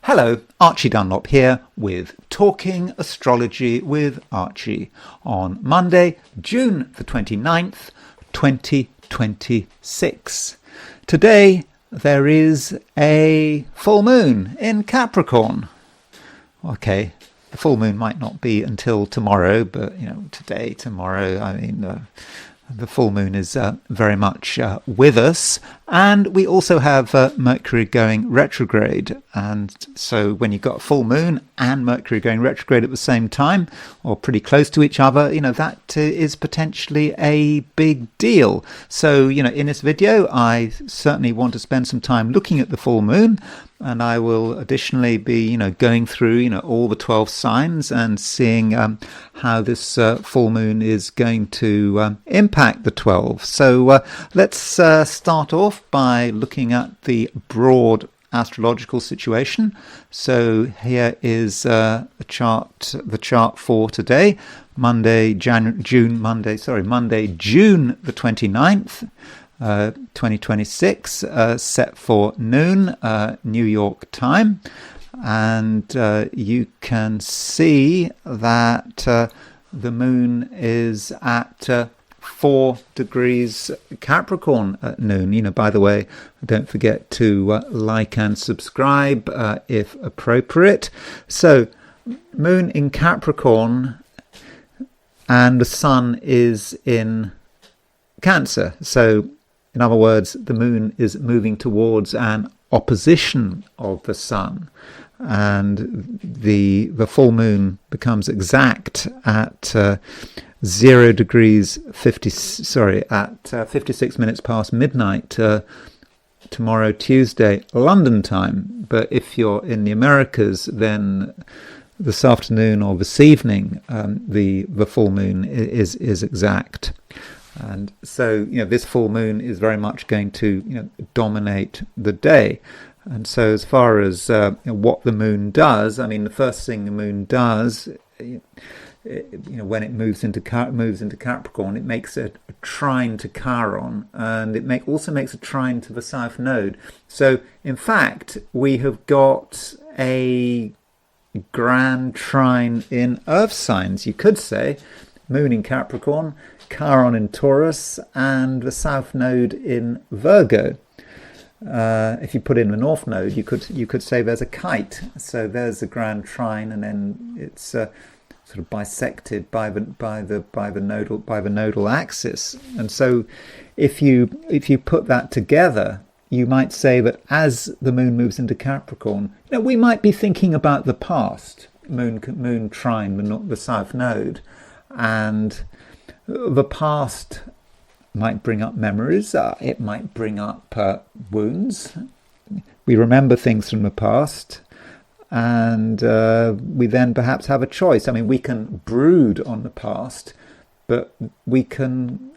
Hello, Archie Dunlop here with Talking Astrology with Archie on Monday, June the 29th, 2026. Today there is a full moon in Capricorn. Okay, the full moon might not be until tomorrow, but today, tomorrow, the full moon is very much with us, and we also have Mercury going retrograde. And so when you've got a full moon and Mercury going retrograde at the same time, or pretty close to each other, that is potentially a big deal. So, in this video, I certainly want to spend some time looking at the full moon, and I will additionally be, going through, all the 12 signs and seeing how this full moon is going to impact the 12. So let's start off by looking at the broad astrological situation. So here is the chart for today, Monday, June the 29th. 2026, set for noon, New York time, and you can see that the moon is at 4 degrees Capricorn at noon. By the way, don't forget to like and subscribe if appropriate. So, moon in Capricorn, and the sun is in Cancer. So, in other words, the moon is moving towards an opposition of the sun, and the full moon becomes exact at 0 degrees 56 minutes past midnight tomorrow, Tuesday, London time. But if you're in the Americas, then this afternoon or this evening, the full moon is exact. And so, this full moon is very much going to, dominate the day. And so as far as what the moon does, the first thing the moon does, when it moves into Capricorn, it makes a trine to Chiron, and it also makes a trine to the South Node. So, in fact, we have got a grand trine in Earth signs, you could say. Moon in Capricorn, Chiron in Taurus, and the South Node in Virgo. If you put in the North Node, you could say there's a kite. So there's the grand trine, and then it's sort of bisected by the nodal axis. And so, if you put that together, you might say that as the moon moves into Capricorn, we might be thinking about the past. Moon trine the South Node. And the past might bring up memories, it might bring up wounds. We remember things from the past, and we then perhaps have a choice. We can brood on the past, but we can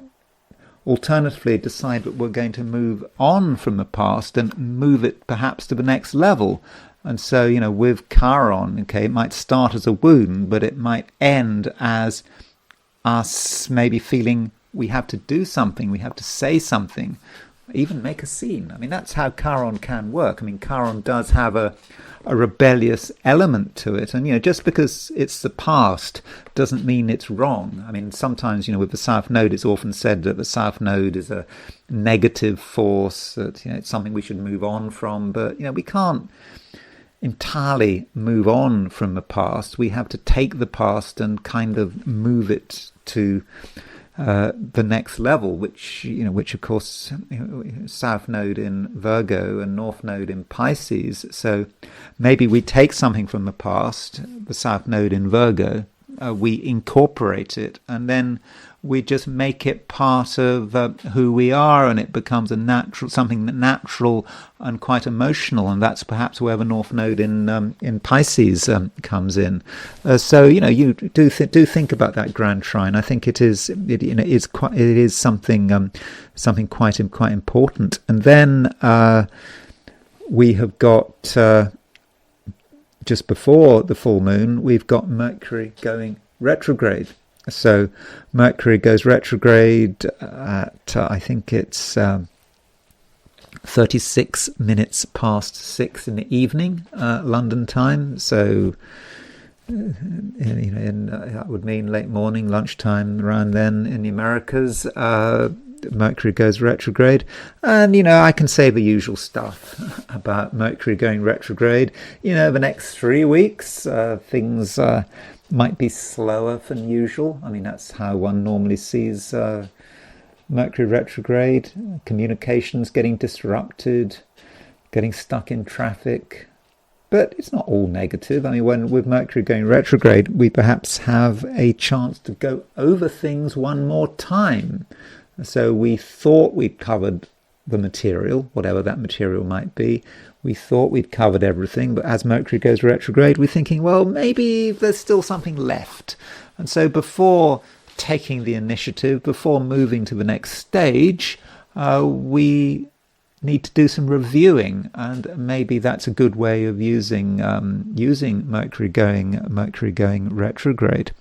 alternatively decide that we're going to move on from the past and move it perhaps to the next level. And so, with Chiron, it might start as a wound, but it might end as us maybe feeling we have to do something, we have to say something, even make a scene. That's how Chiron can work. Chiron does have a rebellious element to it. And, just because it's the past doesn't mean it's wrong. Sometimes, with the South Node, it's often said that the South Node is a negative force, that, it's something we should move on from. But, we can't entirely move on from the past. We have to take the past and kind of move it to the next level, which of course, South Node in Virgo and North Node in Pisces. So maybe we take something from the past, the South Node in Virgo, we incorporate it, and then we just make it part of who we are, and it becomes something natural and quite emotional, and that's perhaps where the North Node in Pisces comes in. So you do think about that grand trine. I think it is something quite important. And then we have got just before the full moon, we've got Mercury going retrograde. So Mercury goes retrograde at, I think it's 36 minutes past 6 in the evening, London time. So, that would mean late morning, lunchtime, around then in the Americas. Mercury goes retrograde, and I can say the usual stuff about Mercury going retrograde. The next 3 weeks, things might be slower than usual. I mean, that's how one normally sees Mercury retrograde. Communications getting disrupted, getting stuck in traffic. But it's not all negative. I mean, with Mercury going retrograde, we perhaps have a chance to go over things one more time. So we thought we'd covered the material, whatever that material might be. We thought we'd covered everything, but as Mercury goes retrograde, we're thinking, well, maybe there's still something left. And so before taking the initiative, before moving to the next stage, we need to do some reviewing, and maybe that's a good way of using Mercury going retrograde.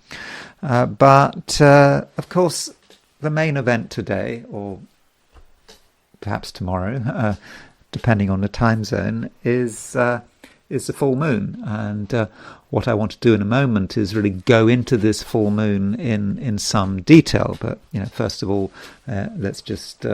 But of course, the main event today, or perhaps tomorrow, depending on the time zone, is the full moon. And what I want to do in a moment is really go into this full moon in some detail. But first of all, let's just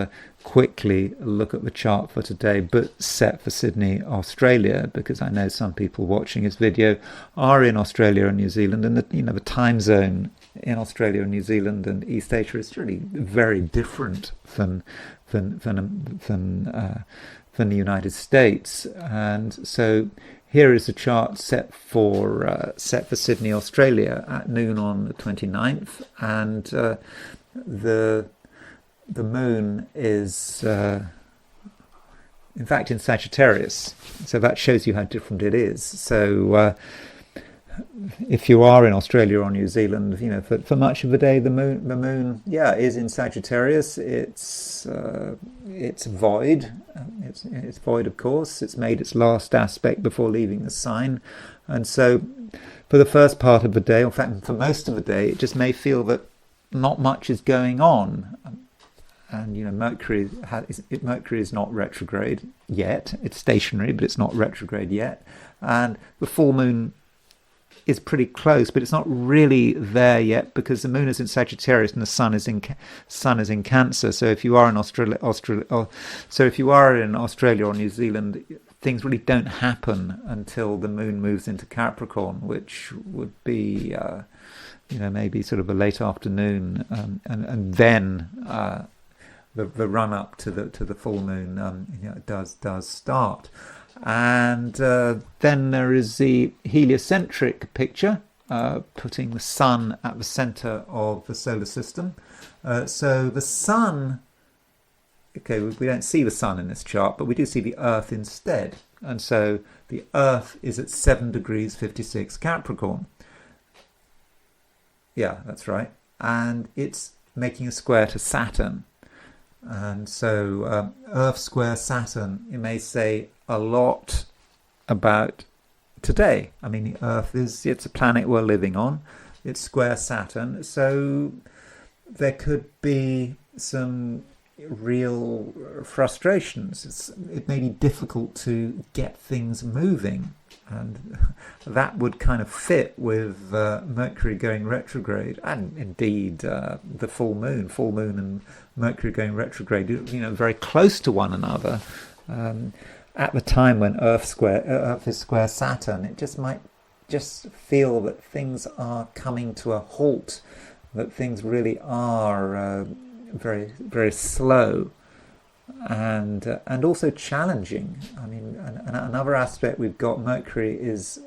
quickly look at the chart for today, but set for Sydney, Australia, because I know some people watching this video are in Australia and New Zealand, and the time zone in Australia and New Zealand and East Asia is really very different than the United States. And so here is the chart set for Sydney, Australia at noon on the 29th, and the moon is in fact in Sagittarius, so that shows you how different it is. So if you are in Australia or New Zealand, for much of the day the moon is in Sagittarius. It's void. It's void, of course. It's made its last aspect before leaving the sign, and so for the first part of the day, in fact for most of the day, it just may feel that not much is going on. And Mercury is not retrograde yet. It's stationary, but it's not retrograde yet. And the full moon is pretty close, but it's not really there yet because the moon is in Sagittarius and the sun is in Cancer. So if you are in Australia or New Zealand, things really don't happen until the moon moves into Capricorn, which would be maybe sort of a late afternoon, and then the run up to the full moon does start. And then there is the heliocentric picture, putting the sun at the center of the solar system. So the sun, we don't see the sun in this chart, but we do see the Earth instead. And so the Earth is at 7 degrees 56 Capricorn. Yeah, that's right. And it's making a square to Saturn. And so Earth square Saturn, it may say a lot about today. I mean, the Earth it's a planet we're living on. It's square Saturn. So there could be some real frustrations. It may be difficult to get things moving. And that would kind of fit with Mercury going retrograde, and indeed the full moon and Mercury going retrograde, very close to one another. At the time when Earth is square Saturn, it just might just feel that things are coming to a halt, that things really are very, very slow. And also challenging. I mean, another aspect we've got, Mercury is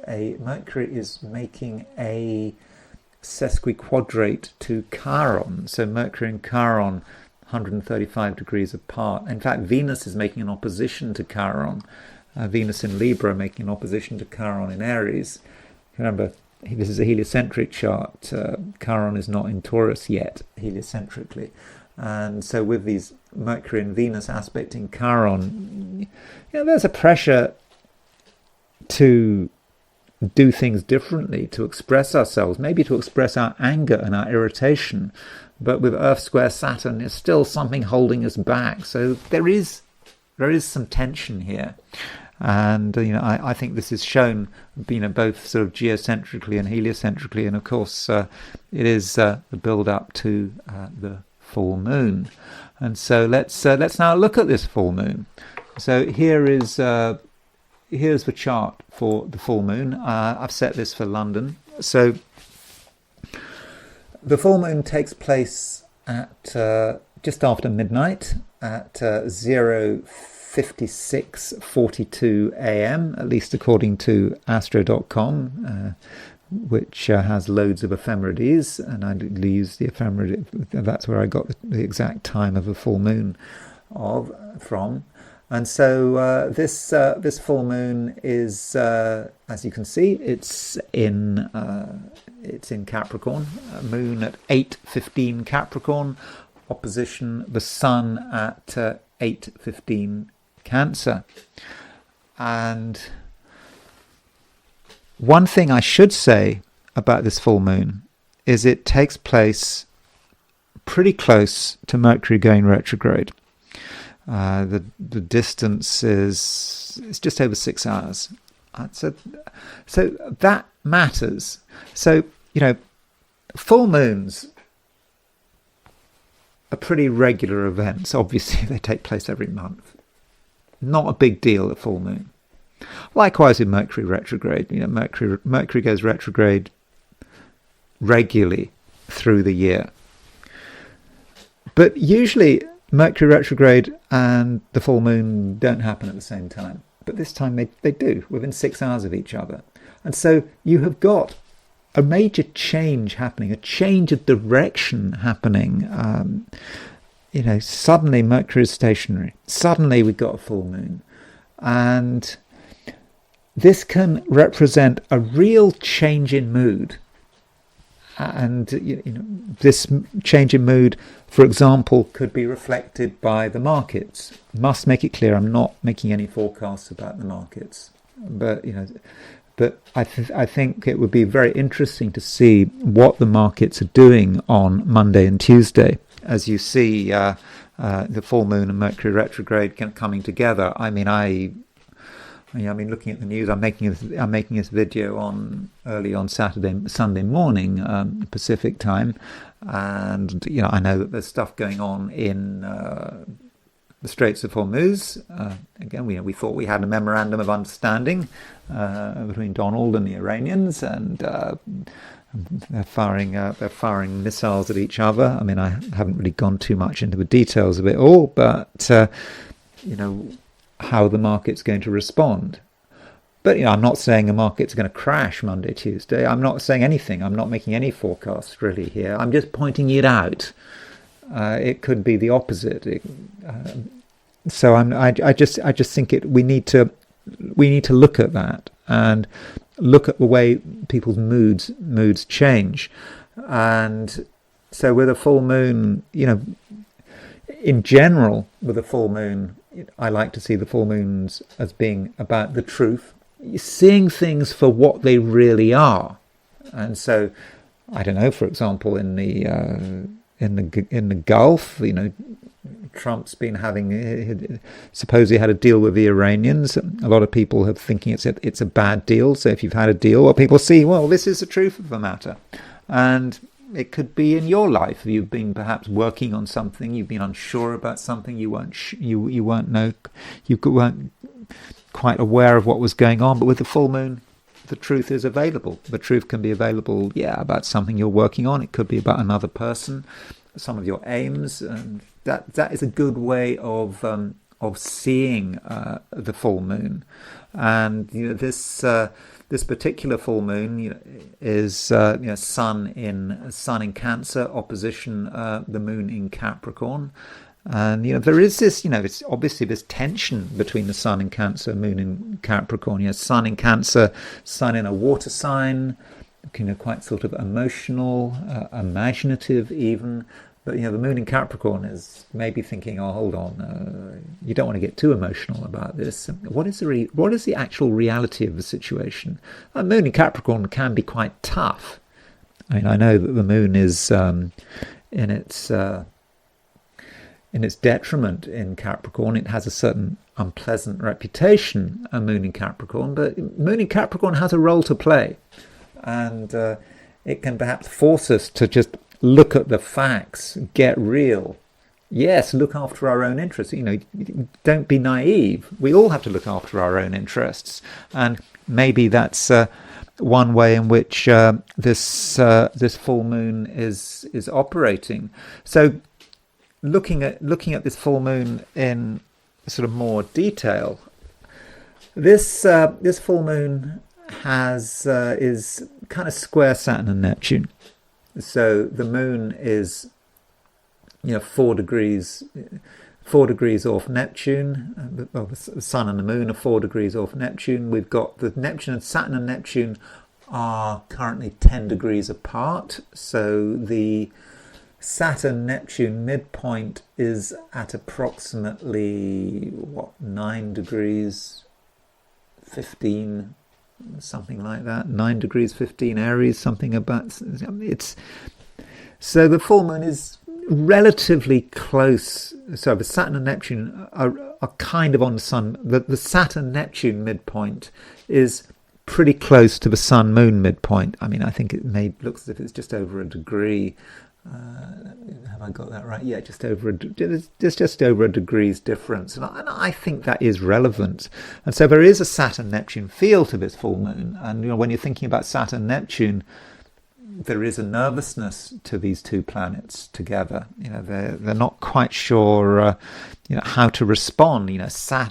making a sesquiquadrate to Chiron. So Mercury and Chiron, 135 degrees apart. In fact, Venus is making an opposition to Chiron. Venus in Libra making an opposition to Chiron in Aries. Remember, this is a heliocentric chart. Chiron is not in Taurus yet, heliocentrically. And so with these Mercury and Venus aspecting Chiron, there's a pressure to do things differently, to express ourselves, maybe to express our anger and our irritation. But with Earth square Saturn, there's still something holding us back. So there is there is some tension here. And I think this is shown, both sort of geocentrically and heliocentrically, and of course it is the build-up to the full moon. And so let's now look at this full moon. So here's the chart for the full moon. I've set this for London. So the full moon takes place at just after midnight at 0:56:42 a.m., at least according to Astro.com, which has loads of ephemerides, and I use the ephemeride. That's where I got the exact time of a full moon from. And so this full moon is, as you can see, it's in Capricorn. Moon at 8:15 Capricorn, opposition the Sun at 8:15 Cancer. And one thing I should say about this full moon is it takes place pretty close to Mercury going retrograde. The distance is just over 6 hours. So that matters. So, full moons are pretty regular events. Obviously, they take place every month. Not a big deal, a full moon. Likewise with Mercury retrograde. Mercury goes retrograde regularly through the year. But usually Mercury retrograde and the full moon don't happen at the same time. But this time they do, within 6 hours of each other. And so you have got a major change happening, a change of direction happening. Suddenly Mercury is stationary. Suddenly we've got a full moon. And this can represent a real change in mood. And this change in mood, for example, could be reflected by the markets. Must make it clear, I'm not making any forecasts about the markets, but I think it would be very interesting to see what the markets are doing on Monday and Tuesday, as you see the full moon and Mercury retrograde coming together. Looking at the news, I'm making this video early on Sunday morning, Pacific time, and I know that there's stuff going on in the Straits of Hormuz. Again, we thought we had a memorandum of understanding between Donald and the Iranians, and they're firing missiles at each other. I haven't really gone too much into the details of it all, but how the market's going to respond. But I'm not saying the market's going to crash Monday, Tuesday. I'm not saying anything. I'm not making any forecasts really here. I'm just pointing it out. It could be the opposite. So I just think we need to look at that and look at the way people's moods change. And so with a full moon, in general, with a full moon, I like to see the full moons as being about the truth, seeing things for what they really are. And so, I don't know, for example, in the Gulf, Trump's been supposedly had a deal with the Iranians. A lot of people are thinking it's a bad deal. So if you've had a deal, well, people see, well, this is the truth of the matter. And it could be in your life. You've been perhaps working on something. You've been unsure about something. You weren't quite aware of what was going on. But with the full moon, the truth is available. The truth can be available, about something you're working on. It could be about another person, some of your aims, and that is a good way of seeing the full moon. And this particular full moon is Sun in Cancer, opposition the moon in Capricorn. And there is this, it's obviously this tension between the Sun in Cancer, moon in Capricorn. Sun in Cancer, Sun in a water sign, quite sort of emotional, imaginative even. But the moon in Capricorn is maybe thinking, oh, hold on, you don't want to get too emotional about this. What is the actual reality of the situation? The moon in Capricorn can be quite tough. I know that the moon is in its detriment in Capricorn. It has a certain unpleasant reputation, a moon in Capricorn, but moon in Capricorn has a role to play, and it can perhaps force us to just look at the facts, get real. Yes, look after our own interests. Don't be naive. We all have to look after our own interests, and maybe that's one way in which this full moon is operating. So, looking at this full moon in sort of more detail, this full moon is kind of square Saturn and Neptune. So the moon is 4 degrees off Neptune. The sun and the moon are 4 degrees off Neptune. We've got the Saturn and Neptune are currently 10 degrees apart. So the Saturn-Neptune midpoint is at approximately 9 degrees 15, something like that. 9 degrees 15 Aries, something about it's. So the full moon is relatively close. So the Saturn and Neptune are kind of on the sun. The Saturn-Neptune midpoint is pretty close to the Sun-Moon midpoint. I mean, I think it looks as if it's just over a degree. Have I got that right? Yeah, just over a degree's difference, and I think that is relevant. And so there is a Saturn-Neptune feel to this full moon. And when you're thinking about Saturn-Neptune, there is a nervousness to these two planets together. They're not quite sure, how to respond.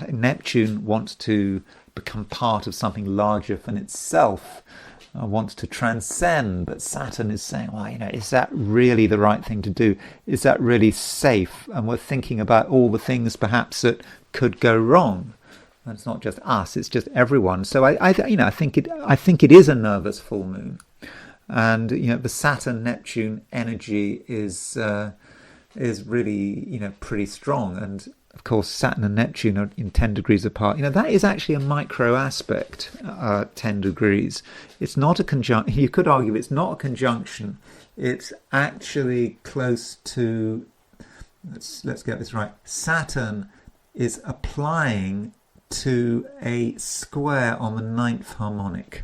Neptune wants to become part of something larger than itself. Wants to transcend, but Saturn is saying, is that really the right thing to do? Is that really safe? And we're thinking about all the things perhaps that could go wrong. And it's not just us; it's just everyone. So I think it is a nervous full moon, and the Saturn-Neptune energy is really pretty strong. And of course, Saturn and Neptune are in 10 degrees apart. That is actually a micro aspect, 10 degrees. It's not a conjunction. You could argue it's not a conjunction. It's actually close to, let's get this right. Saturn is applying to a square on the ninth harmonic,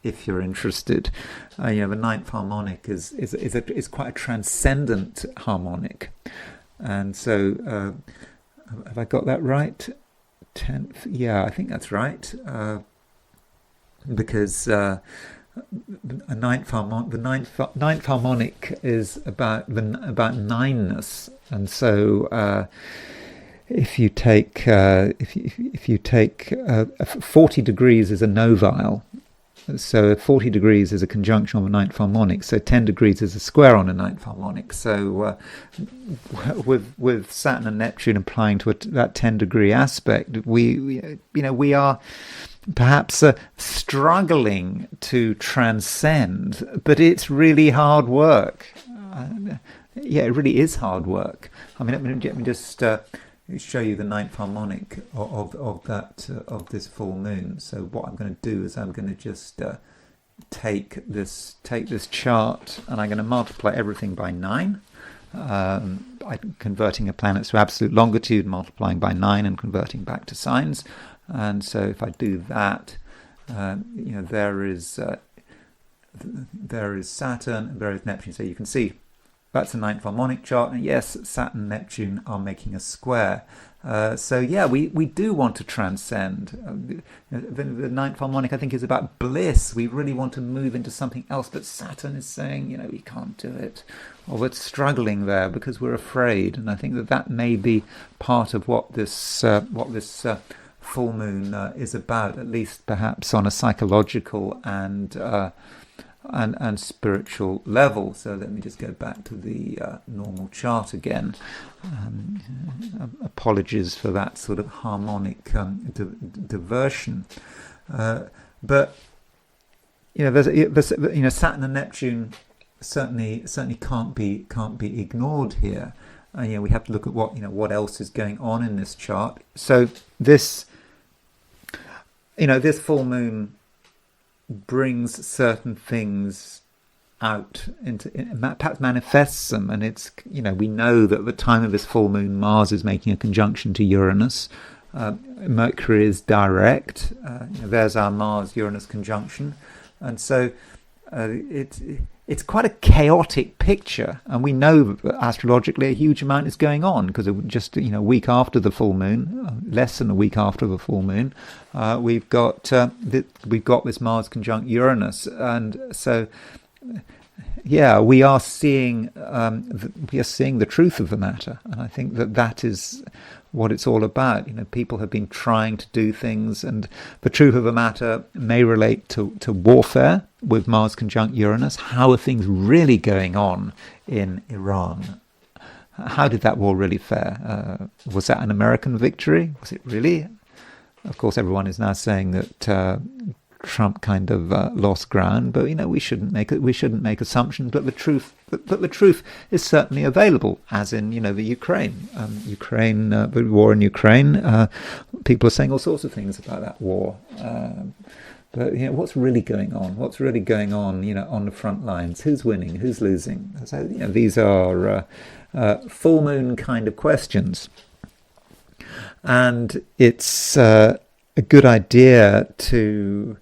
if you're interested. The ninth harmonic is quite a transcendent harmonic. And so, have I got that right? 10th? Yeah, I think that's right. Because the ninth harmonic is about nineness, and so if you take 40 degrees is a novile. So 40 degrees is a conjunction on the ninth harmonic. So 10 degrees is a square on the ninth harmonic. So with Saturn and Neptune applying to that 10 degree aspect, we are perhaps struggling to transcend, but it's really hard work. It really is hard work. I mean, let me just show you the ninth harmonic of this full moon. So what I'm going to do is I'm going to just take this chart, and I'm going to multiply everything by 9. I'm converting a planet to absolute longitude, multiplying by 9, and converting back to signs. And so if I do that, there is Saturn, there is Neptune. So you can see that's a ninth harmonic chart, and yes, Saturn and Neptune are making a square. We do want to transcend. The ninth harmonic, I think, is about bliss. We really want to move into something else, but Saturn is saying, we can't do it, or we're struggling there because we're afraid. And I think that may be part of what this full moon is about, at least perhaps on a psychological and spiritual level. So let me just go back to the normal chart again. Apologies for that sort of harmonic diversion, but there's Saturn and Neptune certainly can't be ignored here. We have to look at what else is going on in this chart. So this full moon brings certain things out perhaps manifests them, and it's we know that at the time of this full moon, Mars is making a conjunction to Uranus, Mercury is direct. There's our Mars-Uranus conjunction. And so it's quite a chaotic picture, and we know that astrologically a huge amount is going on, because just a week after the full moon, less than a week after the full moon, we've got this Mars conjunct Uranus, and so we are seeing the truth of the matter, and I think that is what it's all about. People have been trying to do things, and the truth of the matter may relate to warfare with Mars conjunct Uranus. How are things really going on in Iran? How did that war really fare? Was that an American victory? Was it really? Of course, everyone is now saying that Trump kind of lost ground, but we shouldn't make assumptions. But the truth is certainly available, as in the Ukraine, the war in Ukraine. People are saying all sorts of things about that war, but what's really going on? What's really going on? On the front lines, who's winning, who's losing? So these are full moon kind of questions, and it's a good idea to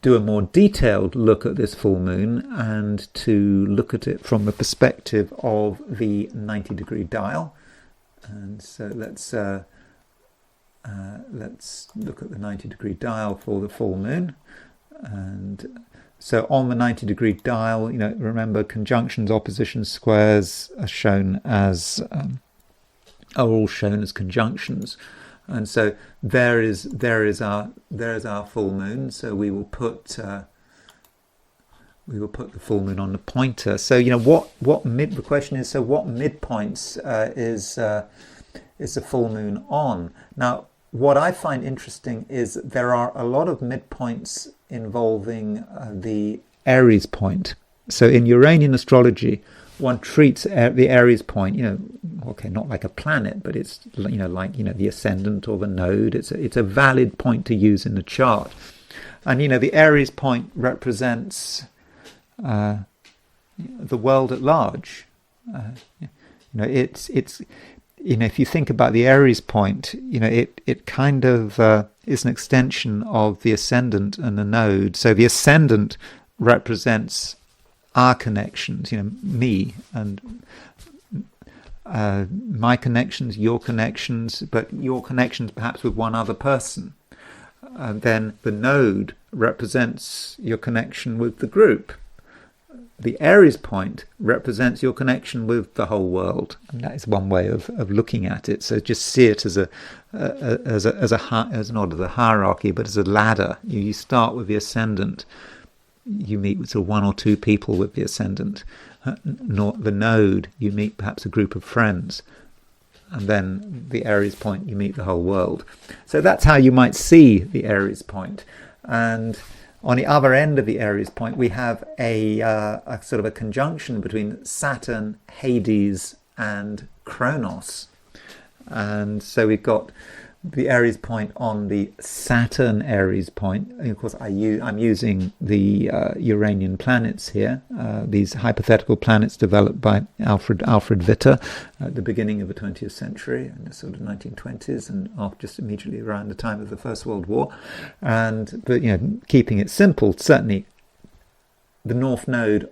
do a more detailed look at this full moon, and to look at it from the perspective of the 90-degree dial. And so let's look at the 90-degree dial for the full moon. And so on the 90-degree dial, remember, conjunctions, oppositions, squares are all shown as conjunctions. And so there is our full moon. So we will put the full moon on the pointer. So the question is, so what midpoints is the full moon on? Now, what I find interesting is there are a lot of midpoints involving the Aries point. So in Uranian astrology, one treats the Aries point, not like a planet, but it's like the ascendant or the node. It's a valid point to use in the chart, and the Aries point represents the world at large. It's if you think about the Aries point, it kind of is an extension of the ascendant and the node. So the ascendant represents our connections, me and my connections, your connections, but your connections perhaps with one other person. And then the node represents your connection with the group. The Aries point represents your connection with the whole world, and that is one way of looking at it. So just see it as not as a hierarchy, but as a ladder. You start with the ascendant. You meet with sort of one or two people with the ascendant. Not the node, you meet perhaps a group of friends. And then the Aries point, you meet the whole world. So that's how you might see the Aries point. And on the other end of the Aries point, we have a sort of a conjunction between Saturn, Hades, and Kronos. And so we've got the Aries point on the Saturn Aries point. And of course, I'm using the Uranian planets here, these hypothetical planets developed by Alfred Witter at the beginning of the 20th century, in the sort of 1920s, and just immediately around the time of the First World War. But keeping it simple, certainly the North Node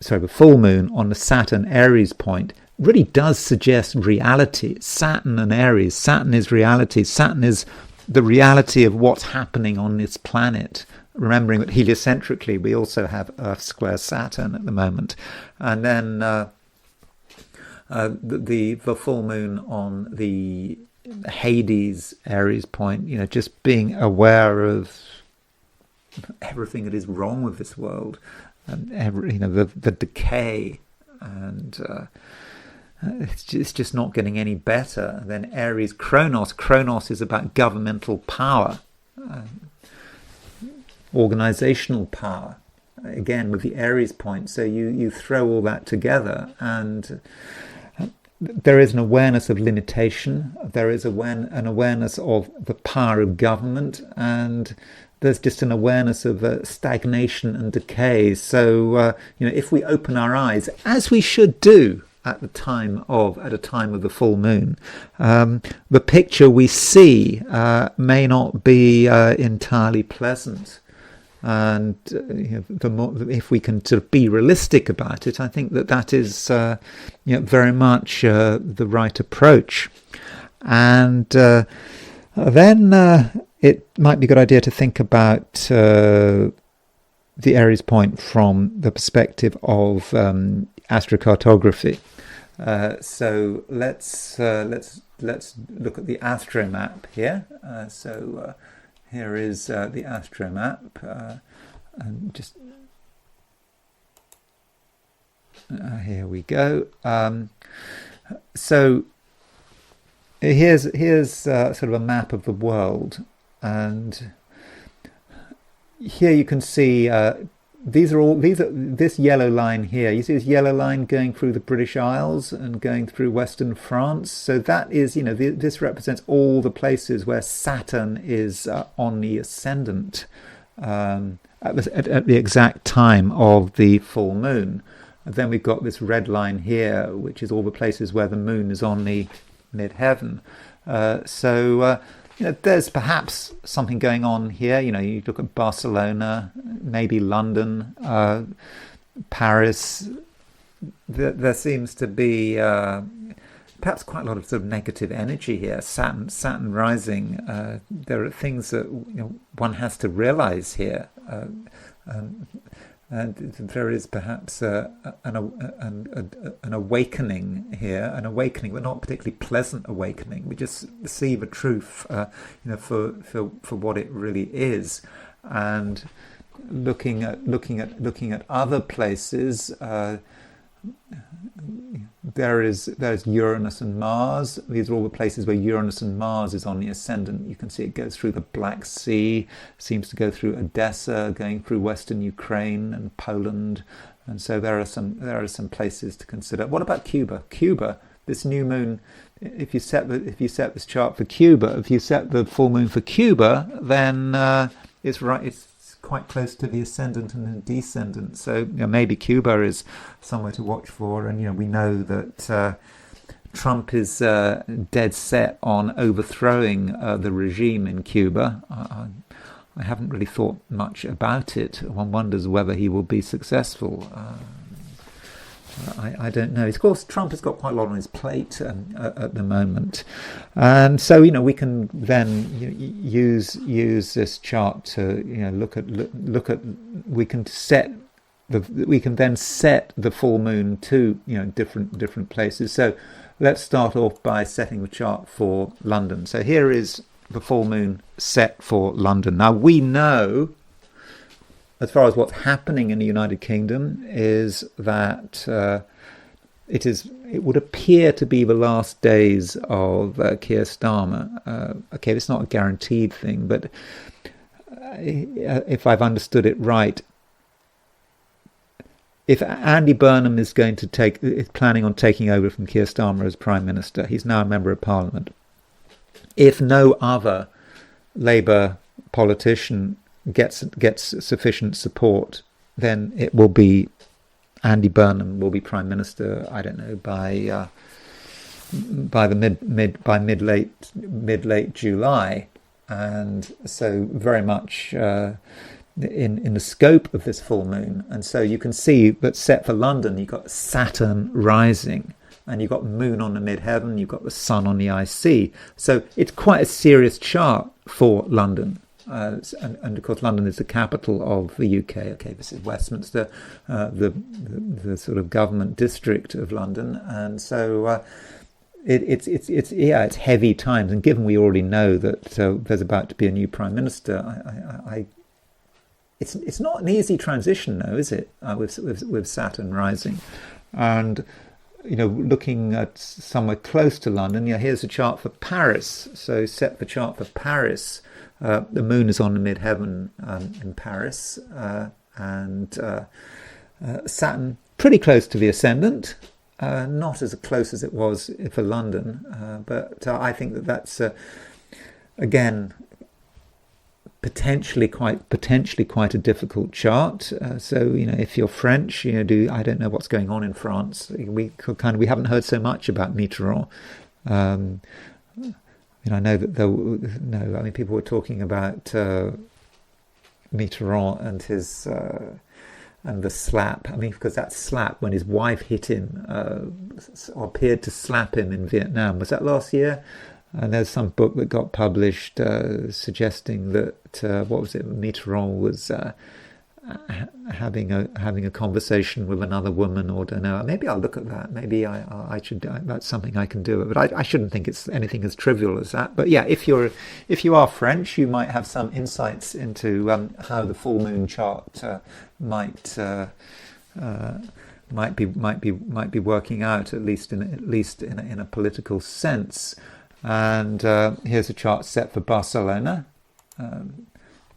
the full moon on the Saturn Aries point really does suggest reality. Saturn and Aries. Saturn is reality. Saturn is the reality of what's happening on this planet. Remembering that heliocentrically we also have Earth square Saturn at the moment. And then the full moon on the Hades Aries point, just being aware of everything that is wrong with this world, and the decay, and it's just not getting any better. And then Aries Kronos. Kronos is about governmental power, organizational power, again with the Aries point. So you throw all that together, and there is an awareness of limitation. There is an awareness of the power of government, and there's just an awareness of stagnation and decay. So if we open our eyes, as we should do, at a time of the full moon, the picture we see may not be entirely pleasant. And if we can sort of be realistic about it, I think that is very much the right approach. And then it might be a good idea to think about the Aries point from the perspective of astrocartography. So let's look at the astromap here. Here is the astromap, and just here we go. So here's sort of a map of the world, and here you can see this yellow line here. You see this yellow line going through the British Isles and going through Western France. So that is, this represents all the places where Saturn is on the ascendant at the exact time of the full moon. And then we've got this red line here, which is all the places where the moon is on the midheaven. There's perhaps something going on here. You look at Barcelona, maybe London, Paris. There seems to be perhaps quite a lot of sort of negative energy here. Saturn rising. There are things that one has to realize here, and there is perhaps an awakening here, an awakening, but not particularly pleasant awakening. We just see the truth, for what it really is, and looking at other places. There's Uranus and Mars. These are all the places where Uranus and Mars is on the ascendant. You can see it goes through the Black Sea, seems to go through Odessa, going through Western Ukraine and Poland, and so there are some places to consider. What about Cuba? Cuba, this new moon. If you set this chart for Cuba, if you set the full moon for Cuba, then it's right. It's quite close to the ascendant and the descendant, so maybe Cuba is somewhere to watch for. And we know that Trump is dead set on overthrowing the regime in Cuba. I haven't really thought much about it. One wonders whether he will be successful. I don't know. Of course, Trump has got quite a lot on his plate at the moment, and so we can then use this chart to look at. We can then set the full moon to different places. So let's start off by setting the chart for London. So here is the full moon set for London. Now we know, as far as what's happening in the United Kingdom, is that it would appear to be the last days of Keir Starmer. Okay, it's not a guaranteed thing, but if I've understood it right, if Andy Burnham is planning on taking over from Keir Starmer as Prime Minister, he's now a Member of Parliament. If no other Labour politician gets sufficient support, then it will be Andy Burnham will be Prime Minister. I don't know, by mid-late July, and so very much in the scope of this full moon. And so you can see that set for London, you've got Saturn rising, and you've got Moon on the midheaven, you've got the Sun on the IC. So it's quite a serious chart for London. And of course, London is the capital of the UK. Okay, this is Westminster, the sort of government district of London, and so it's heavy times. And given we already know that there's about to be a new Prime Minister, it's not an easy transition, though, is it? With Saturn rising, and looking at somewhere close to London. Here's a chart for Paris. So set the chart for Paris. The moon is on the midheaven in Paris, and Saturn pretty close to the ascendant, not as close as it was for London, but I think that's again potentially quite a difficult chart. So if you're French, I don't know what's going on in France. We haven't heard so much about Mitterrand. I know that people were talking about Mitterrand and his and the slap. Because that slap when his wife hit him or appeared to slap him in Vietnam, was that last year? And there's some book that got published suggesting that Mitterrand was having a conversation with another woman, or don't know. Maybe I'll look at that. Maybe I should. That's something I can do. But I shouldn't think it's anything as trivial as that. But yeah, if you are French, you might have some insights into how the full moon chart might be working out, at least in a political sense. And here's a chart set for Barcelona.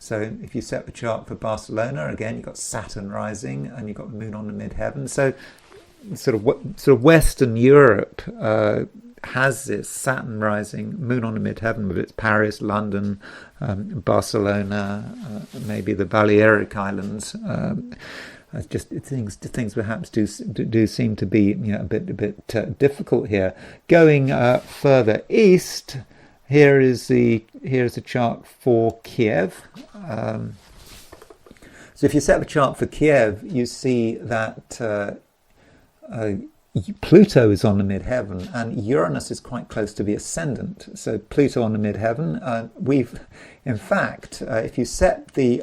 So if you set the chart for Barcelona, again, you've got Saturn rising and you've got the moon on the midheaven. So sort of Western Europe has this Saturn rising, moon on the midheaven, with its Paris, London, Barcelona, maybe the Balearic Islands. Just things perhaps do seem to be a bit difficult here. Going further east, here's a chart for Kiev. So if you set the chart for Kiev, you see that Pluto is on the midheaven and Uranus is quite close to the ascendant. So Pluto on the midheaven. In fact, if you set the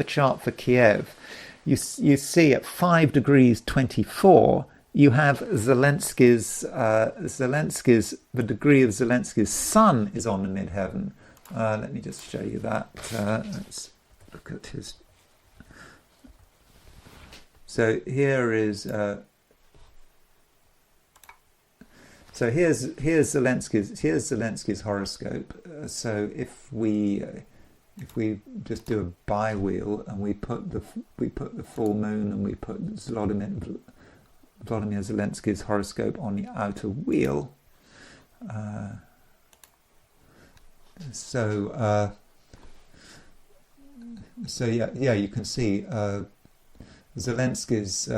chart for Kiev, you see at 5 degrees 24, you have the degree of Zelensky's sun is on the midheaven. Let me just show you that. Let's look at his. So here is. So here's Zelensky's horoscope. So if we just do a bi-wheel and we put the full moon and we put Vladimir Zelensky's horoscope on the outer wheel. So you can see Zelensky's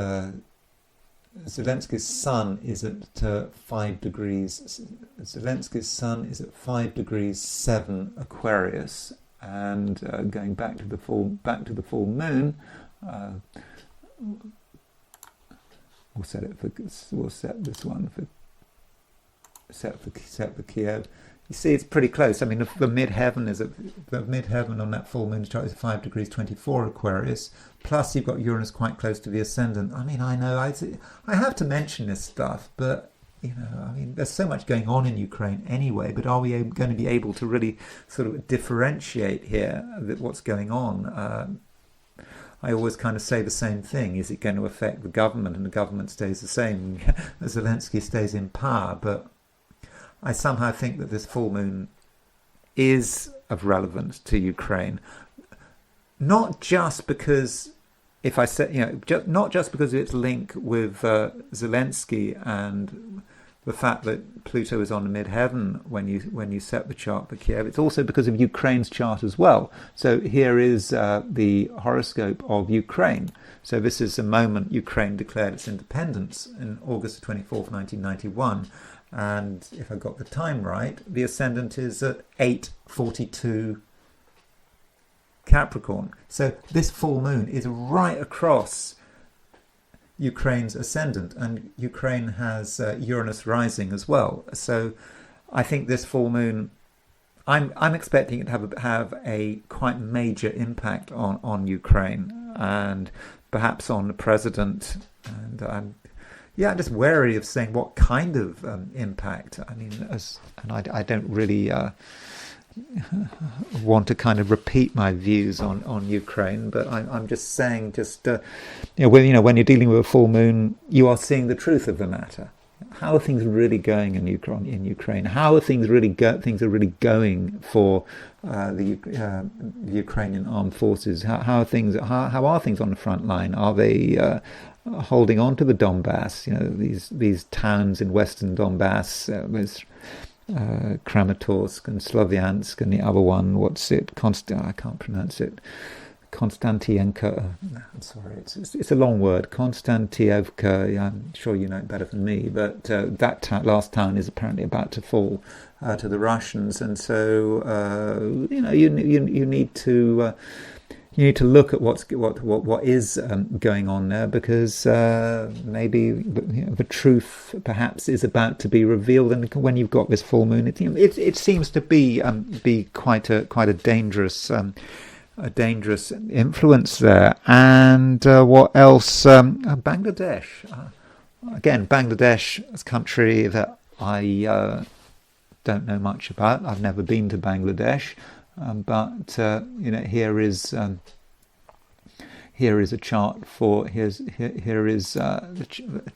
sun is at 5 degrees. Zelensky's sun is at 5 degrees 7 Aquarius, and going back to the full moon. We'll set this one for Kiev. You see, it's pretty close. The midheaven on that full moon chart is 5 degrees 24 Aquarius. Plus, you've got Uranus quite close to the ascendant. I know I have to mention this stuff, but there's so much going on in Ukraine anyway. But are we going to be able to really sort of differentiate here what's going on? I always kind of say the same thing. Is it going to affect the government, and the government stays the same? Zelensky stays in power, but I somehow think that this full moon is of relevance to Ukraine, not just because not just because of its link with Zelensky and the fact that Pluto is on the midheaven when you set the chart for Kiev. It's also because of Ukraine's chart as well. So here is the horoscope of Ukraine. So this is the moment Ukraine declared its independence in August 24th, 1991. And if I got the time right, the ascendant is at 8:42 Capricorn. So this full moon is right across Ukraine's ascendant, and Ukraine has Uranus rising as well. So I think this full moon, I'm expecting it to have a quite major impact on Ukraine and perhaps on the president. And I'm just wary of saying what kind of impact. I don't really want to kind of repeat my views on Ukraine, but I'm just saying, when you're dealing with a full moon, you are seeing the truth of the matter. How are things really going in Ukraine? How are things really going for the Ukrainian armed forces? How are things on the front line? Are they holding on to the Donbass? These towns in western Donbass. Kramatorsk and Slavyansk, and the other one, I can't pronounce it. Konstantienko. I'm sorry, it's a long word. Konstantievka. I'm sure you know it better than me, but that last town is apparently about to fall to the Russians, and so you need to. You need to look at what is going on there, because maybe the truth perhaps is about to be revealed. And when you've got this full moon, it seems to be quite a dangerous influence there. And what else? Bangladesh. Again, Bangladesh is a country that I don't know much about. I've never been to Bangladesh. But here is a chart for a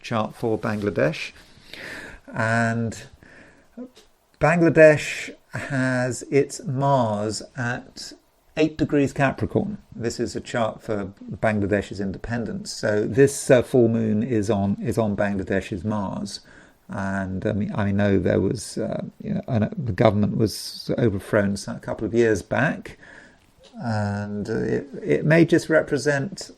chart for Bangladesh, and Bangladesh has its Mars at 8 degrees Capricorn. This is a chart for Bangladesh's independence. So this full moon is on Bangladesh's Mars. And I know there was, the government was overthrown a couple of years back, and it may just represent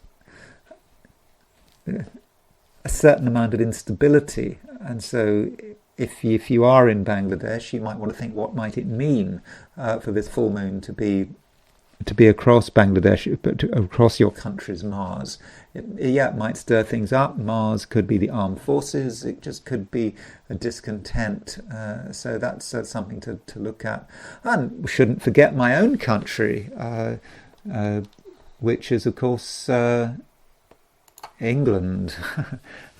a certain amount of instability. And so, if you are in Bangladesh, you might want to think, what might it mean for this full moon to be across Bangladesh, but across your country's Mars. It might stir things up. Mars could be the armed forces. It just could be a discontent. So that's something to look at. And we shouldn't forget my own country, which is, of course, England.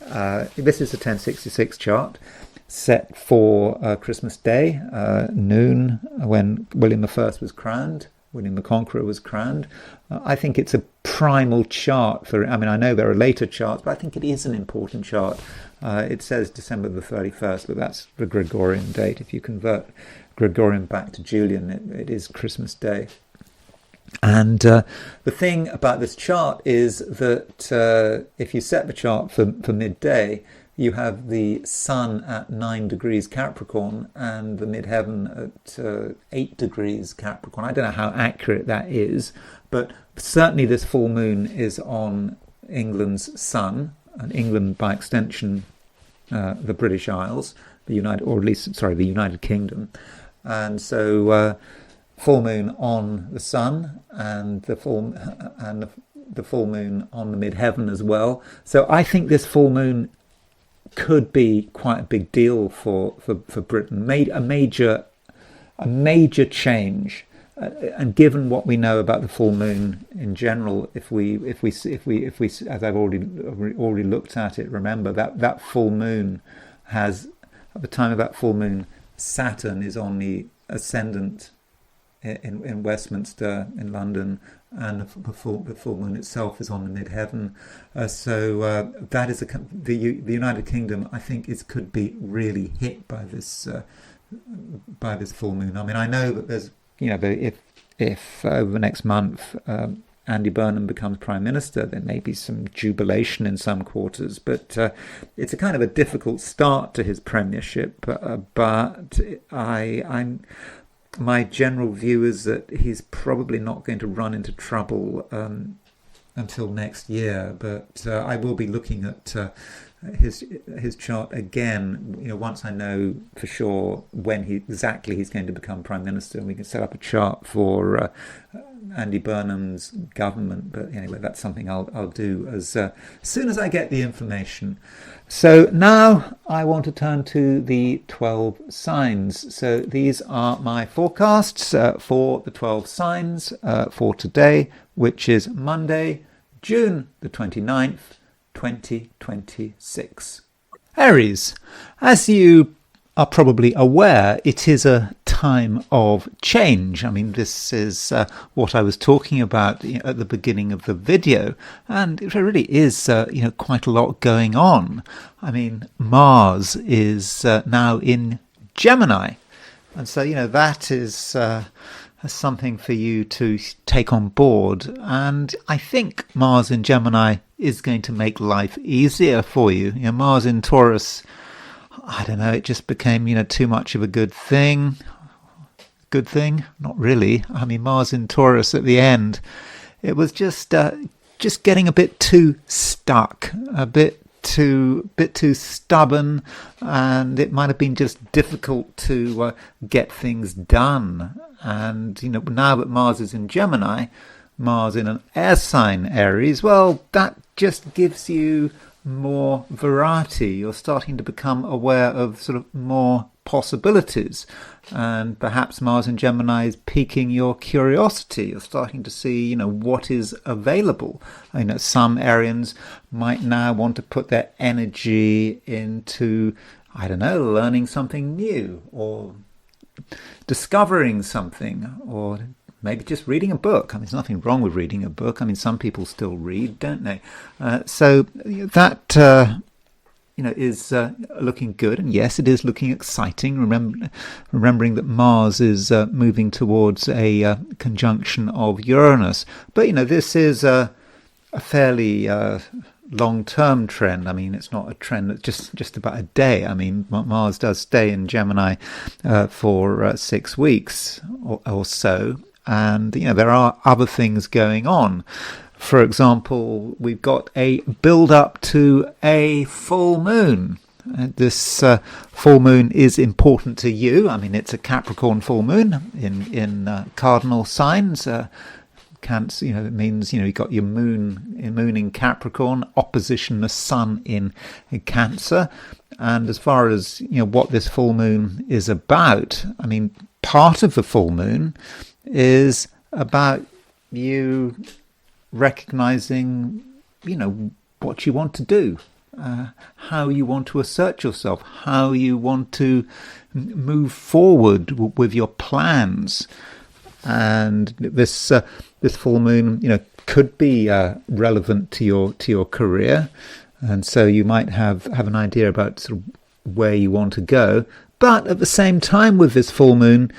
This is a 1066 chart set for Christmas Day, noon, when William I was crowned. William the Conqueror was crowned. I think it's a primal chart for. I know there are later charts, but I think it is an important chart. It says December the 31st, but that's the Gregorian date. If you convert Gregorian back to Julian, it is Christmas Day. And the thing about this chart is that if you set the chart for midday, you have the sun at 9 degrees Capricorn and the midheaven at 8 degrees Capricorn. I don't know how accurate that is, but certainly this full moon is on England's sun, and England by extension the British Isles, the United Kingdom. And so full moon on the sun and the full moon on the midheaven as well. So I think this full moon could be quite a big deal for Britain, made a major change, and given what we know about the full moon in general, if we as I've already looked at it, remember that full moon has, at the time of that full moon, Saturn is on the ascendant in Westminster in London, and the full moon itself is on the midheaven. So that is the United Kingdom. I think could be really hit by this full moon. I know that there's if over the next month Andy Burnham becomes Prime Minister, there may be some jubilation in some quarters, but it's a kind of a difficult start to his premiership. But my general view is that he's probably not going to run into trouble until next year. But I will be looking at his chart again. Once I know for sure when he's going to become Prime Minister, and we can set up a chart for Andy Burnham's government. But anyway, that's something I'll do as soon as I get the information. So now I want to turn to the 12 signs. So these are my forecasts for the 12 signs for today, which is Monday, June the 29th, 2026. Aries, as you are probably aware, it is a time of change. This is what I was talking about at the beginning of the video, and it really is quite a lot going on. Mars is now in Gemini, and so that is something for you to take on board. And I think Mars in Gemini is going to make life easier for you. Mars in Taurus, I don't know, it just became, too much of a good thing. Good thing? Not really. I mean, Mars in Taurus at the end, it was just getting a bit too stuck, a bit too stubborn, and it might have been just difficult to get things done. And now that Mars is in Gemini, Mars in an air sign, Aries, well, that just gives you more variety. You're starting to become aware of sort of more possibilities, and perhaps Mars in Gemini is piquing your curiosity. You're starting to see what is available. Some Arians might now want to put their energy into, I don't know, learning something new, or discovering something, or maybe just reading a book. I mean, there's nothing wrong with reading a book. I mean, some people still read, don't they? So that is looking good, and yes, it is looking exciting. Remembering that Mars is moving towards a conjunction of Uranus, but this is a fairly long-term trend. I mean, it's not a trend that's just about a day. I mean, Mars does stay in Gemini for 6 weeks or so, and there are other things going on. For example, we've got a build-up to a full moon. This full moon is important to you. I mean, it's a Capricorn full moon in cardinal signs. Cancer, it means you've got your moon in Capricorn, opposition the sun in Cancer. And as far as what this full moon is about, I mean, part of the full moon is about you recognizing, what you want to do, how you want to assert yourself, how you want to move forward with your plans. And this full moon, could be relevant to your career, and so you might have an idea about sort of where you want to go. But at the same time, with this full moon,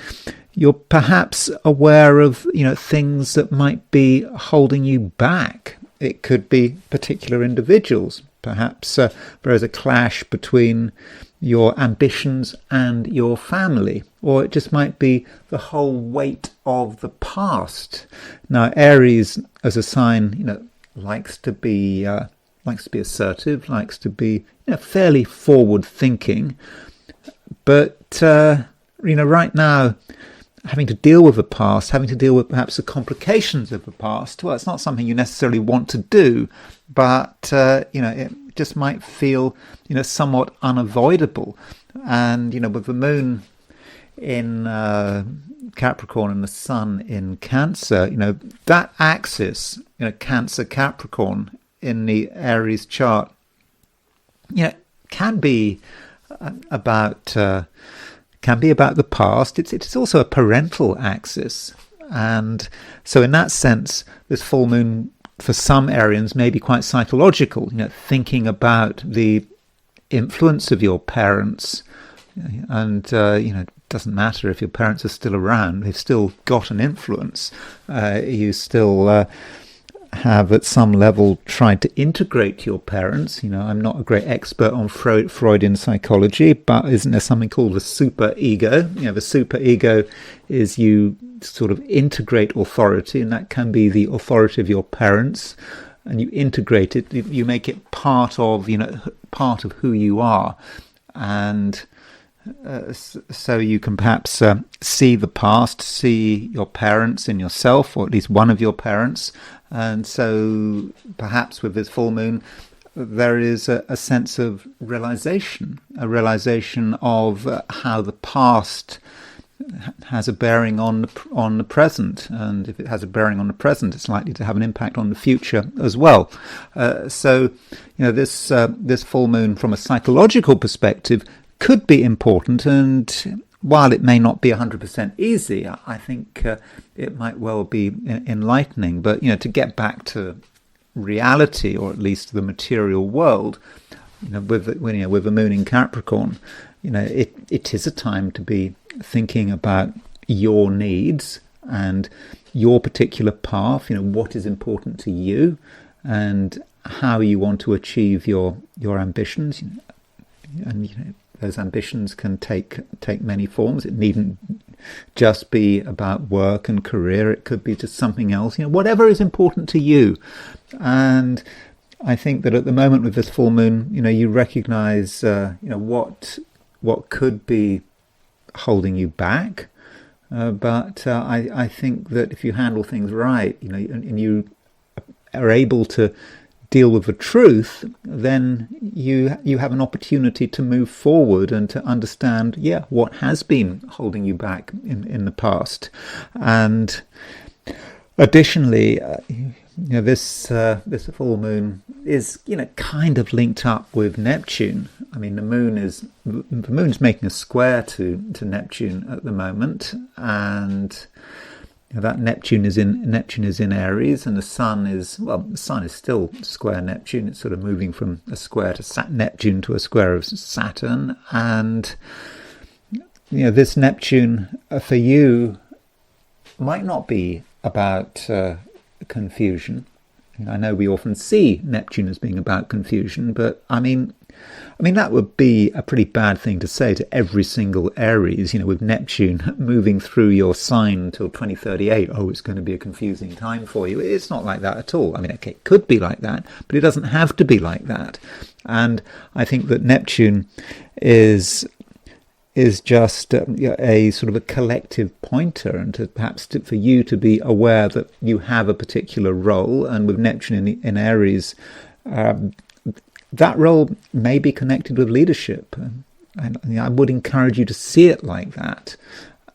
you're perhaps aware of things that might be holding you back. It could be particular individuals. Perhaps there is a clash between your ambitions and your family, or it just might be the whole weight of the past. Now, Aries as a sign, likes to be assertive, likes to be fairly forward thinking, but right now, having to deal with the past, having to deal with perhaps the complications of the past, well, it's not something you necessarily want to do, but it just might feel somewhat unavoidable. And with the moon in Capricorn and the sun in Cancer, that axis, Cancer Capricorn in the Aries chart, can be about the past. It's also a parental axis, and so in that sense, this full moon for some Arians may be quite psychological. Thinking about the influence of your parents, and it doesn't matter if your parents are still around; they've still got an influence. You still have at some level tried to integrate your parents. I'm not a great expert on Freudian psychology, but isn't there something called the super ego? The super ego is you sort of integrate authority, and that can be the authority of your parents, and you integrate it, you make it part of who you are. And so you can perhaps see the past, see your parents in yourself, or at least one of your parents. And so perhaps with this full moon, there is a sense of realization of how the past has a bearing on the present, and if it has a bearing on the present, it's likely to have an impact on the future as well. So this full moon, from a psychological perspective, could be important, and while it may not be 100% easy, I think it might well be enlightening. But to get back to reality, or at least the material world, with the moon in Capricorn, it is a time to be thinking about your needs and your particular path. What is important to you, and how you want to achieve your ambitions, and Those ambitions can take many forms. It needn't just be about work and career. It could be just something else. Whatever is important to you. And I think that at the moment with this full moon, you recognise, what could be holding you back. But I think that if you handle things right, and you are able to deal with the truth, then you have an opportunity to move forward and to understand, what has been holding you back in the past. And additionally, this full moon is kind of linked up with Neptune. I mean, the moon's making a square to Neptune at the moment, and that Neptune is in Aries, and the sun is still square Neptune. It's sort of moving from a square to Neptune to a square of Saturn, and this Neptune for you might not be about confusion. I know we often see Neptune as being about confusion, but I mean that would be a pretty bad thing to say to every single Aries, with Neptune moving through your sign until 2038. Oh, it's going to be a confusing time for you. It's not like that at all. I mean, okay, it could be like that, but it doesn't have to be like that. And I think that Neptune is just a sort of a collective pointer, and perhaps for you to be aware that you have a particular role, and with Neptune in Aries, that role may be connected with leadership, and I would encourage you to see it like that,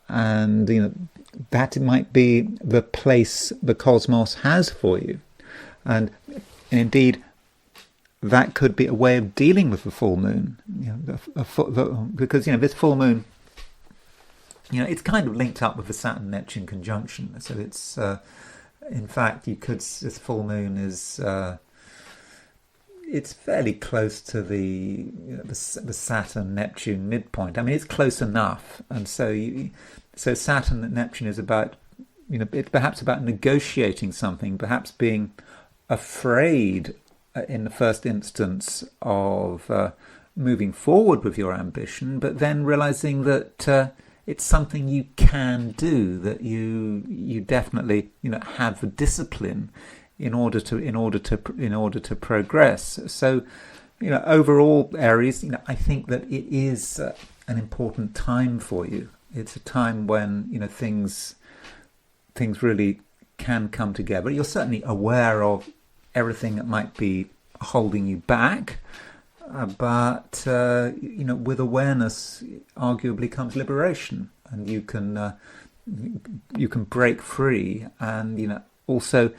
and that might be the place the cosmos has for you, and indeed that could be a way of dealing with the full moon, because this full moon, it's kind of linked up with the Saturn-Neptune conjunction. So it's, in fact, this full moon is, it's fairly close to the Saturn-Neptune midpoint. I mean, it's close enough, and so Saturn and Neptune is about, it's perhaps about negotiating something, perhaps being afraid in the first instance of moving forward with your ambition, but then realizing that it's something you can do, that you definitely have the discipline in order to progress. So overall, Aries, I think that it is an important time for you. It's a time when things really can come together. You're certainly aware of everything that might be holding you back, but with awareness, arguably comes liberation, and you can break free, and also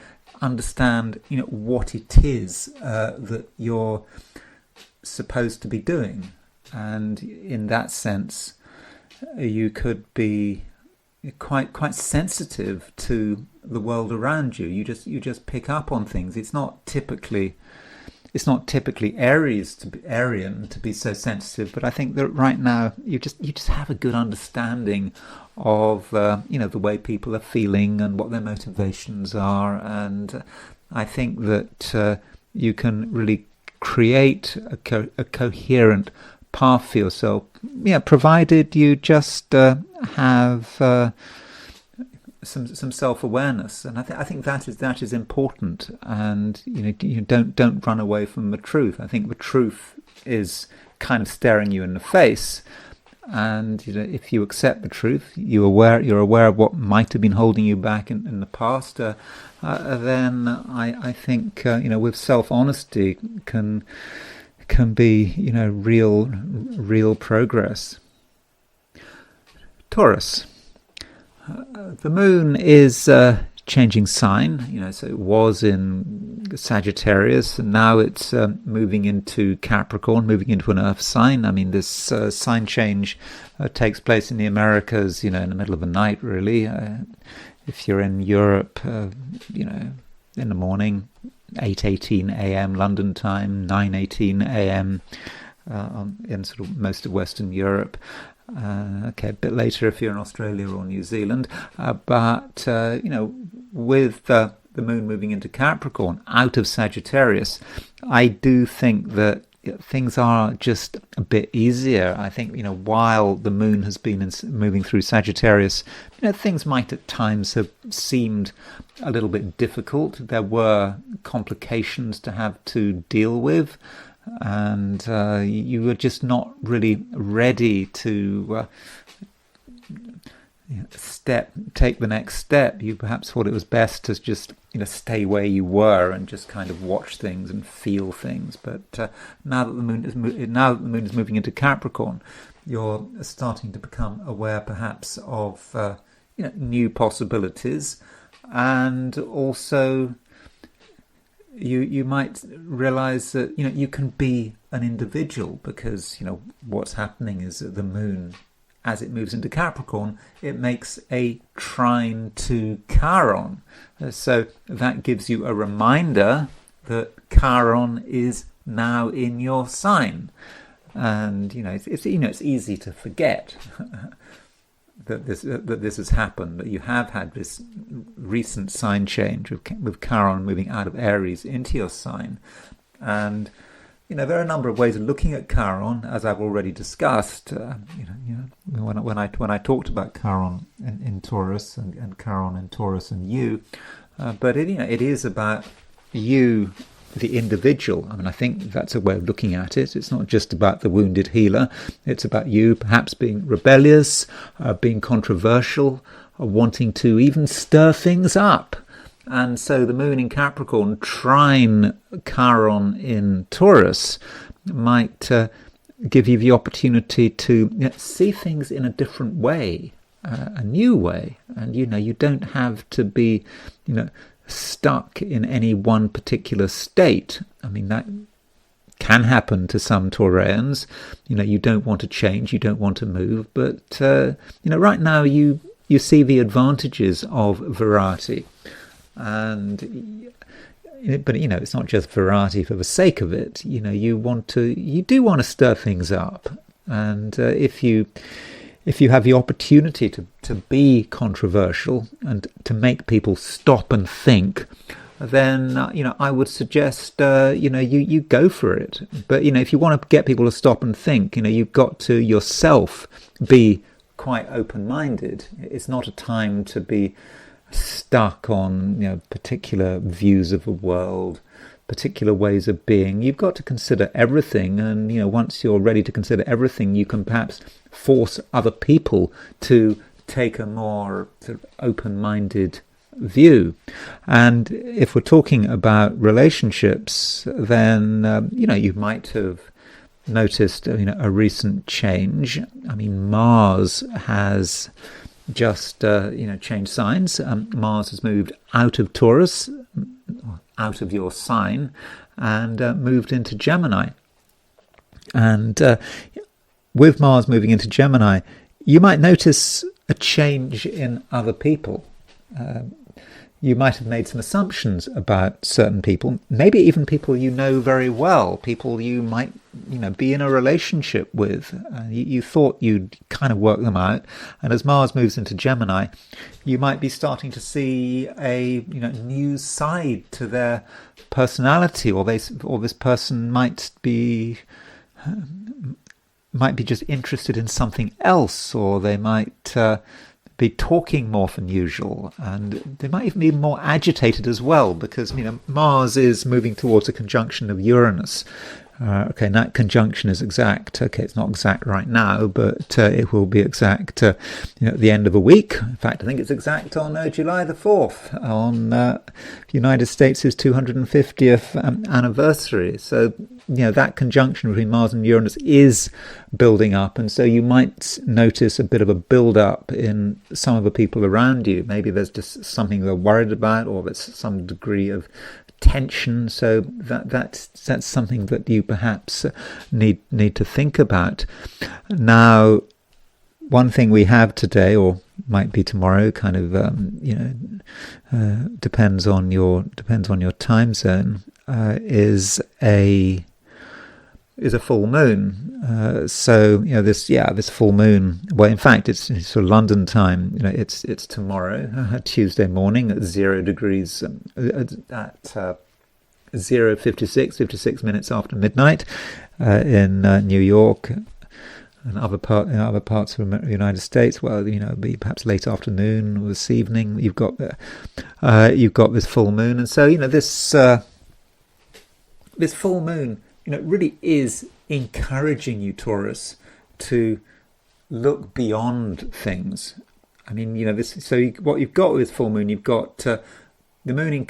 understand what it is that you're supposed to be doing, and in that sense, you could be quite sensitive to the world around you. You just pick up on things. It's not typically Aryan to be so sensitive, but I think that right now you just have a good understanding of the way people are feeling and what their motivations are, and I think that you can really create a coherent path for yourself, provided you just have some self-awareness, and I think that is important. And you don't run away from the truth. I think the truth is kind of staring you in the face, and if you accept the truth, you're aware of what might have been holding you back in the past. Then I think with self-honesty can be real progress. Taurus. The moon is changing sign, so it was in Sagittarius, and now it's moving into Capricorn, moving into an earth sign. I mean, this sign change takes place in the Americas, in the middle of the night, really. If you're in Europe, in the morning, 8:18 a.m. London time, 9:18 a.m. In sort of most of Western Europe. A bit later if you're in Australia or New Zealand, but with the moon moving into Capricorn out of Sagittarius, I do think that things are just a bit easier. I think, while the moon has been moving through Sagittarius, things might at times have seemed a little bit difficult. There were complications to have to deal with, and you were just not really ready to take the next step. You perhaps thought it was best to just stay where you were and just kind of watch things and feel things. But now that the moon is moving into Capricorn, you're starting to become aware perhaps of new possibilities, and also you might realize that you can be an individual, because what's happening is that the moon, as it moves into Capricorn, it makes a trine to Chiron. So that gives you a reminder that Chiron is now in your sign. And it's easy to forget that this has happened, that you have had this recent sign change with Chiron moving out of Aries into your sign. And there are a number of ways of looking at Chiron, as I've already discussed. When I talked about Chiron in Taurus and Chiron in Taurus and you, but it is about you, the individual. I think that's a way of looking at it. It's not just about the wounded healer. It's about you perhaps being rebellious, being controversial, wanting to even stir things up. And so the moon in Capricorn trine Chiron in Taurus might give you the opportunity to see things in a different way, a new way. And you don't have to be stuck in any one particular state. That can happen to some Taurians. You don't want to change, you don't want to move, but right now you see the advantages of variety. But it's not just variety for the sake of it. You do want to stir things up, and if you have the opportunity to be controversial and to make people stop and think, then I would suggest you go for it. But if you want to get people to stop and think, you've got to yourself be quite open-minded. It's not a time to be stuck on particular views of the world, particular ways of being. You've got to consider everything, and once you're ready to consider everything, you can perhaps force other people to take a more sort of open-minded view. And if we're talking about relationships, then you might have noticed a recent change. Mars has just changed signs. Mars has moved out of Taurus, out of your sign, and moved into Gemini. And with Mars moving into Gemini, you might notice a change in other people. You might have made some assumptions about certain people, maybe even people you know very well, people you might be in a relationship with. You thought you'd kind of work them out, and as Mars moves into Gemini, you might be starting to see a new side to their personality, or this person might be just interested in something else, or they might be talking more than usual, and they might even be more agitated as well, because Mars is moving towards a conjunction of Uranus. And that conjunction is exact. It's not exact right now, but it will be exact at the end of a week. In fact, I think it's exact on July the 4th, on the United States' 250th anniversary. So, that conjunction between Mars and Uranus is building up, and so you might notice a bit of a build-up in some of the people around you. Maybe there's just something they're worried about, or there's some degree of tension, so that's something that you perhaps need to think about. Now, one thing we have today, or might be tomorrow, kind of depends on your time zone, is a full moon. So this full moon. Well, in fact, it's sort of London time. It's tomorrow, Tuesday morning at 0 degrees at 56 minutes after midnight in New York and other parts of the United States. Well, it'll be perhaps late afternoon or this evening. You've got this full moon, and so this full moon, really is encouraging you, Taurus, to look beyond things. I mean, what you've got with full moon, you've got the moon in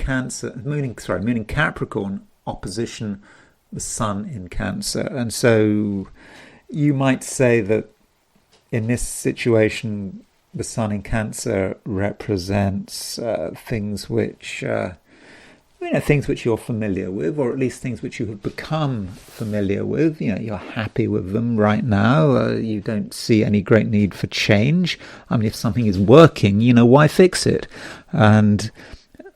Capricorn opposition the sun in Cancer, and so you might say that in this situation, the sun in Cancer represents things which things which you're familiar with, or at least things which you have become familiar with. You're happy with them right now. You don't see any great need for change. I mean, if something is working, why fix it? And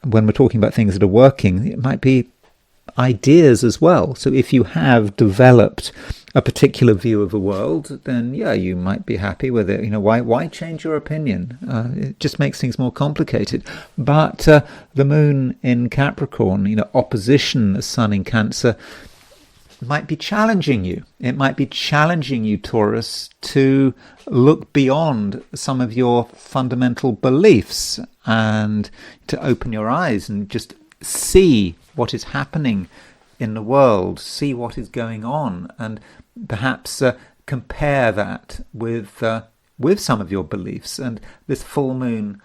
when we're talking about things that are working, it might be ideas as well. So if you have developed a particular view of the world, then you might be happy with it. Why change your opinion? It just makes things more complicated. But the moon in Capricorn, opposition the sun in Cancer, might be challenging you. It might be challenging you, Taurus, to look beyond some of your fundamental beliefs and to open your eyes and just see what is happening in the world, see what is going on, and perhaps compare that with some of your beliefs. And this full moon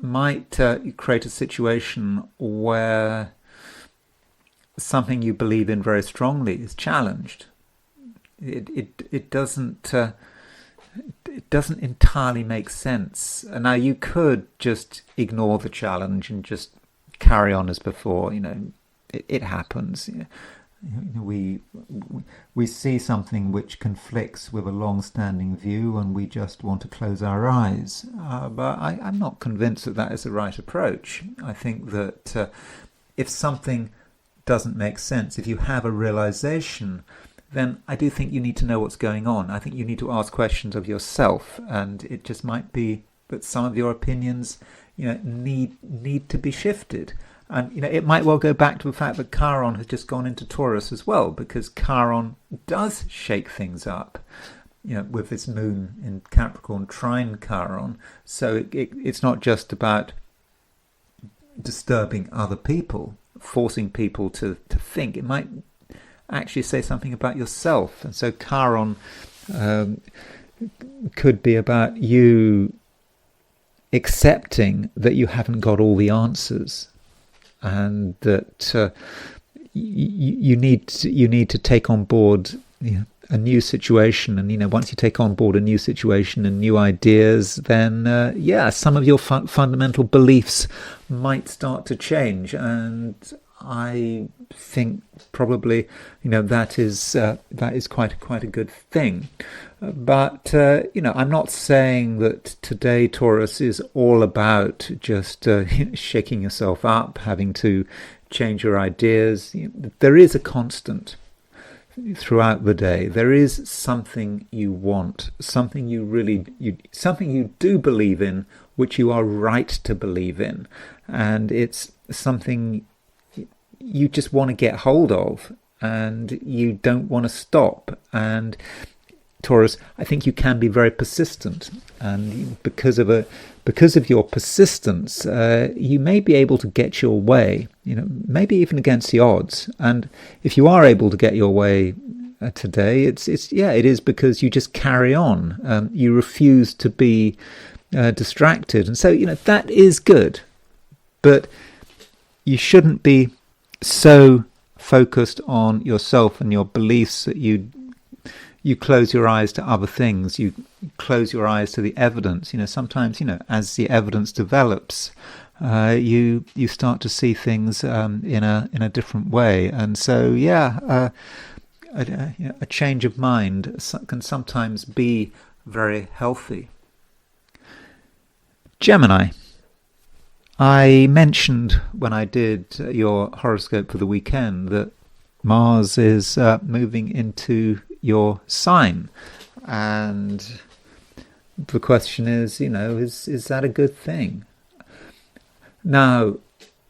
might create a situation where something you believe in very strongly is challenged. It doesn't entirely make sense. And now you could just ignore the challenge and just carry on as before. It happens. We see something which conflicts with a long-standing view, and we just want to close our eyes. But I'm not convinced that is the right approach. I think that if something doesn't make sense, if you have a realization, then I do think you need to know what's going on. I think you need to ask questions of yourself, and it just might be that some of your opinions, need to be shifted. And it might well go back to the fact that Chiron has just gone into Taurus as well, because Chiron does shake things up, with this moon in Capricorn trine Chiron. So it's not just about disturbing other people, forcing people to think. It might actually say something about yourself. And so Chiron could be about you accepting that you haven't got all the answers, and that you need to take on board a new situation. And once you take on board a new situation and new ideas, then some of your fundamental beliefs might start to change. And I think probably that is quite a good thing. But I'm not saying that today, Taurus, is all about just shaking yourself up, having to change your ideas. There is a constant throughout the day. There is something you want, something something you do believe in, which you are right to believe in, and it's something you just want to get hold of, and you don't want to stop. And Taurus, I think you can be very persistent, and because of your persistence, you may be able to get your way, maybe even against the odds. And if you are able to get your way today, it is because you just carry on. You refuse to be distracted, and so that is good. But you shouldn't be so focused on yourself and your beliefs that you close your eyes to other things. You close your eyes to the evidence. Sometimes, as the evidence develops, you start to see things in a different way. And so, a change of mind can sometimes be very healthy. Gemini. I mentioned when I did your horoscope for the weekend that Mars is moving into your sign, and the question is, is that a good thing? Now,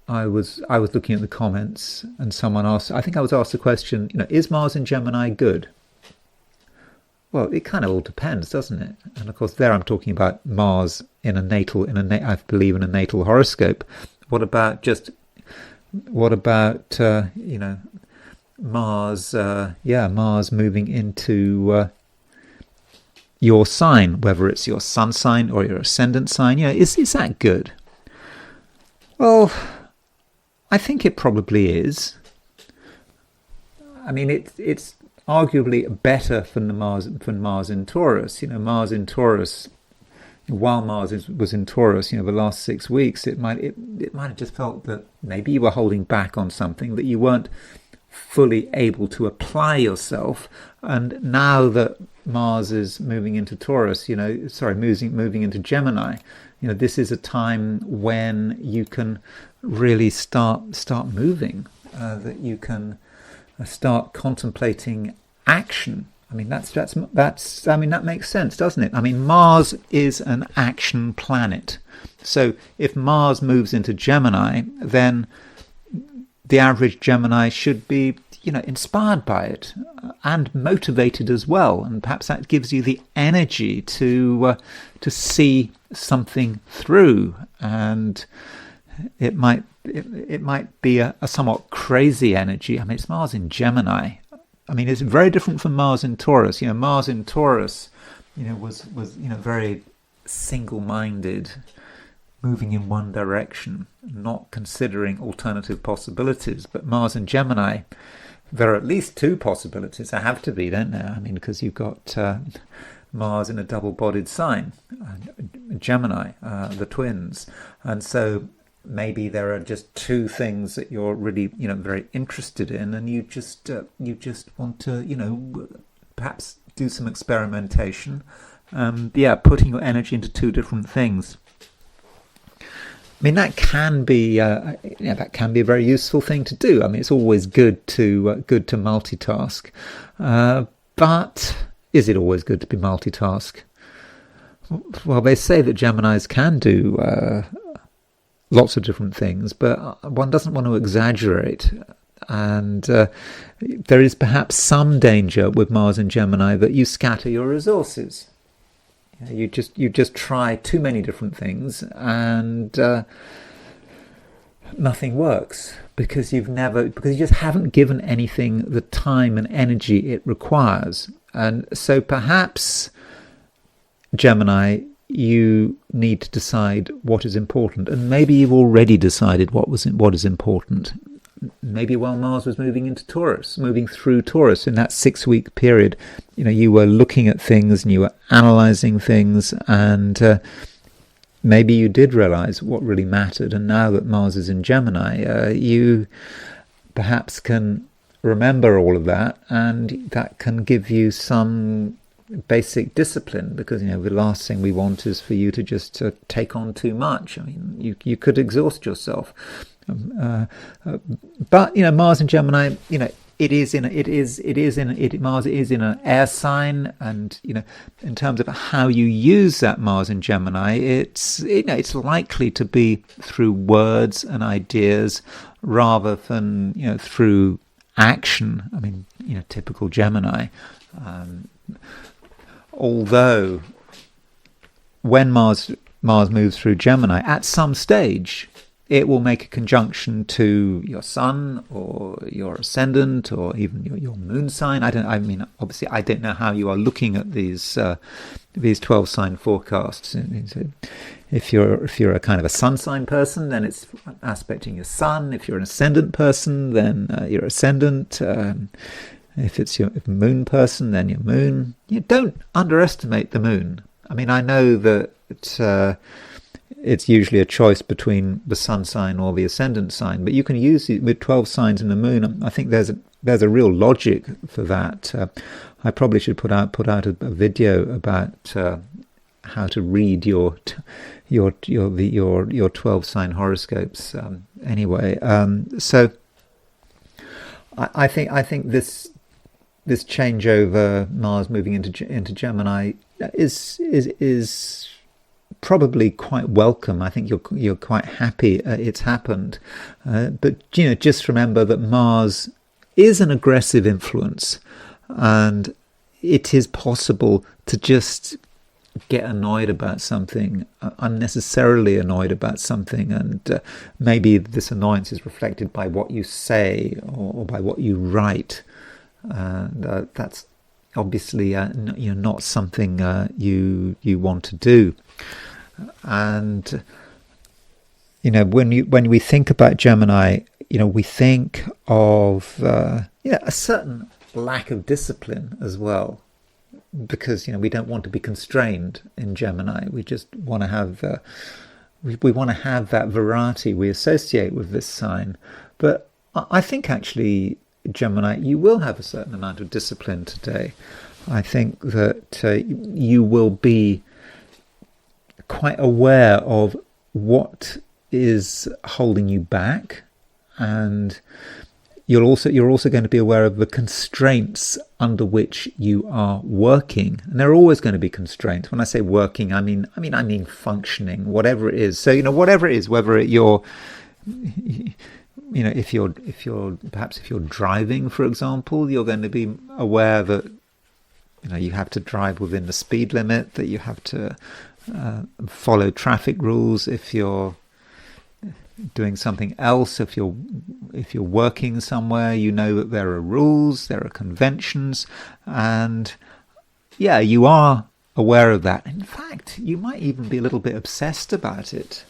I was looking at the comments, and someone asked. I think I was asked the question. Is Mars in Gemini good? Well, it kind of all depends, doesn't it? And of course, there I'm talking about Mars in a natal, I believe in a natal horoscope. What about Mars? Mars moving into your sign, whether it's your sun sign or your ascendant sign. Is that good? Well, I think it probably is. I mean, it's arguably better for Mars in Taurus. Mars in Taurus, while Mars was in Taurus, the last 6 weeks, it might have just felt that maybe you were holding back on something, that you weren't fully able to apply yourself. And now that Mars is moving into Taurus, moving into Gemini, this is a time when you can really start moving, that you can start contemplating action. I mean, that makes sense, doesn't it? I mean, Mars is an action planet. So if Mars moves into Gemini, then the average Gemini should be, inspired by it and motivated as well. And perhaps that gives you the energy to see something through. And it might be a somewhat crazy energy. I mean, it's Mars in Gemini. I mean, it's very different from Mars in Taurus. Mars in Taurus, was very single-minded, moving in one direction, not considering alternative possibilities. But Mars in Gemini, there are at least two possibilities. There have to be, don't there? I mean, because you've got Mars in a double-bodied sign, Gemini, the twins, and so maybe there are just two things that you're really, very interested in, and you just want to, perhaps do some experimentation. Putting your energy into two different things. I mean, that can be a very useful thing to do. I mean, it's always good to multitask, but is it always good to be multitask? Well, they say that Geminis can do lots of different things, but one doesn't want to exaggerate. And there is perhaps some danger with Mars and Gemini that you scatter your resources. You just try too many different things, and nothing works because you just haven't given anything the time and energy it requires. And so perhaps, Gemini, you need to decide what is important, and maybe you've already decided what is important. Maybe while Mars was moving through Taurus in that 6-week period, you were looking at things and you were analysing things, and maybe you did realise what really mattered. And now that Mars is in Gemini, you perhaps can remember all of that, and that can give you some basic discipline, because the last thing we want is for you to just take on too much. I mean, you could exhaust yourself. But Mars and Gemini, Mars is in an air sign, and in terms of how you use that Mars in Gemini, it's likely to be through words and ideas rather than through action. I mean, typical Gemini. Although when Mars moves through Gemini, at some stage it will make a conjunction to your sun or your ascendant or even your moon sign. Obviously I don't know how you are looking at these 12 sign forecasts. If you're a kind of a sun sign person, then it's aspecting your sun. If you're an ascendant person, then your ascendant. If it's your moon person, then your moon. You don't underestimate the moon. I mean, I know that it's usually a choice between the sun sign or the ascendant sign, but you can use it with 12 signs in the moon. I think there's a real logic for that. I probably should put out a video about how to read your 12 sign horoscopes. Anyway, so I think this changeover, Mars moving into Gemini, is probably quite welcome. I think you're quite happy it's happened. But just remember that Mars is an aggressive influence, and it is possible to just get annoyed about something, unnecessarily annoyed about something, and maybe this annoyance is reflected by what you say or by what you write. And that's obviously not something you want to do. And when we think about Gemini, we think of a certain lack of discipline as well, because we don't want to be constrained in Gemini. We just want to have we want to have that variety we associate with this sign. But I think actually, Gemini, you will have a certain amount of discipline today. I think that you will be quite aware of what is holding you back, and you're also going to be aware of the constraints under which you are working. And there are always going to be constraints. When I say working, I mean functioning, whatever it is. So whatever it is, whether you're if you're driving, for example, you're going to be aware that you have to drive within the speed limit, that you have to follow traffic rules. If you're doing something else, if you're working somewhere, that there are rules, there are conventions, and you are aware of that. In fact, you might even be a little bit obsessed about it.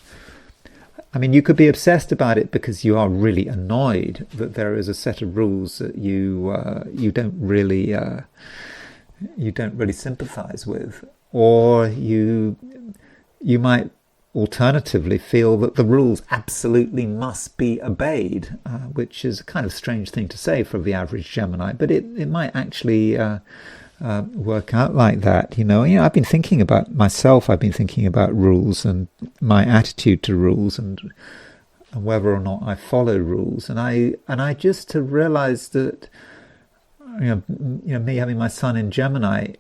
I mean, you could be obsessed about it because you are really annoyed that there is a set of rules that you don't really sympathize with, or you might alternatively feel that the rules absolutely must be obeyed, which is a kind of strange thing to say for the average Gemini, but it might actually work out like that. I've been thinking about myself. I've been thinking about rules and my attitude to rules and whether or not I follow rules. And I just to realize that me having my sun in Gemini,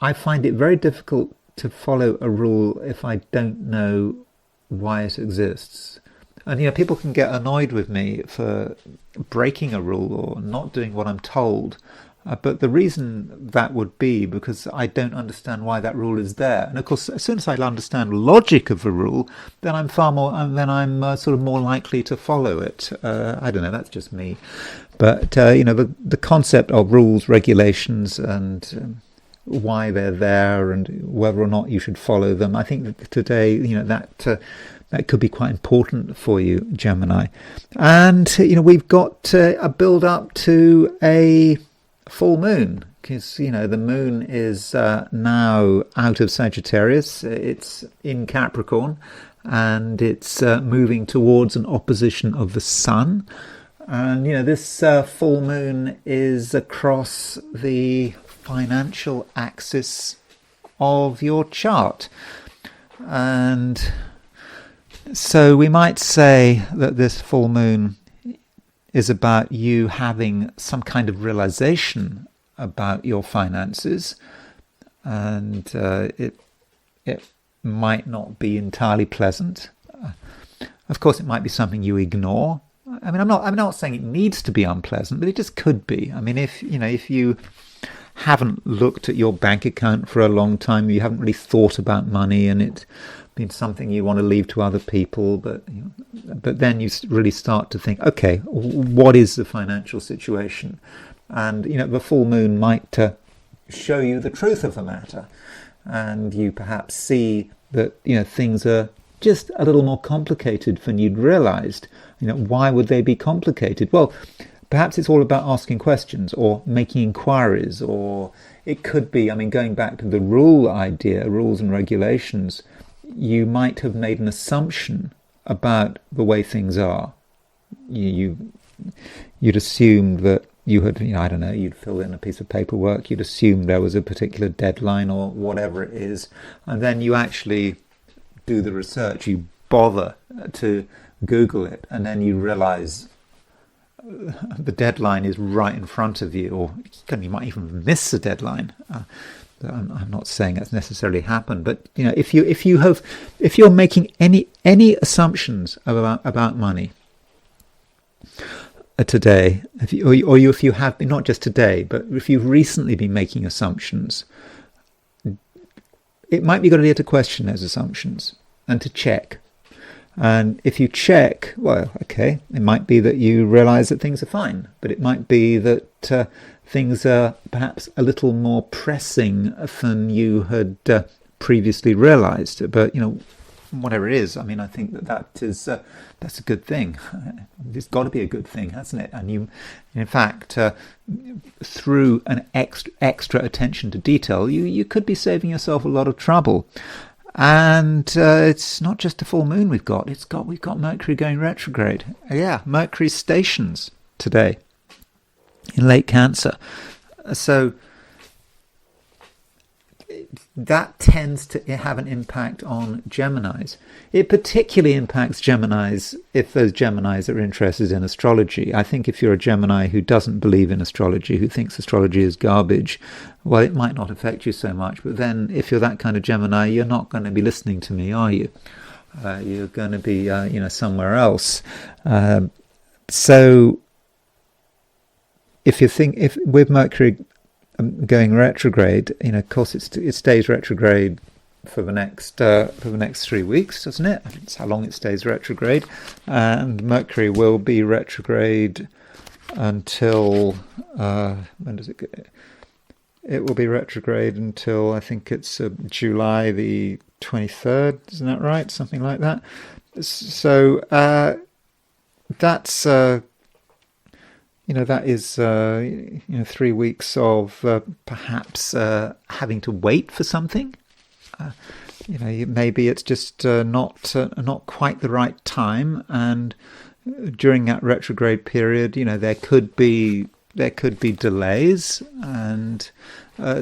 I find it very difficult to follow a rule if I don't know why it exists. And people can get annoyed with me for breaking a rule or not doing what I'm told. But the reason that would be because I don't understand why that rule is there. And of course, as soon as I understand the logic of a rule, then I'm sort of more likely to follow it. I don't know, that's just me. But the concept of rules, regulations, and why they're there, and whether or not you should follow them, I think that today, that could be quite important for you, Gemini. And we've got a build up to a full moon, because the moon is now out of Sagittarius. It's in Capricorn, and it's moving towards an opposition of the sun. And this full moon is across the financial axis of your chart, and so we might say that this full moon is about you having some kind of realization about your finances, and it might not be entirely pleasant. Of course, it might be something you ignore. I mean, I'm not saying it needs to be unpleasant, but it just could be. I mean, if you haven't looked at your bank account for a long time, you haven't really thought about money, and it's been something you want to leave to other people, but then you really start to think, okay, what is the financial situation? And the full moon might show you the truth of the matter, and you perhaps see that things are just a little more complicated than you'd realized. Why would they be complicated? Well, perhaps it's all about asking questions or making inquiries, or it could be, going back to the rule idea, rules and regulations, you might have made an assumption about the way things are. You'd assumed that you had, you'd fill in a piece of paperwork, you'd assumed there was a particular deadline or whatever it is, and then you actually do the research, you bother to Google it, and then you realize the deadline is right in front of you, or you might even miss the deadline. I'm not saying that's necessarily happened, but if you're making any assumptions about money today, if you have been, not just today, but if you've recently been making assumptions, it might be a good idea to question those assumptions and to check. And if you check, well, okay, it might be that you realise that things are fine, but it might be that things are perhaps a little more pressing than you had previously realised. But whatever it is, I mean, I think that's a good thing. It's got to be a good thing, hasn't it? And you, in fact, through an extra attention to detail, you could be saving yourself a lot of trouble. And it's not just a full moon we've got Mercury going retrograde. Yeah, Mercury stations today in late Cancer. So that tends to have an impact on Geminis. It particularly impacts Geminis if those Geminis are interested in astrology. I think if you're a Gemini who doesn't believe in astrology, who thinks astrology is garbage, well, it might not affect you so much. But then if you're that kind of Gemini, you're not going to be listening to me, are you? You're going to be, somewhere else. So if with Mercury going retrograde, of course it stays retrograde for the next 3 weeks, doesn't it? That's how long it stays retrograde, and Mercury will be retrograde until when does it go? It will be retrograde until I think it's July the 23rd, isn't that right? Something like that. So that's that is 3 weeks of perhaps having to wait for something. Maybe it's just not quite the right time, and during that retrograde period, there could be delays, and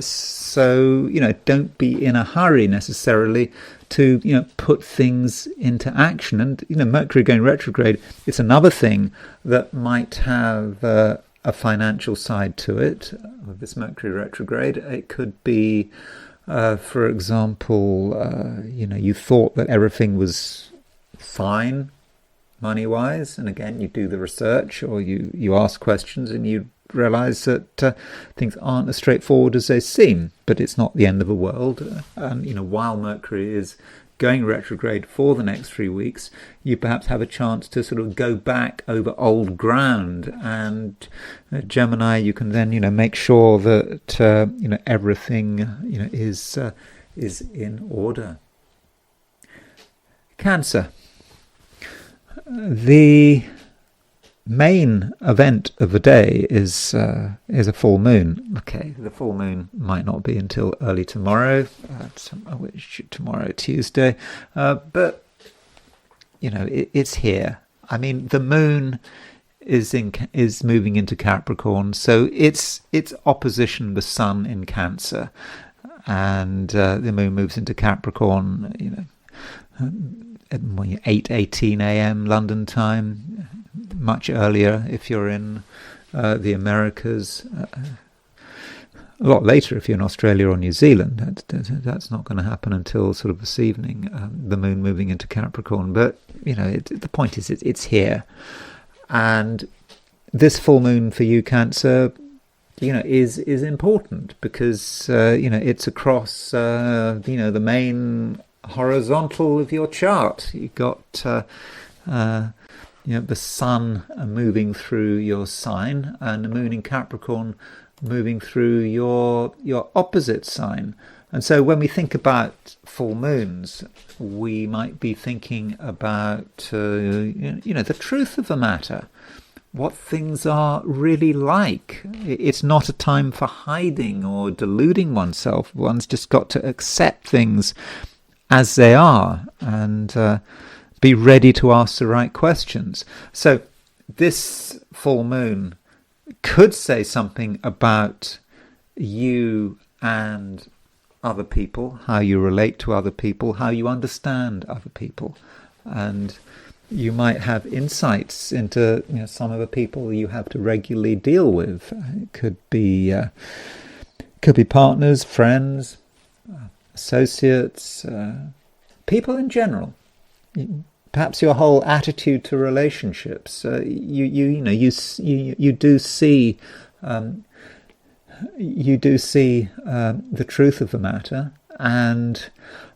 so don't be in a hurry necessarily to put things into action. And Mercury going retrograde, it's another thing that might have a financial side to it. With this Mercury retrograde, it could be, for example, you thought that everything was fine money-wise, and again you do the research or you ask questions and you realise that things aren't as straightforward as they seem, but it's not the end of the world. And while Mercury is going retrograde for the next 3 weeks, you perhaps have a chance to sort of go back over old ground, and Gemini, you can then make sure that everything is in order. Cancer. The main event of the day is a full moon. Okay, the full moon might not be until early tomorrow, tomorrow Tuesday, but it's here. I mean, the moon is moving into Capricorn, so it's opposition the sun in Cancer, and the moon moves into Capricorn. At 8:18 a.m. London time. Much earlier if you're in the Americas, a lot later if you're in Australia or New Zealand. That's not going to happen until sort of this evening, the moon moving into Capricorn. But the point is it's here, and this full moon for you, Cancer, is important because it's across the main horizontal of your chart. You've got the sun moving through your sign, and the moon in Capricorn moving through your opposite sign. And so when we think about full moons, we might be thinking about the truth of the matter, what things are really like. It's not a time for hiding or deluding oneself. One's just got to accept things as they are, and be ready to ask the right questions. So this full moon could say something about you and other people, how you relate to other people, how you understand other people. And you might have insights into some of the people you have to regularly deal with. It could be partners, friends, associates, people in general. Perhaps your whole attitude to relationships. You do see the truth of the matter, and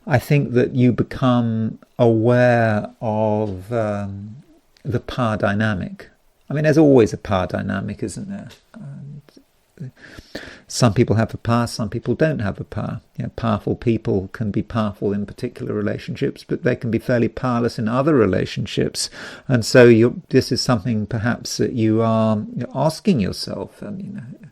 I think that you become aware of the power dynamic. I mean, there's always a power dynamic, isn't there? Some people have the power, some people don't have the power. Powerful people can be powerful in particular relationships, but they can be fairly powerless in other relationships. And so this is something perhaps that you're asking yourself.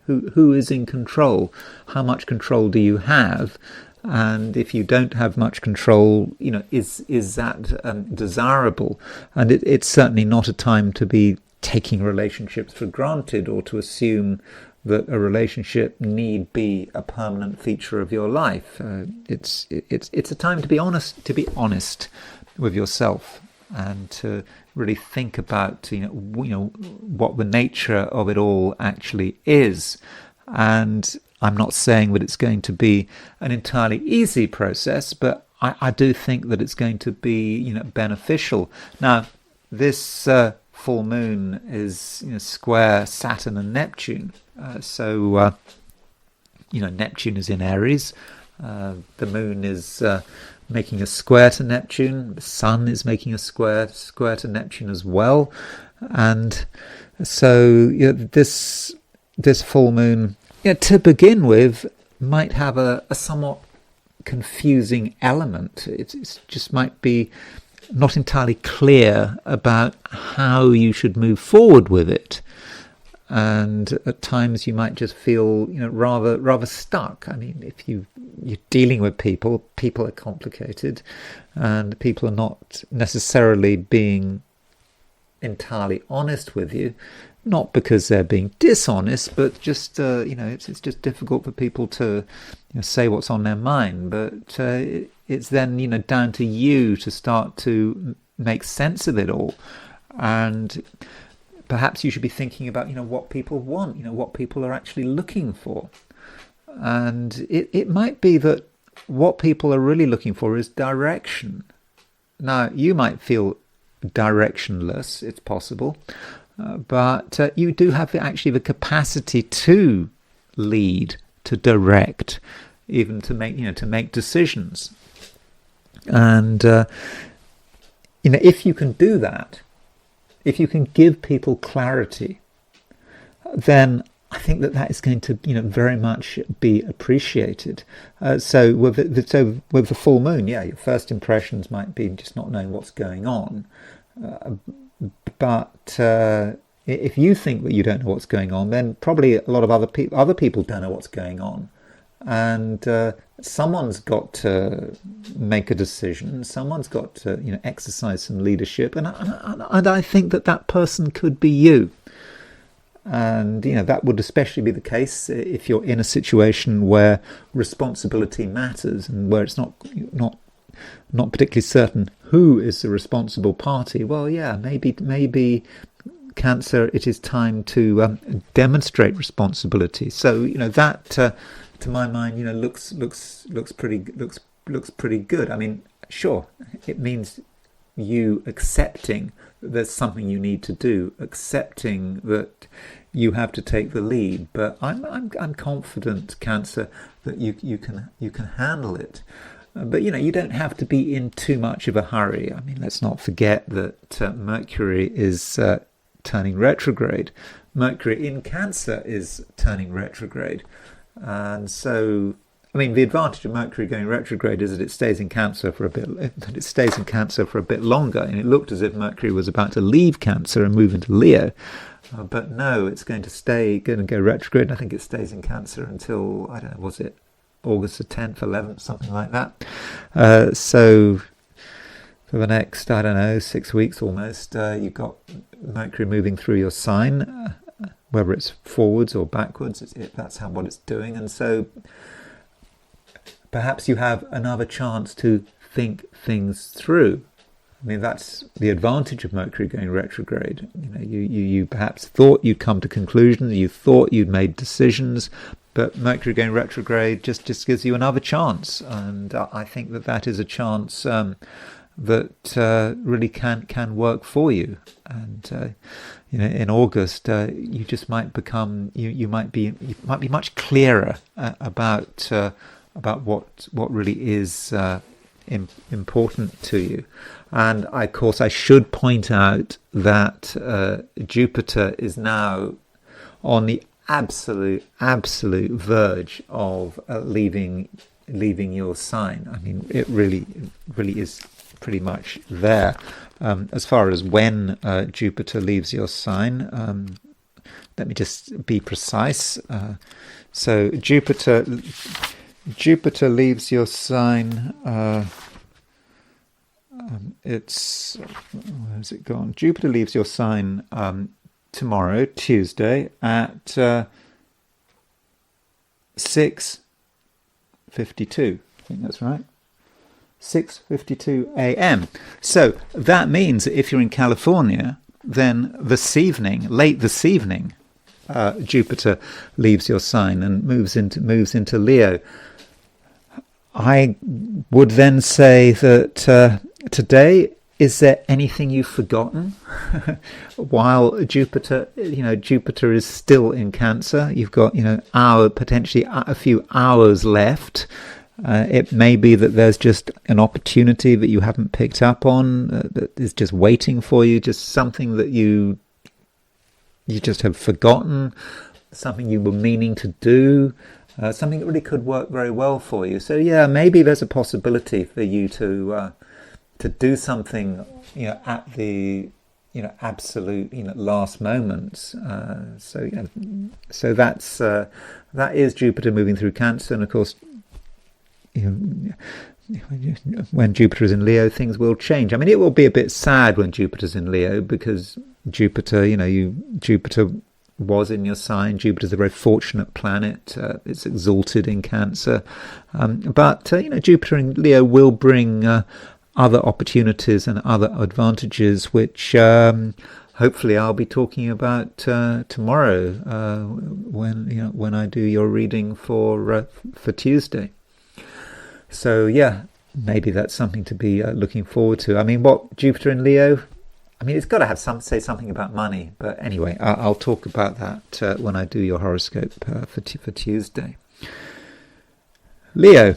Who is in control? How much control do you have? And if you don't have much control, is that desirable? And it's certainly not a time to be taking relationships for granted, or to assume that a relationship need be a permanent feature of your life. It's a time to be honest with yourself, and to really think about what the nature of it all actually is. And I'm not saying that it's going to be an entirely easy process, but I do think that it's going to be beneficial. Now, this full moon is square Saturn and Neptune. So Neptune is in Aries. The moon is making a square to Neptune. The sun is making a square to Neptune as well. And so this full moon, to begin with, might have a somewhat confusing element. It just might be not entirely clear about how you should move forward with it. And at times you might just feel, rather stuck. I mean, if you're dealing with people are complicated, and people are not necessarily being entirely honest with you. Not because they're being dishonest, but just it's just difficult for people to say what's on their mind. But it's then down to you to start to make sense of it all, and perhaps you should be thinking about what people want, what people are actually looking for. And it might be that what people are really looking for is direction. Now, you might feel directionless, it's possible, but you do have actually the capacity to lead, to direct, even to make decisions. And if you can do that, if you can give people clarity, then I think that is going to very much be appreciated. So with the full moon, your first impressions might be just not knowing what's going on. But if you think that you don't know what's going on, then probably a lot of other people don't know what's going on. And someone's got to make a decision. Someone's got to exercise some leadership, and I think that person could be you. And that would especially be the case if you're in a situation where responsibility matters, and where it's not particularly certain who is the responsible party. Well, maybe Cancer, it is time to demonstrate responsibility. So that. To my mind, looks pretty good. I mean, sure, it means you accepting that there's something you need to do, accepting that you have to take the lead. But I'm confident, Cancer, that you can handle it. But you don't have to be in too much of a hurry. I mean, let's not forget that Mercury is turning retrograde. Mercury in Cancer is turning retrograde. And so, I mean, the advantage of Mercury going retrograde is that it stays in Cancer for a bit. Longer. And it looked as if Mercury was about to leave Cancer and move into Leo, but no, it's going to go retrograde. And I think it stays in Cancer until, I don't know, was it August the 10th, 11th, something like that. So for the next, 6 weeks almost, you've got Mercury moving through your sign. Whether it's forwards or backwards, that's what it's doing. And so perhaps you have another chance to think things through. I mean, that's the advantage of Mercury going retrograde. You perhaps thought you'd come to conclusions, you thought you'd made decisions, but Mercury going retrograde just gives you another chance, and I think that is a chance that really can work for you. And in August, you just might become you might be much clearer about what really is important to you. And of course, I should point out that Jupiter is now on the absolute verge of leaving your sign. I mean, it really is pretty much there. As far as when Jupiter leaves your sign, let me just be precise. So Jupiter leaves your sign. Where's it gone? Jupiter leaves your sign tomorrow, Tuesday, at 6:52. I think that's right. 6:52 a.m. So that means that if you're in California, then late this evening, Jupiter leaves your sign and moves into Leo. I would then say that today, is there anything you've forgotten? While Jupiter is still in Cancer, you've got potentially a few hours left. It may be that there's just an opportunity that you haven't picked up on, that is just waiting for you, just something that you just have forgotten, something you were meaning to do, something that really could work very well for you. So yeah, maybe there's a possibility for you to do something, at the absolute last moments. So that is Jupiter moving through Cancer, and of course, when Jupiter is in Leo, things will change. I mean, it will be a bit sad when Jupiter's in Leo, because Jupiter was in your sign. Jupiter's a very fortunate planet. It's exalted in Cancer, but Jupiter in Leo will bring other opportunities and other advantages, which hopefully I'll be talking about tomorrow when I do your reading for Tuesday. So yeah, maybe that's something to be looking forward to. I mean, what Jupiter in Leo? I mean, it's got to say something about money. But anyway, I'll talk about that when I do your horoscope for Tuesday. Leo,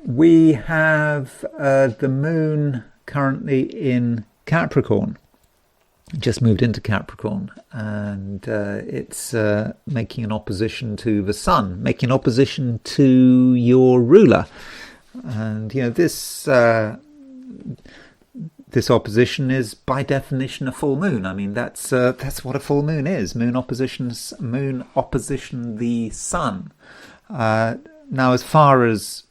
we have the moon currently in Capricorn. Just moved into Capricorn, and it's making an opposition to the sun, making an opposition to your ruler. And this opposition is by definition a full moon. I mean, that's what a full moon is. Moon opposition the sun. Now, as far as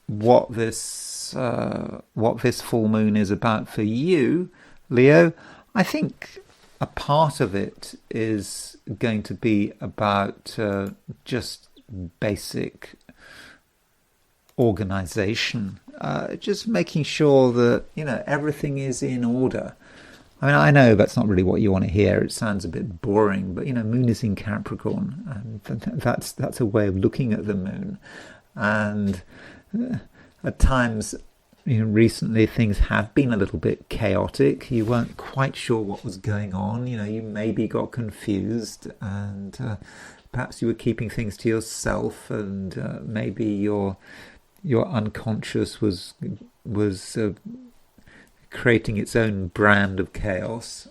what this full moon is about for you, Leo, I think a part of it is going to be about just basic organization, just making sure that everything is in order. I mean, I know that's not really what you want to hear. It sounds a bit boring, but Moon is in Capricorn, and that's a way of looking at the moon. And at times, recently things have been a little bit chaotic. You weren't quite sure what was going on. You maybe got confused, and perhaps you were keeping things to yourself, and maybe your unconscious was creating its own brand of chaos.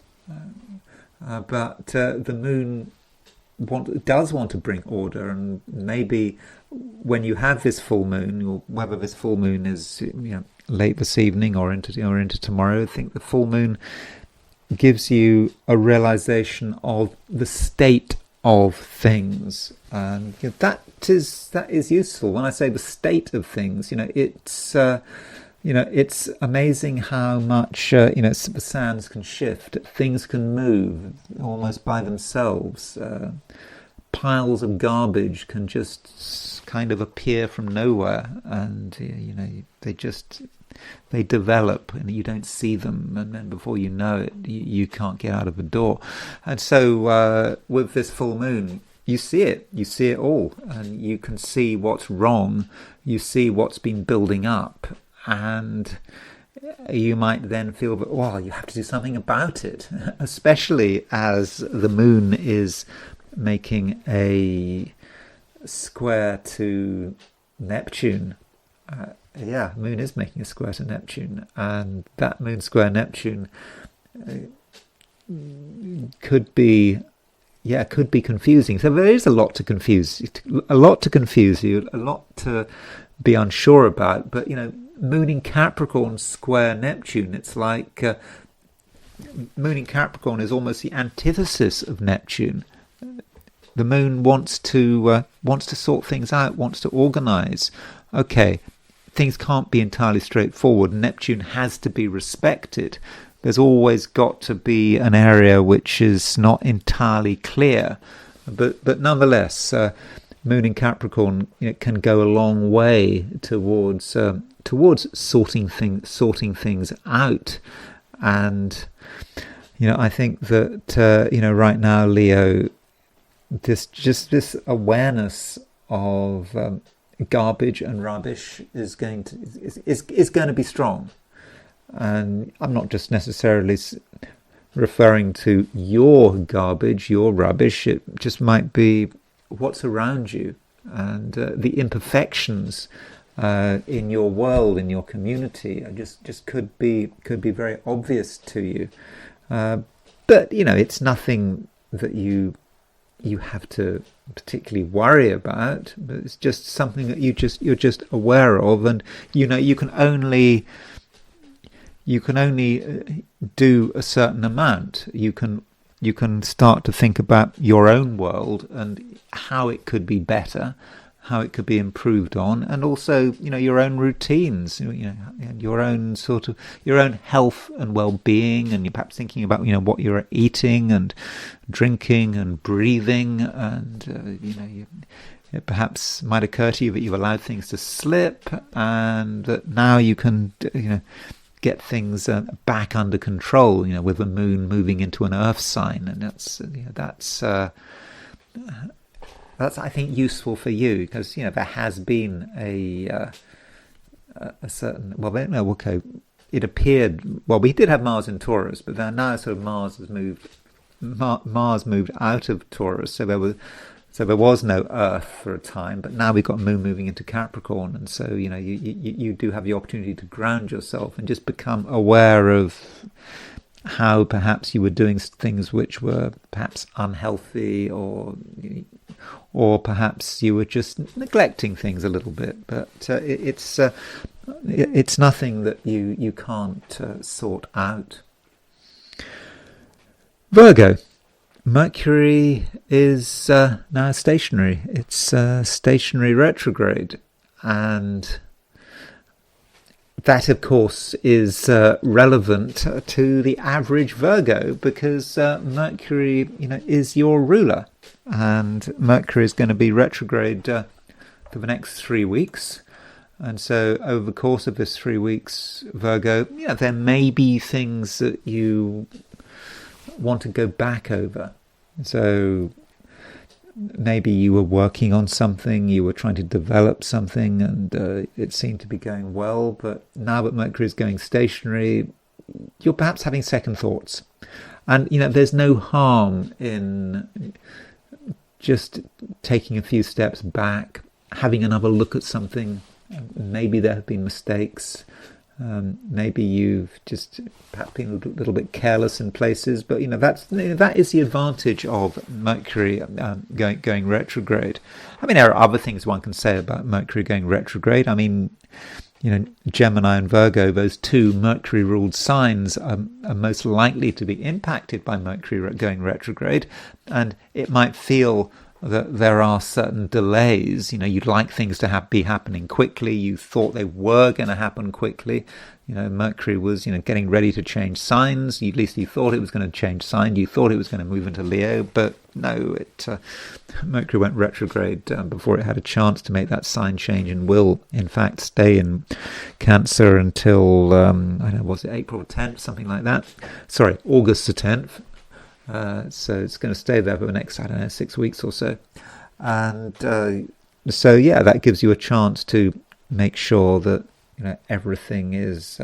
But the moon does want to bring order, and maybe when you have this full moon, or whether this full moon is late this evening or into tomorrow, I think the full moon gives you a realization of the state of things, and that is useful. When I say the state of things, it's it's amazing how much the sands can shift, things can move almost by themselves. Piles of garbage can just kind of appear from nowhere, and they just they develop and you don't see them, and then before you know it, you can't get out of the door. And so with this full moon, you see it all, and you can see what's wrong, you see what's been building up, and you might then feel that, well, you have to do something about it, especially as the moon is making a square to Neptune. Moon is making a square to Neptune, and that moon square Neptune could be confusing. So there is a lot to confuse you, a lot to be unsure about. But moon in Capricorn square Neptune, it's like moon in Capricorn is almost the antithesis of Neptune. The moon wants to sort things out, wants to organize. Okay, things can't be entirely straightforward. Neptune has to be respected. There's always got to be an area which is not entirely clear, but nonetheless, moon in Capricorn can go a long way towards sorting things out. And I think that right now, Leo, this awareness of garbage and rubbish is going to be strong. And I'm not just necessarily referring to your garbage, your rubbish. It just might be what's around you, and the imperfections in your world, in your community, just could be very obvious to you. But it's nothing that you have to particularly worry about. But it's just something that you're just aware of, and you can only do a certain amount. You can start to think about your own world and how it could be better, how it could be improved on, and also your own routines, your own health and well-being, and you're perhaps thinking about what you're eating and drinking and breathing, and it perhaps might occur to you that you've allowed things to slip, and that now you can get things back under control, with the moon moving into an earth sign. And that's I think useful for you, because there has been a certain, it appeared, we did have Mars in Taurus, but now sort of Mars moved out of Taurus, so there was no Earth for a time, but now we've got Moon moving into Capricorn, and so you do have the opportunity to ground yourself and just become aware of how perhaps you were doing things which were perhaps unhealthy, or perhaps you were just neglecting things a little bit. But it's nothing that you can't sort out. Virgo. Mercury is now stationary. It's stationary retrograde, and that, of course, is relevant to the average Virgo, because Mercury, is your ruler, and Mercury is going to be retrograde for the next 3 weeks. And so over the course of this 3 weeks, Virgo, there may be things that you want to go back over. So maybe you were working on something, you were trying to develop something, and it seemed to be going well, but now that Mercury is going stationary, you're perhaps having second thoughts. And there's no harm in just taking a few steps back, having another look at something. Maybe there have been mistakes. Maybe you've just perhaps been a little bit careless in places, but that is the advantage of Mercury going retrograde. I mean, there are other things one can say about Mercury going retrograde. I mean, Gemini and Virgo, those two Mercury-ruled signs, are most likely to be impacted by Mercury going retrograde, and it might feel that there are certain delays. You'd like things to be happening quickly. You thought they were going to happen quickly. Mercury was, getting ready to change signs. At least you thought it was going to change sign. You thought it was going to move into Leo, but no, Mercury went retrograde before it had a chance to make that sign change, and will, in fact, stay in Cancer until, I don't know, was it April 10th, something like that? Sorry, August the 10th. So it's going to stay there for the next, 6 weeks or so. And so, yeah, that gives you a chance to make sure that everything is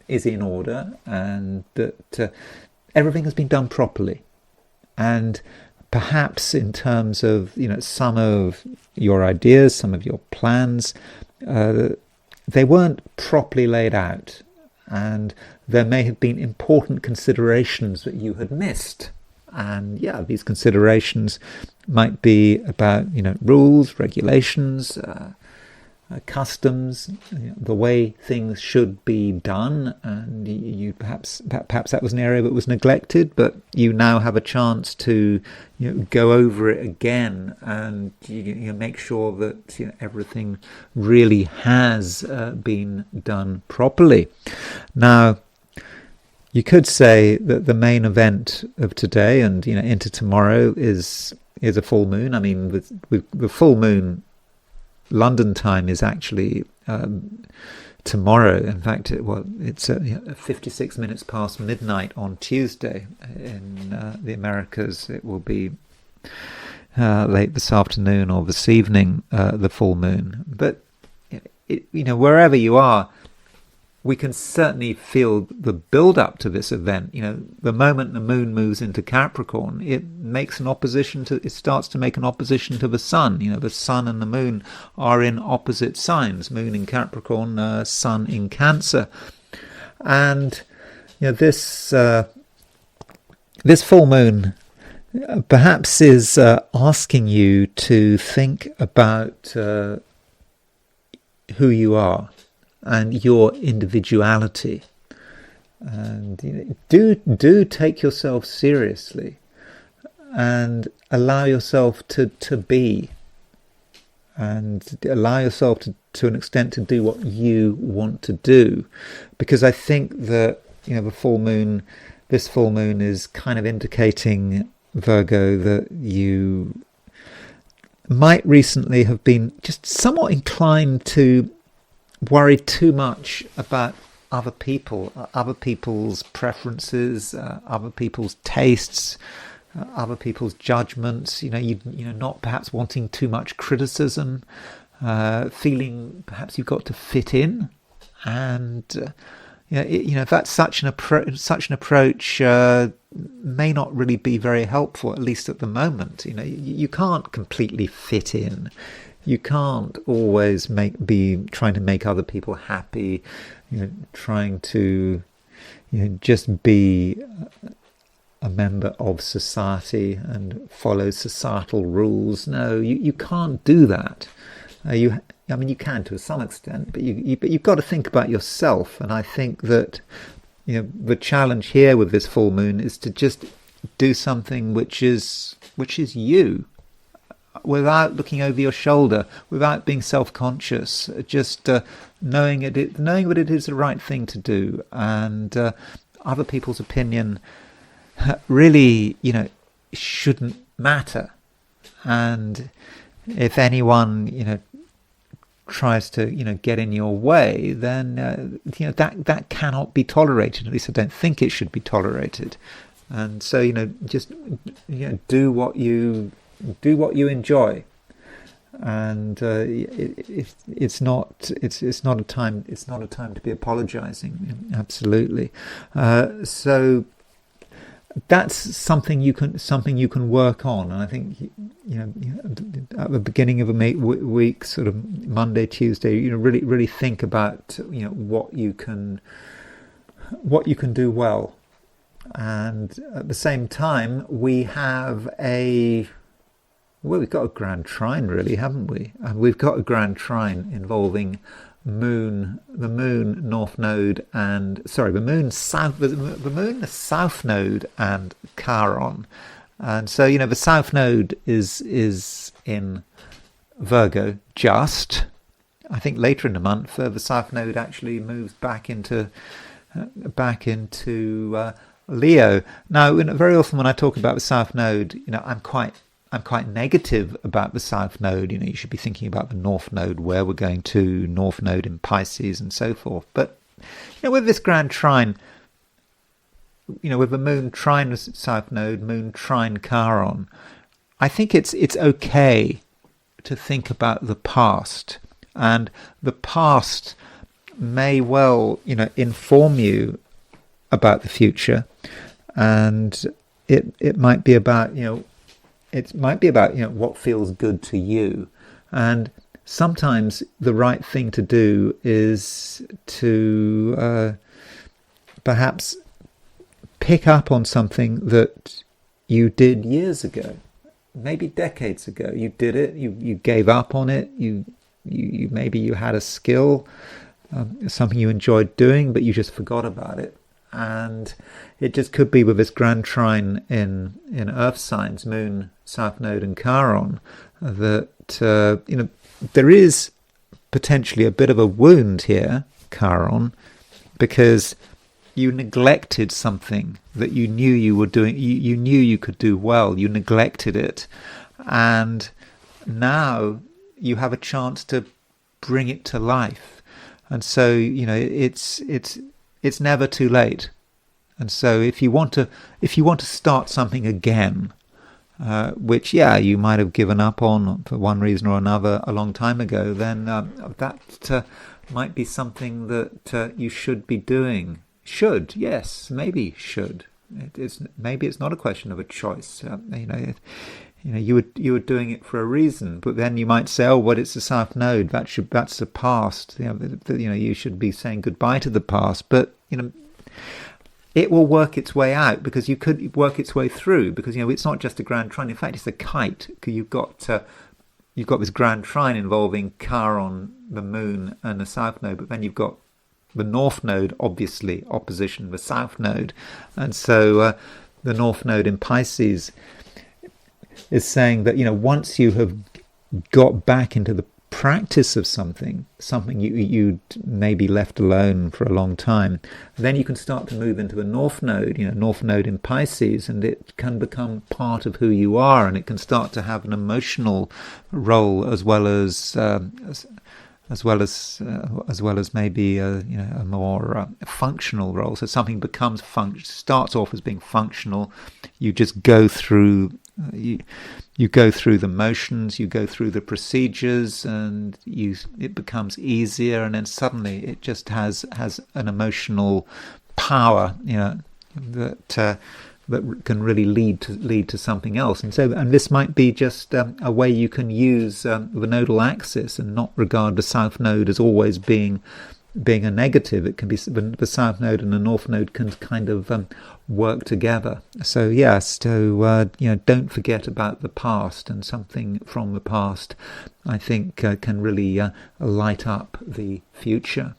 in order, and that everything has been done properly. And perhaps in terms of some of your ideas, some of your plans, they weren't properly laid out, and there may have been important considerations that you had missed. And yeah, these considerations might be about rules, regulations, customs, the way things should be done, and you perhaps that was an area that was neglected, but you now have a chance to go over it again, and you make sure that everything really has been done properly. Now, you could say that the main event of today and into tomorrow is a full moon. I mean, with the full moon, London time is actually tomorrow. In fact, it's 56 minutes past midnight on Tuesday. In the Americas, it will be late this afternoon or this evening, the full moon. But wherever you are, we can certainly feel the build-up to this event. The moment the moon moves into Capricorn, it starts to make an opposition to the sun. The sun and the moon are in opposite signs. Moon in Capricorn, sun in Cancer. And this full moon perhaps is asking you to think about who you are and your individuality, and do take yourself seriously, and allow yourself to be, and allow yourself to an extent to do what you want to do, because I think that this full moon is kind of indicating, Virgo, that you might recently have been just somewhat inclined to worry too much about other people's preferences, other people's tastes, other people's judgments. Not perhaps wanting too much criticism, feeling perhaps you've got to fit in, and that's such an approach may not really be very helpful, at least at the moment. You can't completely fit in. You can't always be trying to make other people happy, trying to just be a member of society and follow societal rules. No, you can't do that. You can to some extent, but you've got to think about yourself. And I think that the challenge here with this full moon is to just do something which is you, without looking over your shoulder, without being self-conscious, just knowing that it is the right thing to do, and other people's opinion really, shouldn't matter. And if anyone, tries to, get in your way, then that cannot be tolerated. At least I don't think it should be tolerated. And so, just do what you enjoy, and it's not a time to be apologizing. Absolutely. So that's something you can work on. And I think at the beginning of a week, sort of Monday, Tuesday, really think about what you can do well. And at the same time, we've got a grand trine, really, haven't we? We've got a grand trine involving the moon north node, the moon south node and Chiron, And so, the South Node is in Virgo just. I think later in the month, the South Node actually moves back into Leo. Now, very often when I talk about the South Node, I'm quite negative about the South Node. You should be thinking about the North Node, where we're going to, North Node in Pisces and so forth. But with this grand trine, with the Moon trine the South Node, Moon trine Chiron, I think it's okay to think about the past, and the past may well, inform you about the future, and it might be about, what feels good to you, and sometimes the right thing to do is to perhaps pick up on something that you did years ago, maybe decades ago. You did it, you gave up on it, you maybe you had a skill, something you enjoyed doing, but you just forgot about it. And it just could be with this grand trine in Earth signs, Moon, South Node and Chiron, that there is potentially a bit of a wound here, Chiron, because you neglected something that you knew you were doing. You knew you could do well. You neglected it, and now you have a chance to bring it to life. And so it's never too late. And so if you want to start something again, which you might have given up on for one reason or another a long time ago, then that might be something that you should be doing. Should, yes, maybe should. Maybe it's not a question of a choice. You were doing it for a reason, but then you might say, oh, well, it's the South Node. That's the past. You should be saying goodbye to the past. But it will work its way out, because you could work its way through, because it's not just a grand trine. In fact, it's a kite. You've got this grand trine involving Chiron, the Moon, and the South Node, but then you've got the North Node, obviously, opposition the South Node. And so the North Node in Pisces is saying that, once you have got back into the practice of something you maybe left alone for a long time, then you can start to move into the North Node, North Node in Pisces, and it can become part of who you are, and it can start to have an emotional role as well as maybe a more functional role. So something becomes starts off as being functional. You just go through you go through the motions, you go through the procedures, and it becomes easier, and then suddenly it just has an emotional power, that can really lead to something else. And this might be just a way you can use the nodal axis and not regard the South Node as always being a negative. It can be the South Node and the North Node can kind of work together. So don't forget about the past, and something from the past, I think, can really light up the future.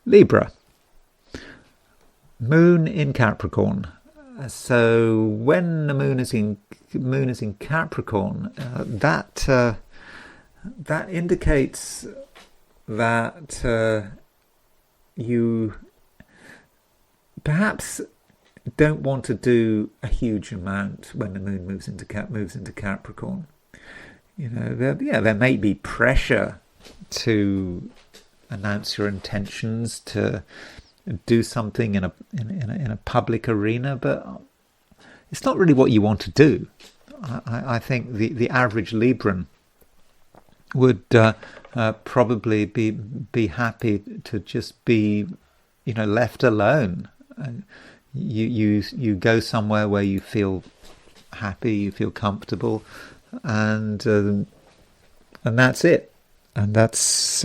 Libra. Moon in Capricorn. So when the moon is in Capricorn, that indicates that you perhaps don't want to do a huge amount when the moon moves into Capricorn. There may be pressure to announce your intentions, to do something in a public arena, but it's not really what you want to do. I think the average Libran would probably be happy to just be left alone. You go somewhere where you feel happy, you feel comfortable, and that's it. And that's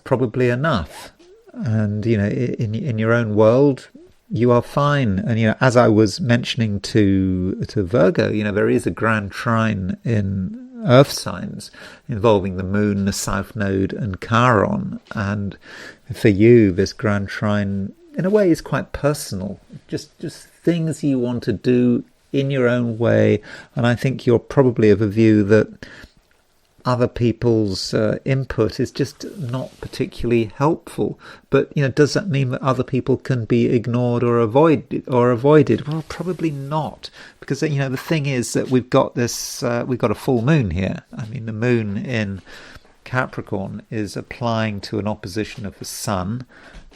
probably enough. And in your own world, you are fine. And as I was mentioning to Virgo, there is a grand trine in Earth signs involving the Moon, the South Node, and Chiron. And for you, this grand trine, in a way, is quite personal. just things you want to do in your own way. And I think you're probably of a view that other people's input is just not particularly helpful. But does that mean that other people can be ignored or avoided? Well, probably not, because the thing is that we've got a full moon here. I mean, the moon in Capricorn is applying to an opposition of the sun,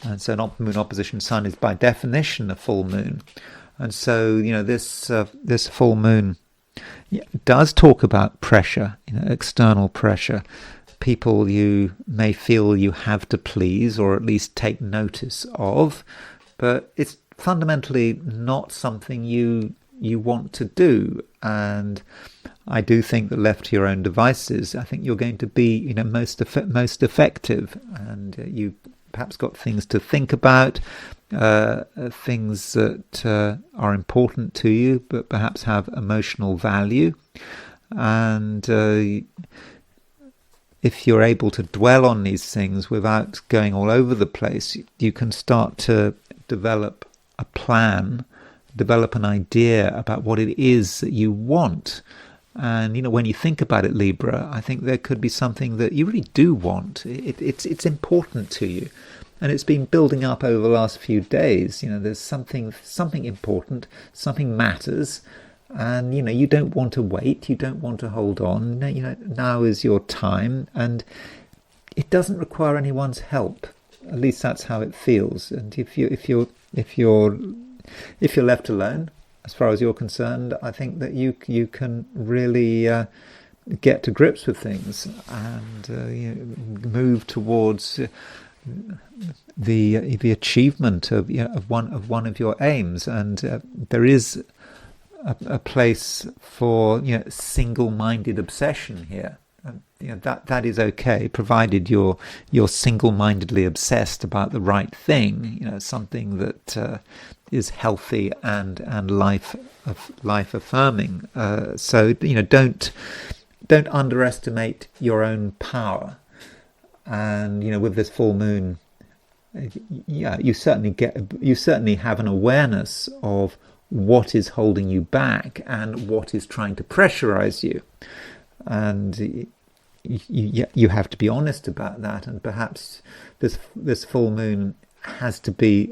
and so an moon opposition sun is by definition a full moon. And so this full moon does talk about pressure, external pressure, people you may feel you have to please or at least take notice of, but it's fundamentally not something you want to do. And I do think that left to your own devices, I think you're going to be most effective, and you perhaps got things to think about, things that are important to you but perhaps have emotional value. And if you're able to dwell on these things without going all over the place, you can start to develop a plan, develop an idea about what it is that you want. And when you think about it, Libra, I think there could be something that you really do want. It's important to you, and it's been building up over the last few days. There's something important, something matters, and you don't want to wait, you don't want to hold on. Now is your time, and it doesn't require anyone's help. At least that's how it feels. And if you're left alone, as far as you're concerned, I think that you can really get to grips with things and move towards the achievement of one of your aims. And there is a place for single-minded obsession here. That is okay, provided you're single-mindedly obsessed about the right thing. Something that is healthy and life affirming. So don't underestimate your own power. And with this full moon, you certainly have an awareness of what is holding you back and what is trying to pressurize you, and you have to be honest about that. And perhaps this full moon has to be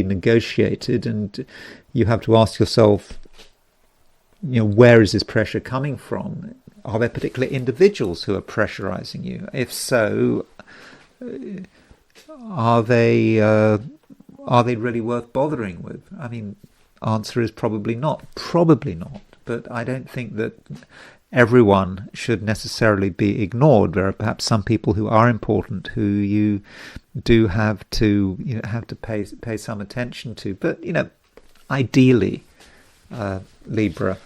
negotiated, and you have to ask yourself, where is this pressure coming from? Are there particular individuals who are pressurizing you? If so, are they really worth bothering with? I mean, answer is probably not. But I don't think that everyone should necessarily be ignored. There are perhaps some people who are important who you do have to pay some attention to. But ideally, Libra,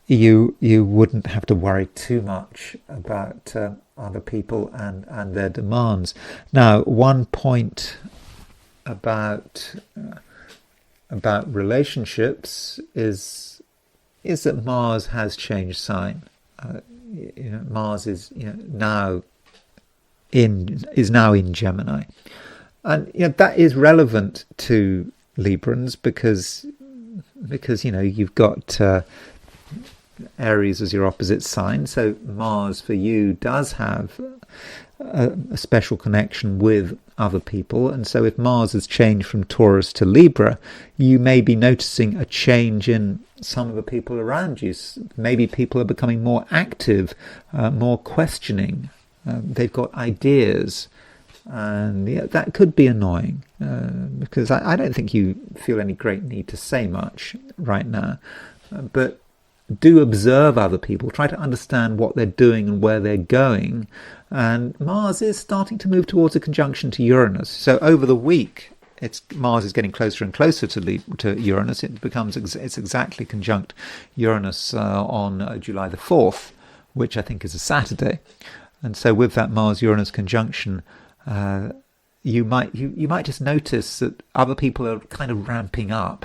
you wouldn't have to worry too much about other people and their demands. Now, one point about relationships is that Mars has changed sign. Mars is now in Gemini, and that is relevant to Librans because you've got Aries as your opposite sign, so Mars for you does have a special connection with other people. And so if Mars has changed from Taurus to Libra, you may be noticing a change in some of the people around you. Maybe people are becoming more active, more questioning. They've got ideas, and that could be annoying because I don't think you feel any great need to say much right now. But do observe other people, try to understand what they're doing and where they're going. And Mars is starting to move towards a conjunction to Uranus. So over the week, Mars is getting closer and closer to Uranus. It's exactly conjunct Uranus on July the 4th, which I think is a Saturday. And so with that Mars-Uranus conjunction, you might just notice that other people are kind of ramping up,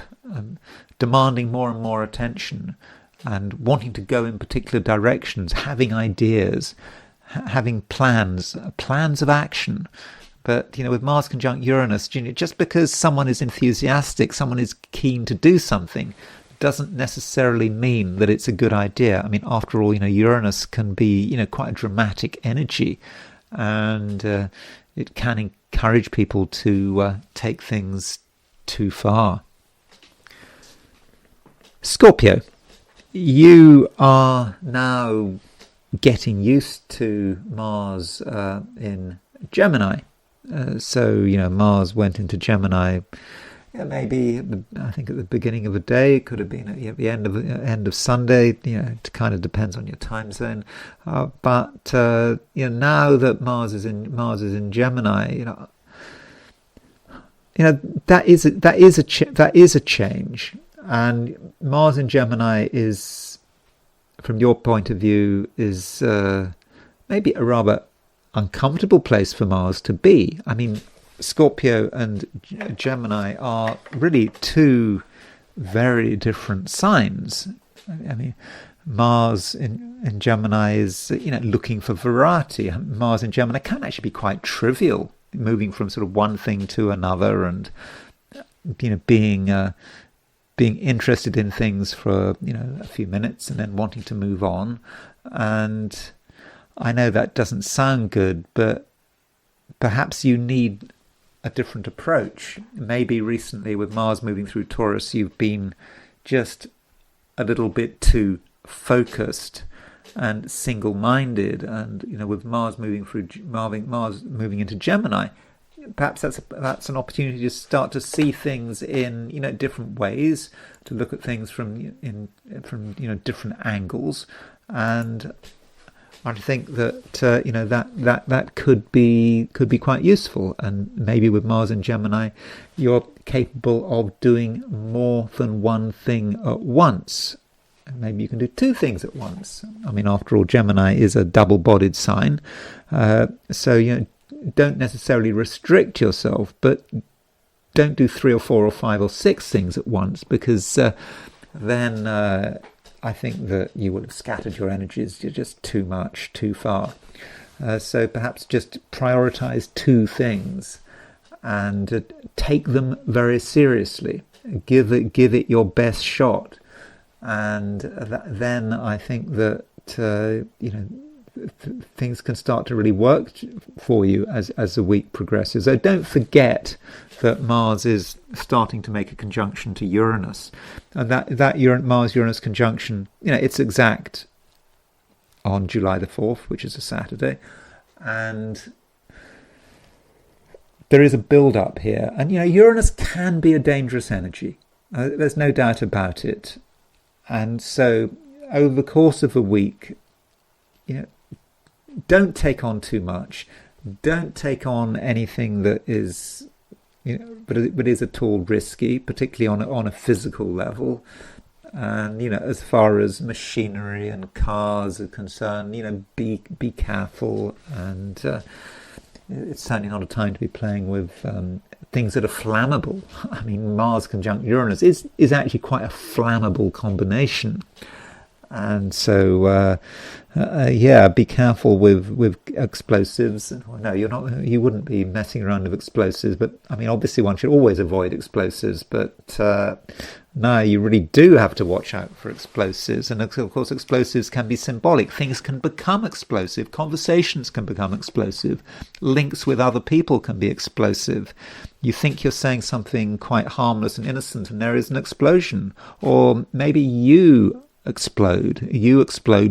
demanding more and more attention, and wanting to go in particular directions, having ideas, having plans of action. But, with Mars conjunct Uranus, just because someone is enthusiastic, someone is keen to do something, doesn't necessarily mean that it's a good idea. I mean, after all, Uranus can be, quite a dramatic energy, and it can encourage people to take things too far. Scorpio, you are now getting used to Mars in Gemini. So Mars went into Gemini. Maybe I think at the beginning of the day. It could have been at the end of Sunday. It kind of depends on your time zone. But now that Mars is in Gemini, that is a change. And Mars in Gemini is, from your point of view, is maybe a rather uncomfortable place for Mars to be. I mean, Scorpio and Gemini are really two very different signs. I mean, Mars in Gemini is, looking for variety. Mars in Gemini can actually be quite trivial, moving from sort of one thing to another, and being interested in things for a few minutes and then wanting to move on. And I know that doesn't sound good, but perhaps you need a different approach. Maybe recently with Mars moving through Taurus, you've been just a little bit too focused and single-minded, and with Mars moving into Gemini, perhaps that's an opportunity to start to see things in different ways, to look at things from different angles, and I think that that could be quite useful. And maybe with Mars in Gemini, you're capable of doing more than one thing at once. Maybe you can do two things at once. I mean, after all, Gemini is a double-bodied sign, so don't necessarily restrict yourself, but don't do 3 or 4 or 5 or 6 things at once, because then I think that you will have scattered your energies just too much, too far. So perhaps just prioritize 2 things and take them very seriously. Give it your best shot, and then I think that things can start to really work for you as the week progresses. So don't forget that Mars is starting to make a conjunction to Uranus, and that Mars-Uranus conjunction, it's exact on July the 4th, which is a Saturday, and there is a build-up here. And Uranus can be a dangerous energy. There's no doubt about it. And so over the course of a week, don't take on too much. Don't take on anything that is, but is at all risky, particularly on a physical level. And as far as machinery and cars are concerned, be careful. And it's certainly not a time to be playing with things that are flammable. I mean, Mars conjunct Uranus is actually quite a flammable combination. And so, be careful with explosives. No, you wouldn't be messing around with explosives. But I mean, obviously, one should always avoid explosives. But no, you really do have to watch out for explosives. And of course, explosives can be symbolic. Things can become explosive. Conversations can become explosive. Links with other people can be explosive. You think you're saying something quite harmless and innocent, and there is an explosion. Or maybe you explode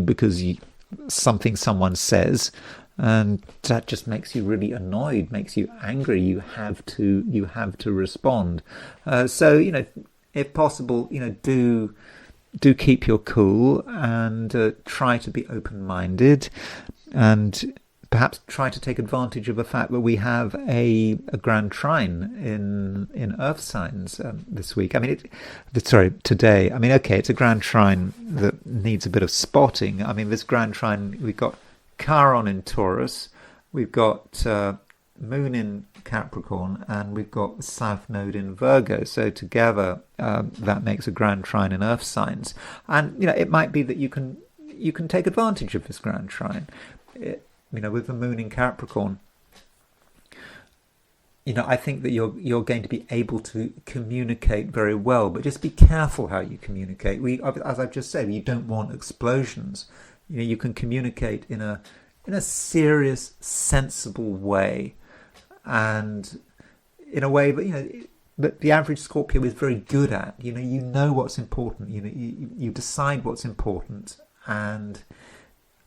because something someone says, and that just makes you really annoyed, makes you angry. You have to respond. So if possible, do keep your cool, and try to be open-minded, and perhaps try to take advantage of the fact that we have a grand trine in Earth signs this week. I mean, today. I mean, okay, it's a grand trine that needs a bit of spotting. I mean, this grand trine, we've got Chiron in Taurus, we've got Moon in Capricorn, and we've got the South Node in Virgo. So together, that makes a grand trine in Earth signs. And it might be that you can take advantage of this grand trine. With the Moon in Capricorn, I think that you're going to be able to communicate very well, but just be careful how you communicate. As I've just said, you don't want explosions. You can communicate in a serious, sensible way, and in a way that the average Scorpio is very good at. You know what's important. You decide what's important, and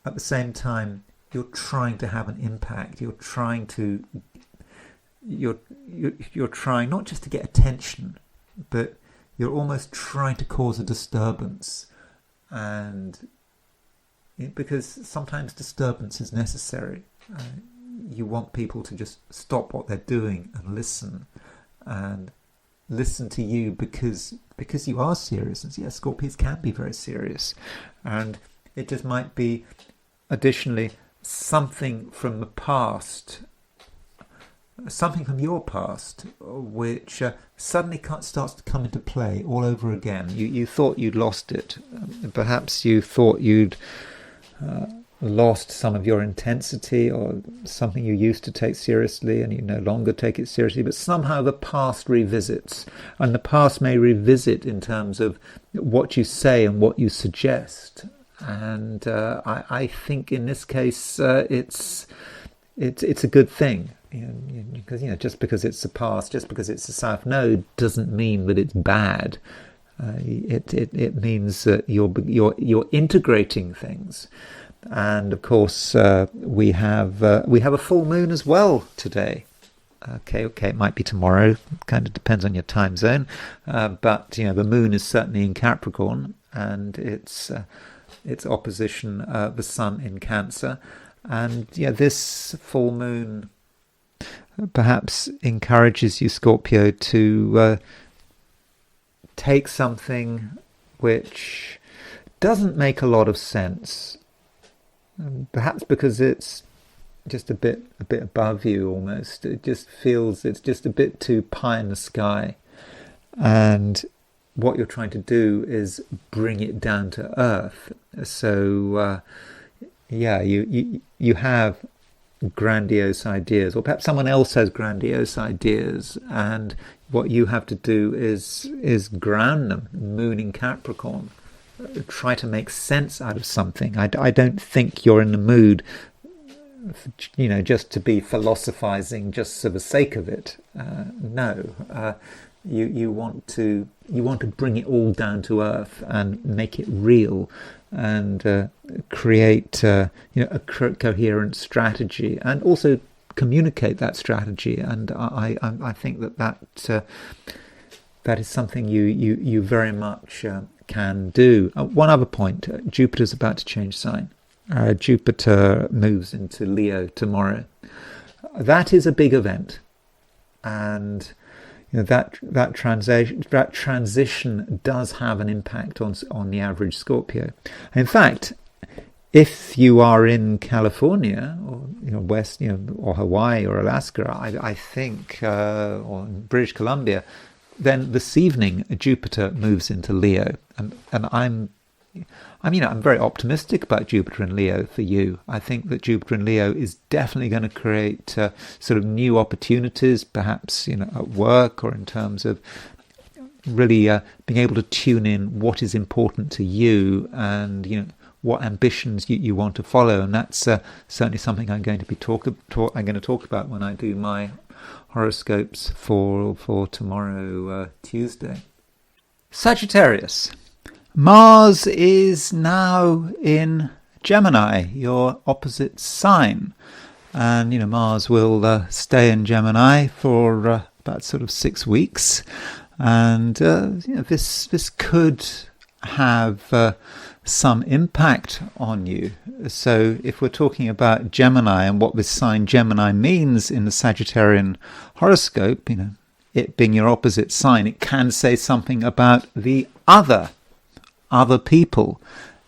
at the same time, you're trying to have an impact. You're trying not just to get attention, but you're almost trying to cause a disturbance, and because sometimes disturbance is necessary. You want people to just stop what they're doing and listen to you because you are serious. And yes, Scorpios can be very serious, and it just might be additionally something from the past, something from your past, which suddenly starts to come into play all over again. You thought you'd lost it. Perhaps you thought you'd lost some of your intensity, or something you used to take seriously and you no longer take it seriously, but somehow the past revisits, and the past may revisit in terms of what you say and what you suggest. And I think in this case it's a good thing, because just because it's the past, just because it's the South Node, doesn't mean that it's bad. It means that you're integrating things. And of course, we have a full moon as well today. Okay, it might be tomorrow. Kind of depends on your time zone. But the moon is certainly in Capricorn, and it's opposition the Sun in Cancer. And this full moon perhaps encourages you, Scorpio, to take something which doesn't make a lot of sense. Perhaps because it's just a bit above you almost. It just feels it's just a bit too pie in the sky. And what you're trying to do is bring it down to earth. So, you have grandiose ideas, or perhaps someone else has grandiose ideas, and what you have to do is ground them. Moon in Capricorn. Try to make sense out of something. I don't think you're in the mood, just to be philosophizing just for the sake of it. No, you want to bring it all down to earth and make it real, and create a coherent strategy, and also communicate that strategy. And I think that is something you very much can do. One other point: Jupiter's about to change sign. Jupiter moves into Leo tomorrow. That is a big event, and that transition does have an impact on the average Scorpio. In fact, if you are in California or West, or Hawaii or Alaska, I think, or British Columbia, then this evening Jupiter moves into Leo, and I'm very optimistic about Jupiter in Leo for you. I think that Jupiter in Leo is definitely going to create sort of new opportunities, perhaps at work, or in terms of really being able to tune in what is important to you, and what ambitions you want to follow. And that's certainly something I'm going to be talk about when I do my horoscopes for tomorrow, Tuesday. Sagittarius. Mars is now in Gemini, your opposite sign. And, Mars will stay in Gemini for about sort of 6 weeks. And, this could have some impact on you. So if we're talking about Gemini and what this sign Gemini means in the Sagittarian horoscope, it being your opposite sign, it can say something about the other people,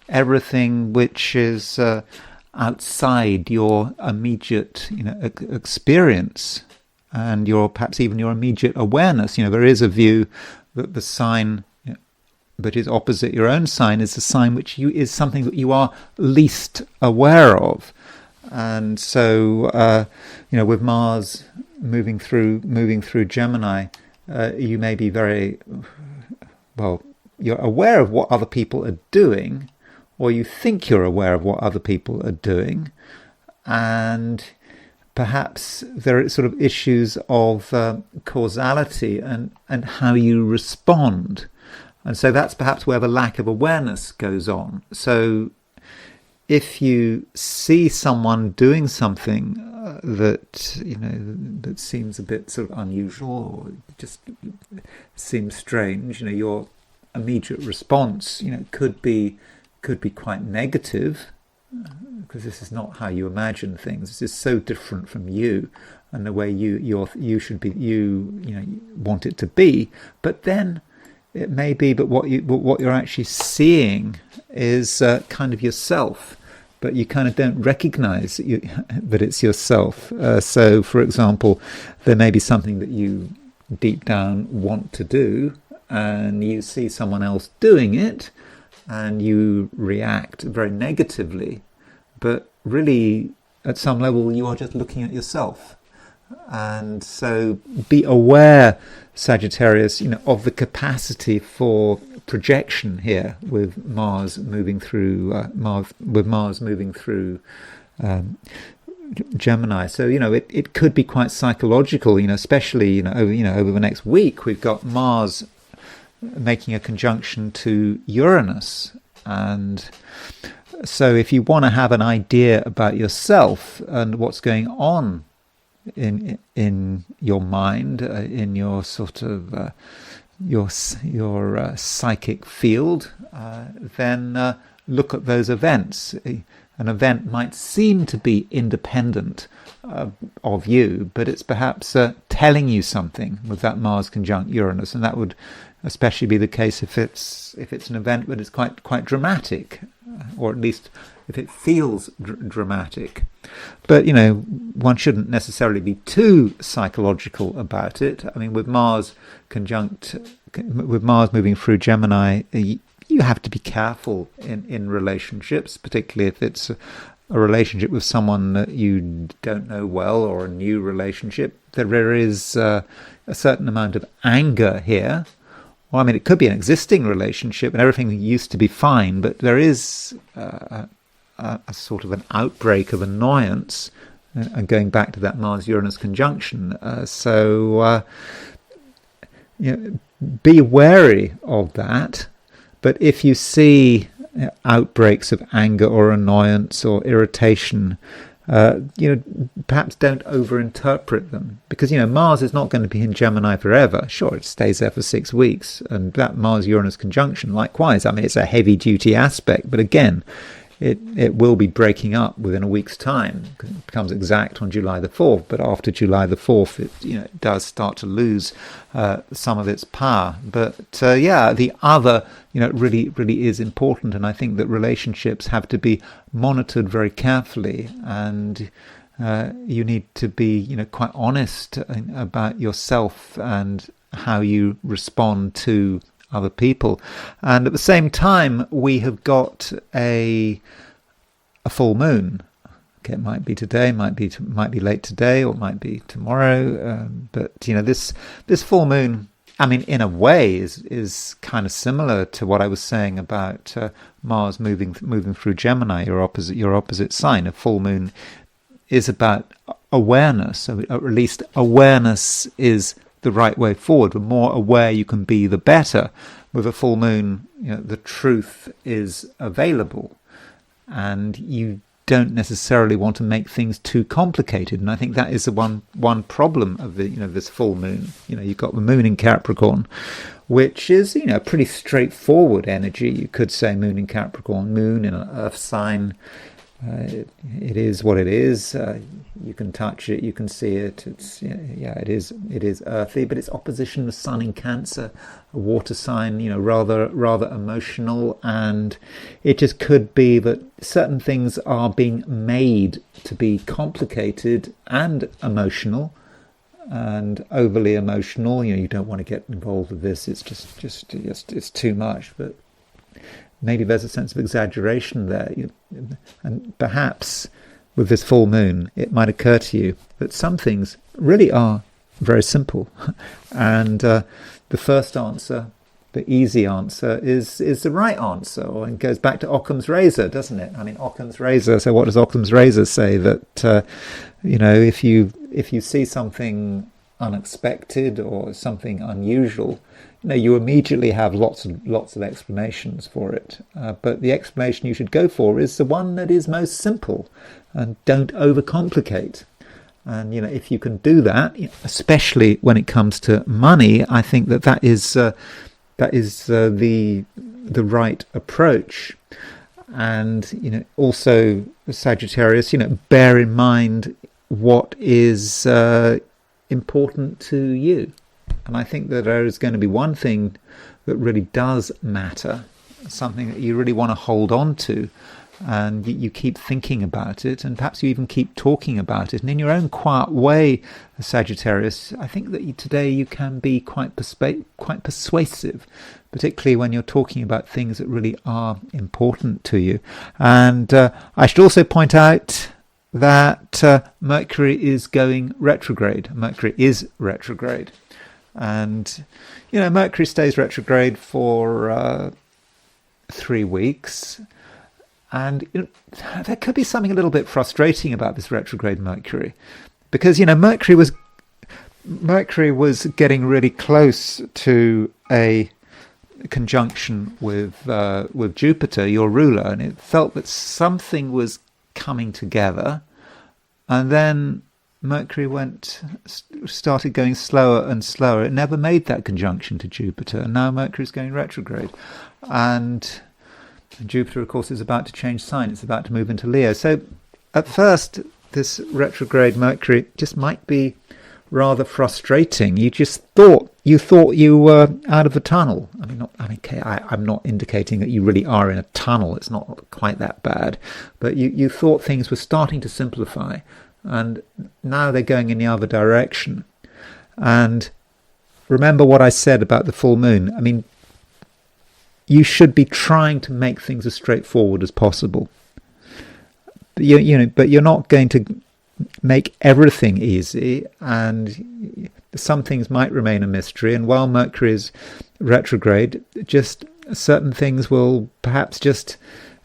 everything which is outside your immediate experience, and perhaps even your immediate awareness. There is a view that the sign that is opposite your own sign is the sign which is something that you are least aware of. And so with Mars moving through Gemini, you may be very well. You're aware of what other people are doing, or you think you're aware of what other people are doing, and perhaps there are sort of issues of causality and how you respond. And so that's perhaps where the lack of awareness goes on. So if you see someone doing something that seems a bit sort of unusual or just seems strange, your immediate response, could be quite negative, because this is not how you imagine things. This is so different from you and the way you should be, you want it to be. But then it may be, but what you're actually seeing is kind of yourself, but you kind of don't recognize that it's yourself. So, for example, there may be something that you deep down want to do, and you see someone else doing it, and you react very negatively. But really, at some level, you are just looking at yourself. And so be aware, Sagittarius, of the capacity for projection here with Mars moving through Gemini. So it could be quite psychological. Especially over the next week, we've got Mars making a conjunction to Uranus, and so if you want to have an idea about yourself and what's going on in your mind, in your sort of your psychic field, then look at those events. An event might seem to be independent of you, but it's perhaps telling you something with that Mars conjunct Uranus, and that would especially be the case if it's an event that is quite dramatic, or at least if it feels dramatic. But one shouldn't necessarily be too psychological about it. I mean, with Mars moving through Gemini, you have to be careful in relationships, particularly if it's a relationship with someone that you don't know well, or a new relationship. There is a certain amount of anger here. Well, I mean, it could be an existing relationship and everything used to be fine, but there is a sort of an outbreak of annoyance, and going back to that Mars-Uranus conjunction. So be wary of that. But if you see outbreaks of anger or annoyance or irritation, perhaps don't overinterpret them, because Mars is not going to be in Gemini forever. Sure, it stays there for 6 weeks, and that Mars-Uranus conjunction, likewise. I mean, it's a heavy-duty aspect, but again, it will be breaking up within a week's time. It becomes exact on July the 4th, but after July the 4th, it does start to lose some of its power. But the other, really is important, and I think that relationships have to be monitored very carefully, and you need to be, quite honest about yourself and how you respond to other people. And at the same time, we have got a full moon. Okay, it might be today, might be late today, or it might be tomorrow. But this full moon, I mean, in a way, is kind of similar to what I was saying about Mars moving through Gemini, your opposite sign. A full moon is about awareness, so at least awareness is the right way forward. The more aware you can be, the better. With a full moon, the truth is available, and you don't necessarily want to make things too complicated. And I think that is the one problem of this full moon. You've got the moon in Capricorn, which is pretty straightforward energy. You could say moon in Capricorn, moon in an earth sign. It is what it is. You can touch it, you can see it. It is earthy, but it's opposition to Sun in Cancer, a water sign, rather emotional, and it just could be that certain things are being made to be complicated and emotional, and overly emotional. You don't want to get involved with this. It's just it's too much, but maybe there's a sense of exaggeration there. And perhaps with this full moon, it might occur to you that some things really are very simple. And the first answer, the easy answer, is the right answer. And it goes back to Occam's razor, doesn't it? I mean, Occam's razor. So what does Occam's razor say? That if you see something unexpected or something unusual, you immediately have lots of explanations for it. But the explanation you should go for is the one that is most simple, and don't overcomplicate. And if you can do that, especially when it comes to money, I think that is the right approach. And also Sagittarius, bear in mind what is important to you. And I think that there is going to be one thing that really does matter, something that you really want to hold on to, and you keep thinking about it, and perhaps you even keep talking about it. And in your own quiet way, Sagittarius, I think that today you can be quite persuasive, particularly when you're talking about things that really are important to you. And I should also point out that Mercury is going retrograde. Mercury is retrograde. And, Mercury stays retrograde for 3 weeks. And there could be something a little bit frustrating about this retrograde Mercury. Because, Mercury was getting really close to a conjunction with Jupiter, your ruler. And it felt that something was coming together. And then Mercury started going slower and slower. It never made that conjunction to Jupiter, and now Mercury is going retrograde. And Jupiter, of course, is about to change sign. It's about to move into Leo. So at first, this retrograde Mercury just might be rather frustrating. You thought you were out of a tunnel. I'm not indicating that you really are in a tunnel. It's not quite that bad. But you thought things were starting to simplify. And now they're going in the other direction. And remember what I said about the full moon. I mean, you should be trying to make things as straightforward as possible. But you're not going to make everything easy, and some things might remain a mystery. And while Mercury is retrograde, just certain things will perhaps just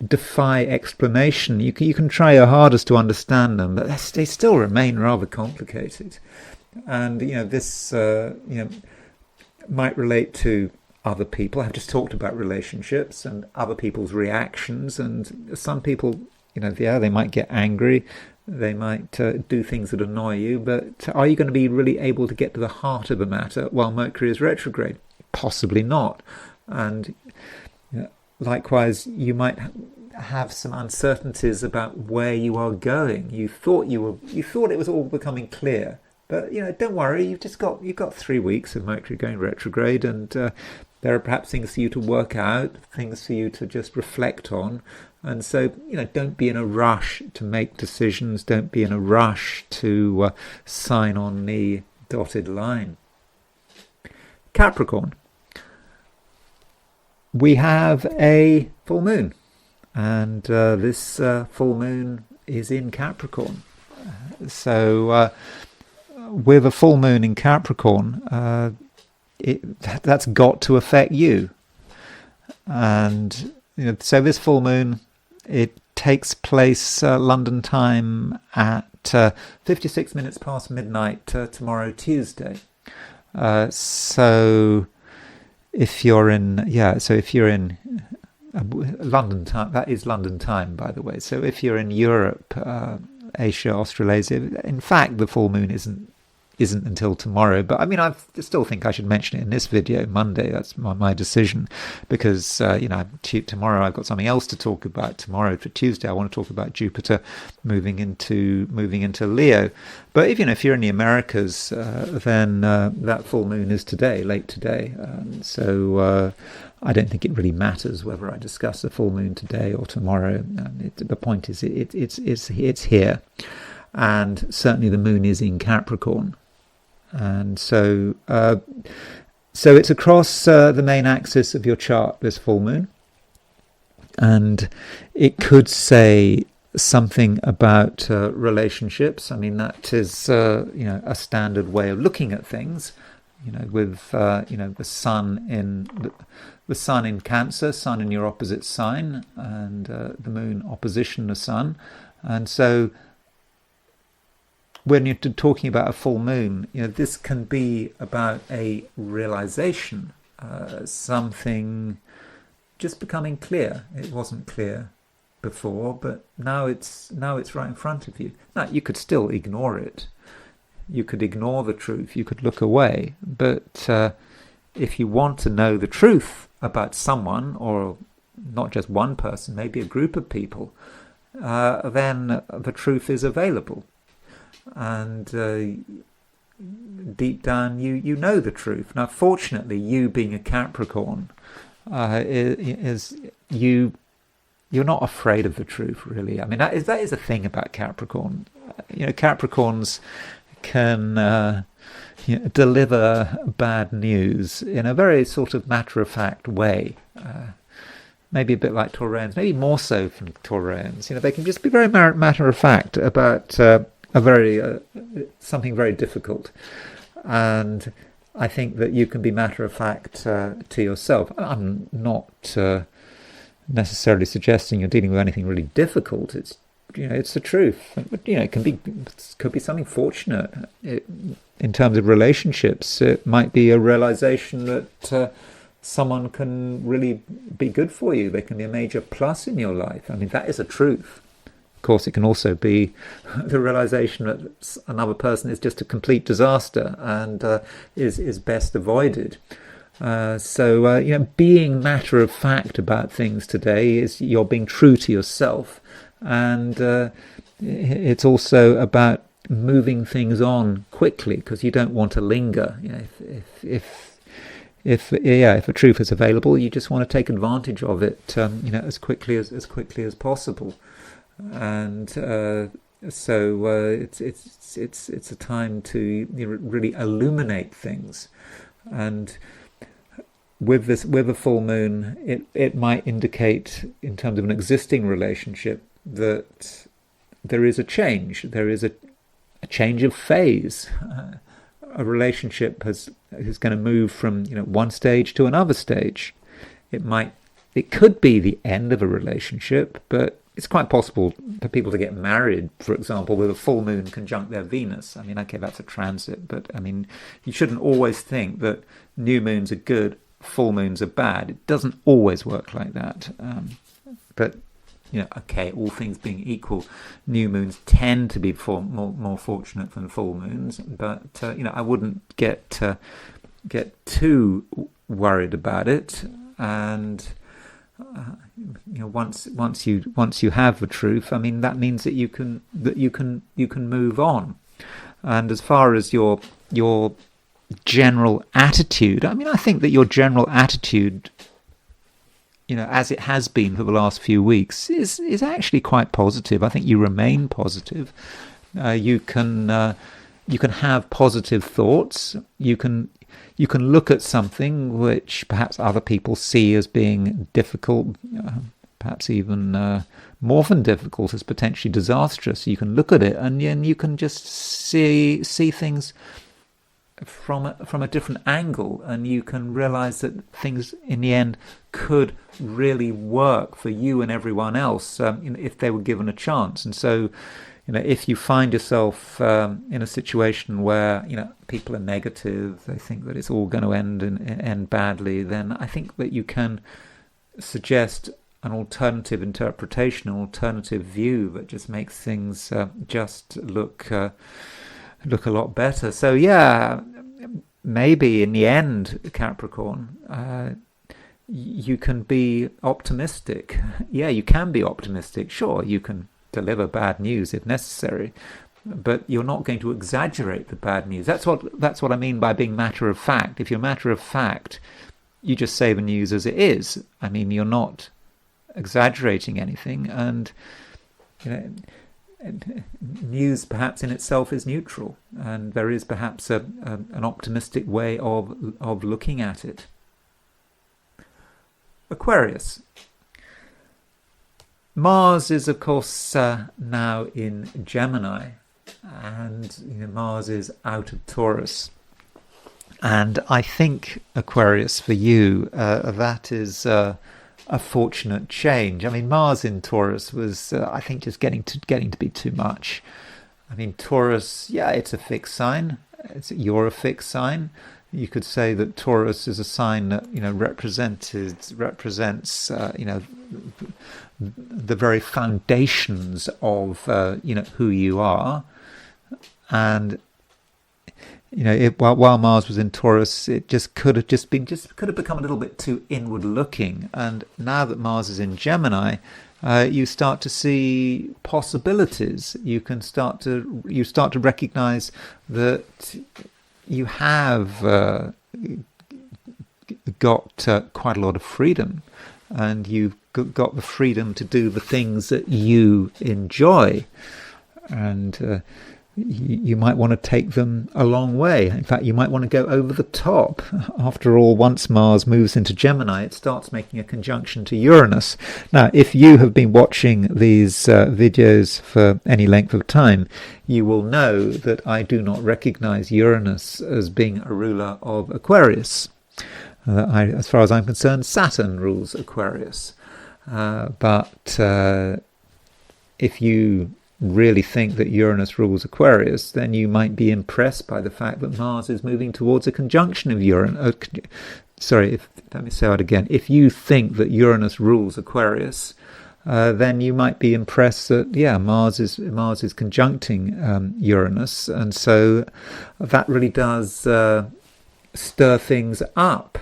defy explanation. You can try your hardest to understand them, but they still remain rather complicated. And this might relate to other people. I've just talked about relationships and other people's reactions, and some people, they might get angry, they might do things that annoy you, but are you going to be really able to get to the heart of the matter while Mercury is retrograde? Possibly not. And likewise, you might have some uncertainties about where you are going. You thought it was all becoming clear, but don't worry. You've got 3 weeks of Mercury going retrograde, and there are perhaps things for you to work out, things for you to just reflect on. And so, don't be in a rush to make decisions. Don't be in a rush to sign on the dotted line. Capricorn. We have a full moon, and this full moon is in Capricorn. So with a full moon in Capricorn, that's got to affect you. And so this full moon, it takes place London time at 56 minutes past midnight tomorrow, Tuesday. So if you're in London time, that is London time, by the way. So if you're in Europe, Asia, Australasia, in fact, the full moon isn't until tomorrow. But I mean, I still think I should mention it in this video, Monday. That's my decision, because tomorrow I've got something else to talk about. Tomorrow, for Tuesday, I want to talk about Jupiter moving into Leo. But if you're in the Americas, then that full moon is today, late today. So I don't think it really matters whether I discuss the full moon today or tomorrow. The point is, it's here, and certainly the moon is in Capricorn. And so it's across the main axis of your chart, this full moon. And it could say something about relationships. I mean, that is a standard way of looking at things. With the sun in Cancer, sun in your opposite sign, and the moon opposition the sun, and so when you're talking about a full moon, this can be about a realization, something just becoming clear. It wasn't clear before, but now it's right in front of you. Now, you could still ignore it. You could ignore the truth. You could look away. But if you want to know the truth about someone, or not just one person, maybe a group of people, then the truth is available. And deep down, you know the truth. Now, fortunately, you being a Capricorn, you're not afraid of the truth, really. I mean, that is a thing about Capricorn. Capricorns can deliver bad news in a very sort of matter-of-fact way. Maybe a bit like Taurans, maybe more so from Taurans. They can just be very matter-of-fact about something very difficult. And I think that you can be matter-of-fact to yourself. I'm not necessarily suggesting you're dealing with anything really difficult. It's the truth. But, it could be something fortunate. In terms of relationships, it might be a realization that someone can really be good for you. They can be a major plus in your life. I mean, that is a truth. Of course, it can also be the realization that another person is just a complete disaster and is best avoided. So being matter of fact about things today is you're being true to yourself, and it's also about moving things on quickly because you don't want to linger. If a truth is available, you just want to take advantage of it, as quickly as possible. And so it's a time to really illuminate things. And with a full moon, it might indicate, in terms of an existing relationship, that there is a change. There is a change of phase. A relationship is going to move from one stage to another stage. It could be the end of a relationship, but it's quite possible for people to get married, for example, with a full moon conjunct their Venus. I mean, okay, that's a transit, but I mean, you shouldn't always think that new moons are good, full moons are bad. It doesn't always work like that. But okay, all things being equal, new moons tend to be more fortunate than full moons. But I wouldn't get too worried about it. And once you have the truth, I mean, that means that you can move on. And as far as your general attitude, I mean, I think that your general attitude, as it has been for the last few weeks, is actually quite positive. I think you remain positive. You can have positive thoughts. You can look at something which perhaps other people see as being difficult, perhaps even more than difficult, as potentially disastrous. You can look at it and you can just see things from a different angle, and you can realize that things in the end could really work for you and everyone else if they were given a chance. And so if you find yourself in a situation where people are negative, they think that it's all going to end badly, then I think that you can suggest an alternative interpretation, an alternative view that just makes things just look a lot better. So maybe in the end, Capricorn, you can be optimistic. Yeah, you can be optimistic. Sure, you can deliver bad news if necessary, but you're not going to exaggerate the bad news. That's what I mean by being matter of fact. If you're matter of fact, you just say the news as it is. I mean, you're not exaggerating anything, and news perhaps in itself is neutral, and there is perhaps an optimistic way of looking at it. Aquarius. Mars is, of course, now in Gemini, and Mars is out of Taurus. And I think, Aquarius, for you, that is a fortunate change. I mean, Mars in Taurus was, I think, just getting to be too much. I mean, Taurus, yeah, it's a fixed sign. You're a fixed sign. You could say that Taurus is a sign that represents the very foundations of who you are, and while Mars was in Taurus, it could have become a little bit too inward looking. And now that Mars is in Gemini, you start to see possibilities. You start to recognize that you have got quite a lot of freedom, and you've got the freedom to do the things that you enjoy, and you might want to take them a long way. In fact, you might want to go over the top. After all, once Mars moves into Gemini, it starts making a conjunction to Uranus. Now, if you have been watching these videos for any length of time, you will know that I do not recognize Uranus as being a ruler of Aquarius. As far as I'm concerned, Saturn rules Aquarius. But if you really think that Uranus rules Aquarius, then you might be impressed by the fact that Mars is moving towards a conjunction of Uranus. Let me say it again. If you think that Uranus rules Aquarius, then you might be impressed that Mars is conjuncting Uranus, and so that really does stir things up.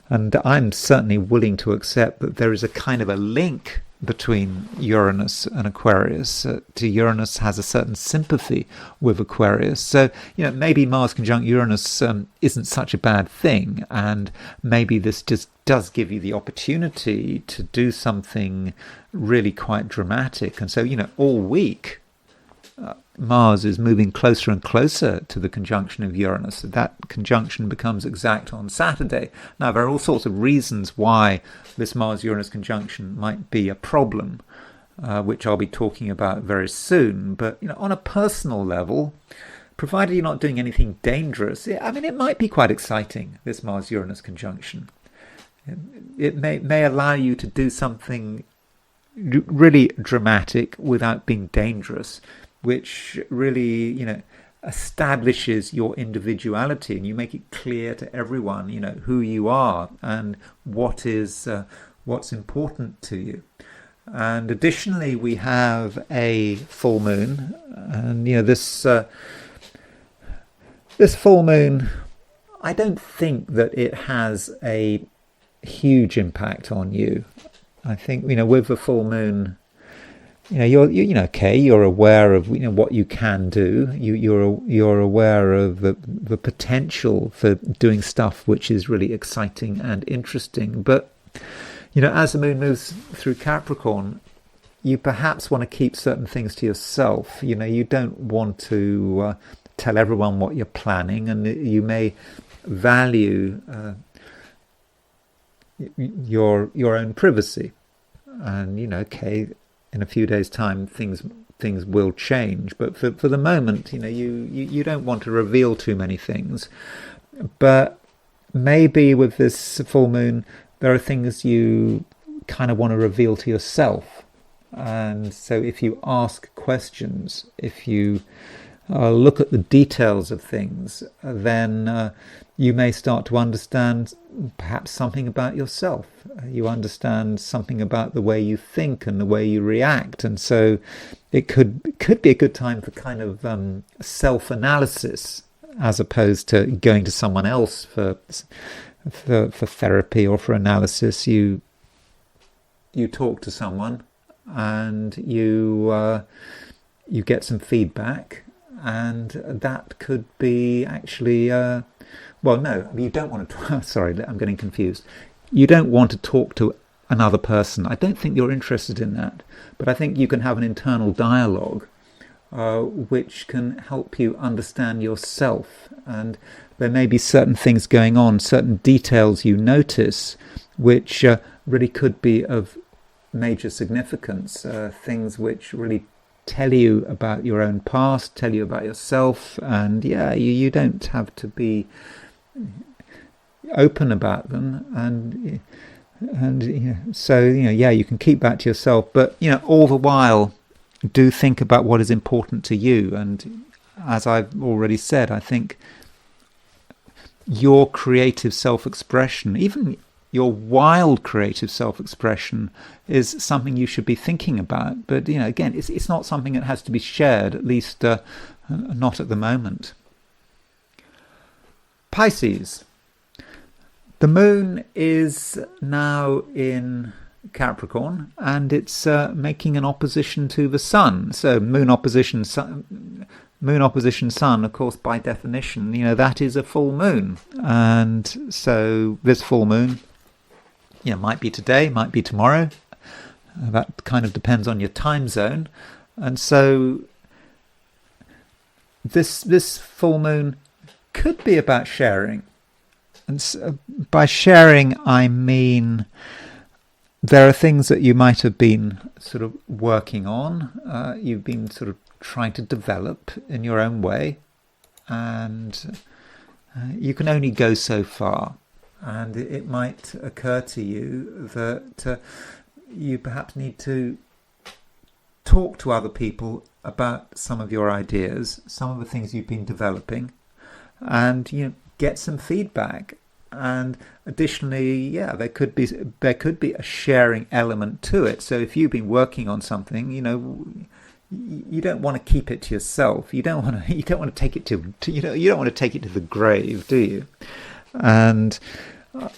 And I'm certainly willing to accept that there is a kind of a link between Uranus and Aquarius. Uranus has a certain sympathy with Aquarius. So, maybe Mars conjunct Uranus isn't such a bad thing, and maybe this just does give you the opportunity to do something really quite dramatic. And so, all week, Mars is moving closer and closer to the conjunction of Uranus. That conjunction becomes exact on Saturday. Now, there are all sorts of reasons why this Mars-Uranus conjunction might be a problem, which I'll be talking about very soon. But on a personal level, provided you're not doing anything dangerous, it might be quite exciting, this Mars-Uranus conjunction. It may allow you to do something really dramatic without being dangerous, which really, establishes your individuality, and you make it clear to everyone, who you are and what's important to you. And additionally, we have a full moon, and this full moon, I don't think that it has a huge impact on you. I think with the full moon, you're aware of what you can do. You're aware of the potential for doing stuff which is really exciting and interesting. But as the moon moves through Capricorn, you perhaps want to keep certain things to yourself. You don't want to tell everyone what you're planning, and you may value your own privacy. And in a few days' time, things will change. But for the moment, you don't want to reveal too many things. But maybe with this full moon, there are things you kind of want to reveal to yourself. And so if you ask questions, if you look at the details of things, then you may start to understand perhaps something about yourself. You understand something about the way you think and the way you react, and so it could be a good time for kind of self-analysis, as opposed to going to someone else for therapy or for analysis. You talk to someone, and you get some feedback, and that could be actually you don't want to sorry, I'm getting confused. You don't want to talk to another person. I don't think you're interested in that, but I think you can have an internal dialogue which can help you understand yourself. And there may be certain things going on, certain details you notice, which really could be of major significance, things which really tell you about your own past, tell you about yourself, and you don't have to be open about them, so you can keep that to yourself, but all the while do think about what is important to you. And as I've already said, I think your creative self-expression, even your wild creative self-expression, is something you should be thinking about. But again, it's not something that has to be shared, at least not at the moment. Pisces. The moon is now in Capricorn, and it's making an opposition to the sun. So moon opposition sun, of course, by definition, that is a full moon. And so this full moon, might be today, might be tomorrow. That kind of depends on your time zone. And so this full moon could be about sharing. And so by sharing, I mean there are things that you might have been sort of working on, you've been sort of trying to develop in your own way, and you can only go so far. And it might occur to you that you perhaps need to talk to other people about some of your ideas, some of the things you've been developing, and get some feedback. And additionally, there could be a sharing element to it. So if you've been working on something, you don't want to keep it to yourself. You don't want to take it to you don't want to take it to the grave, do you? And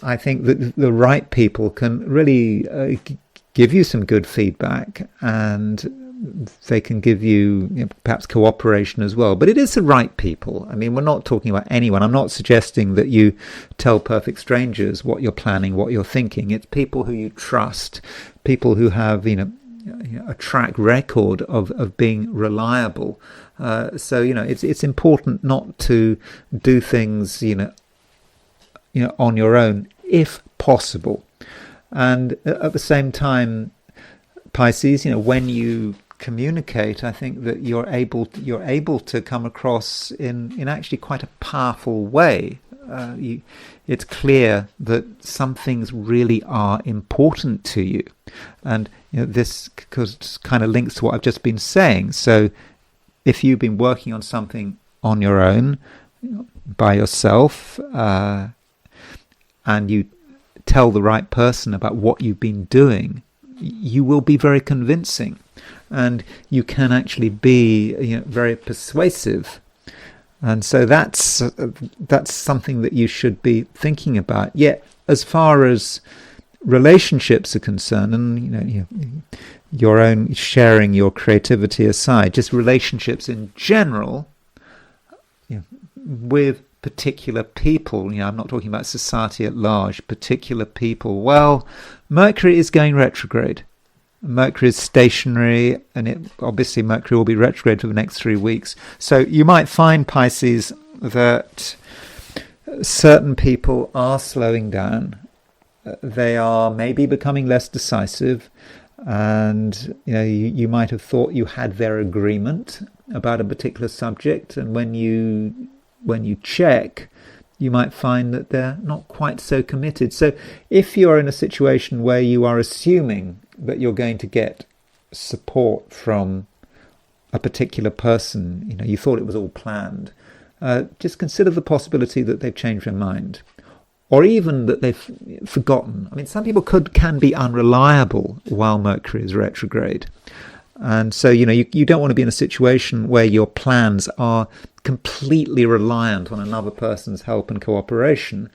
I think that the right people can really give you some good feedback, and they can give you, perhaps cooperation as well. But it is the right people. I mean, we're not talking about anyone. I'm not suggesting that you tell perfect strangers what you're planning, what you're thinking. It's people who you trust, people who have a track record of being reliable. So it's important not to do things on your own if possible. And at the same time, Pisces, when you communicate, I think that you're able to come across in actually quite a powerful way. It's clear that some things really are important to you, and this kind of links to what I've just been saying. So if you've been working on something on your own, by yourself, and you tell the right person about what you've been doing, you will be very convincing, and you can actually be very persuasive. And so that's something that you should be thinking about. Yet, as far as relationships are concerned, and your own sharing your creativity aside, just relationships in general, with particular people, I'm not talking about society at large, particular people, well, Mercury is going retrograde. Mercury is stationary, and obviously Mercury will be retrograde for the next 3 weeks. So you might find, Pisces, that certain people are slowing down. They are maybe becoming less decisive, and you might have thought you had their agreement about a particular subject, and when you check, you might find that they're not quite so committed. So if you're in a situation where you are assuming that you're going to get support from a particular person, you thought it was all planned, just consider the possibility that they've changed their mind, or even that they've forgotten. I mean, some people can be unreliable while Mercury is retrograde. And so, you don't want to be in a situation where your plans are completely reliant on another person's help and cooperation,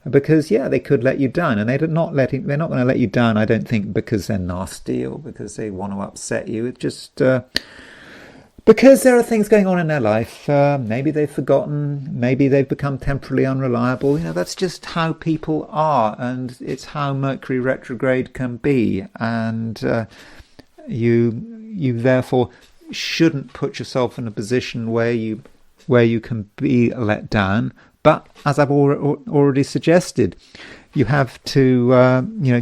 because they could let you down, and they're not going to let you down, I don't think, because they're nasty or because they want to upset you. It's just because there are things going on in their life. Maybe they've forgotten, maybe they've become temporarily unreliable. That's just how people are, and it's how Mercury retrograde can be. And you therefore shouldn't put yourself in a position where you can be let down. But as I've already suggested, you have to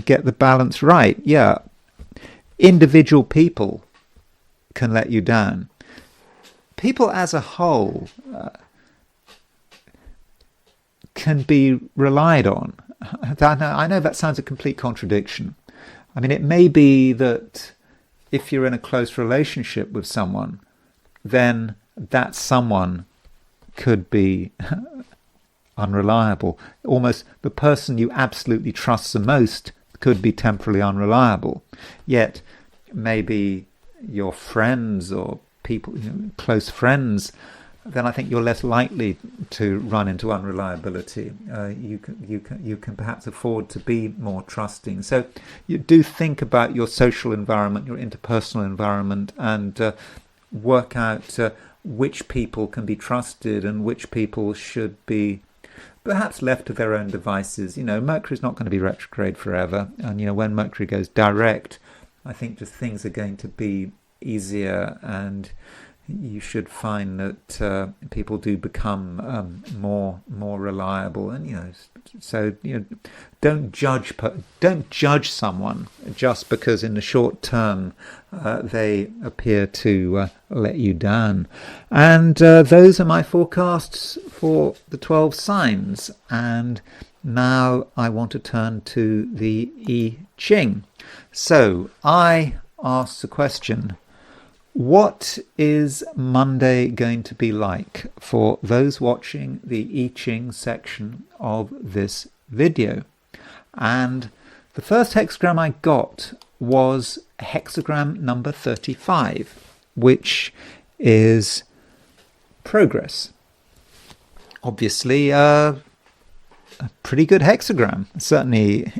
get the balance right. individual people can let you down. People as a whole can be relied on. I know that sounds a complete contradiction. I mean, it may be that if you're in a close relationship with someone, then that someone could be unreliable. Almost the person you absolutely trust the most could be temporarily unreliable. Yet maybe your friends or people, close friends, then I think you're less likely to run into unreliability. You can perhaps afford to be more trusting. So you do think about your social environment, your interpersonal environment, and work out which people can be trusted and which people should be perhaps left to their own devices. Mercury's not going to be retrograde forever, and when Mercury goes direct, I think just things are going to be easier, and you should find that people do become more reliable. And so don't judge someone just because in the short term they appear to let you down. And those are my forecasts for the 12 signs. And now I want to turn to the I Ching. So I asked the question, what is Monday going to be like for those watching the I Ching section of this video? And the first hexagram I got was hexagram number 35, which is progress. Obviously, a pretty good hexagram. Certainly,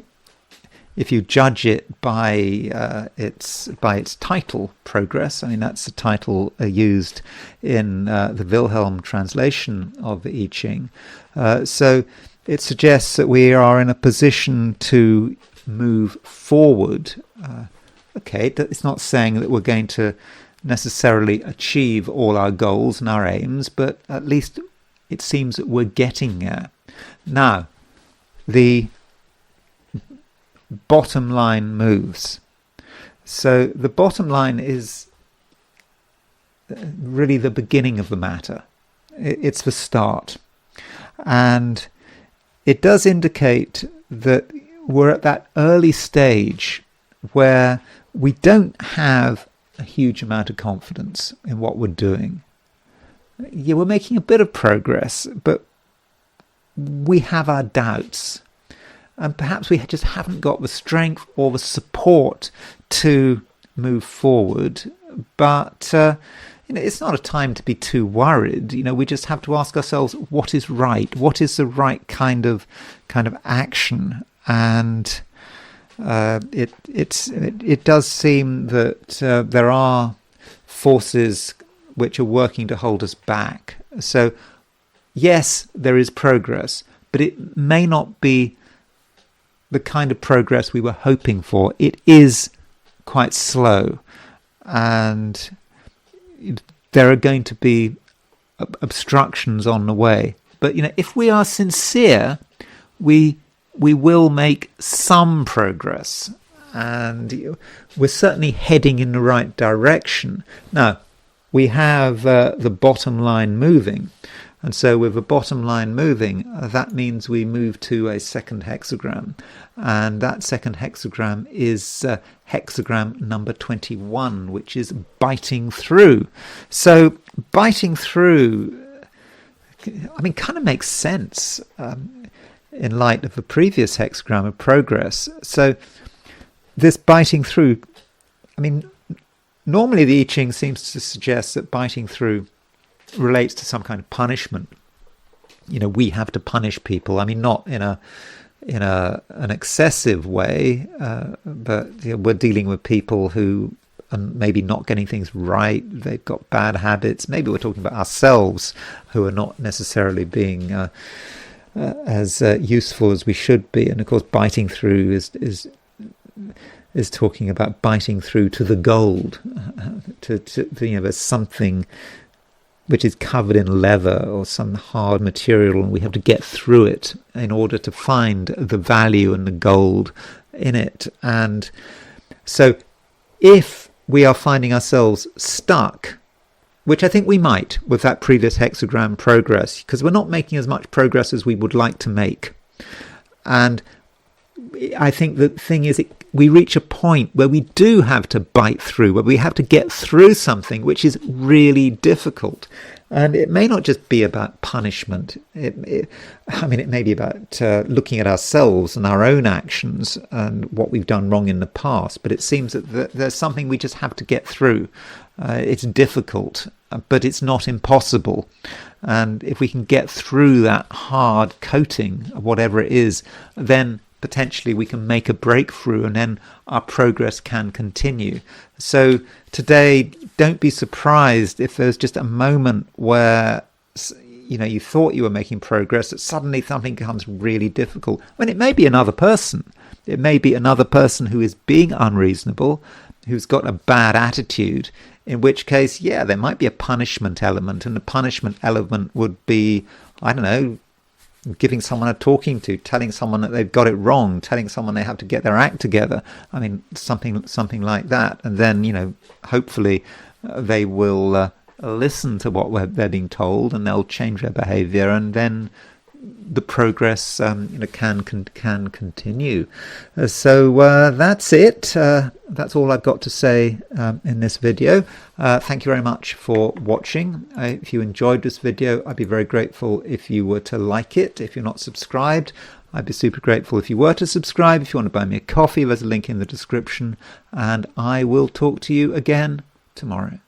if you judge it by its title, progress. I mean, that's the title used in the Wilhelm translation of the I Ching. So it suggests that we are in a position to move forward. Okay, it's not saying that we're going to necessarily achieve all our goals and our aims, but at least it seems that we're getting there. Now, the bottom line moves. So the bottom line is really the beginning of the matter. It's the start. And it does indicate that we're at that early stage where we don't have a huge amount of confidence in what we're doing. Yeah, we're making a bit of progress, but we have our doubts. And perhaps we just haven't got the strength or the support to move forward. But it's not a time to be too worried. We just have to ask ourselves, what is right? What is the right kind of action? And it does seem that there are forces which are working to hold us back. So yes, there is progress, but it may not be the kind of progress we were hoping for. It is quite slow, and there are going to be obstructions on the way. But if we are sincere, we will make some progress, and we're certainly heading in the right direction. Now, we have the bottom line moving. And so with the bottom line moving, that means we move to a second hexagram. And that second hexagram is hexagram number 21, which is biting through. So biting through, kind of makes sense in light of the previous hexagram of progress. So this biting through, normally the I Ching seems to suggest that biting through relates to some kind of punishment. We have to punish people. Not in an excessive way, but we're dealing with people who are maybe not getting things right. They've got bad habits. Maybe we're talking about ourselves who are not necessarily being as useful as we should be. And of course, biting through is talking about biting through to the gold. There's something which is covered in leather or some hard material, and we have to get through it in order to find the value and the gold in it. And so if we are finding ourselves stuck, which I think we might with that previous hexagram progress, because we're not making as much progress as we would like to make. And I think the thing is, we reach a point where we do have to bite through, where we have to get through something which is really difficult. And it may not just be about punishment. It may be about looking at ourselves and our own actions and what we've done wrong in the past. But it seems that there's something we just have to get through. It's difficult, but it's not impossible. And if we can get through that hard coating of whatever it is, then potentially we can make a breakthrough, and then our progress can continue. So today, don't be surprised if there's just a moment where you thought you were making progress, that suddenly something becomes really difficult. When it may be another person. It may be another person who is being unreasonable, who's got a bad attitude, in which case, there might be a punishment element, and the punishment element would be, I don't know, giving someone a talking to, telling someone that they've got it wrong, telling someone they have to get their act together. I mean, something like that. And then, hopefully they will listen to what they're being told, and they'll change their behavior, and then the progress can continue. So that's it. That's all I've got to say in this video. Thank you very much for watching. If you enjoyed this video, I'd be very grateful if you were to like it. If you're not subscribed, I'd be super grateful if you were to subscribe. If you want to buy me a coffee, there's a link in the description, and I will talk to you again tomorrow.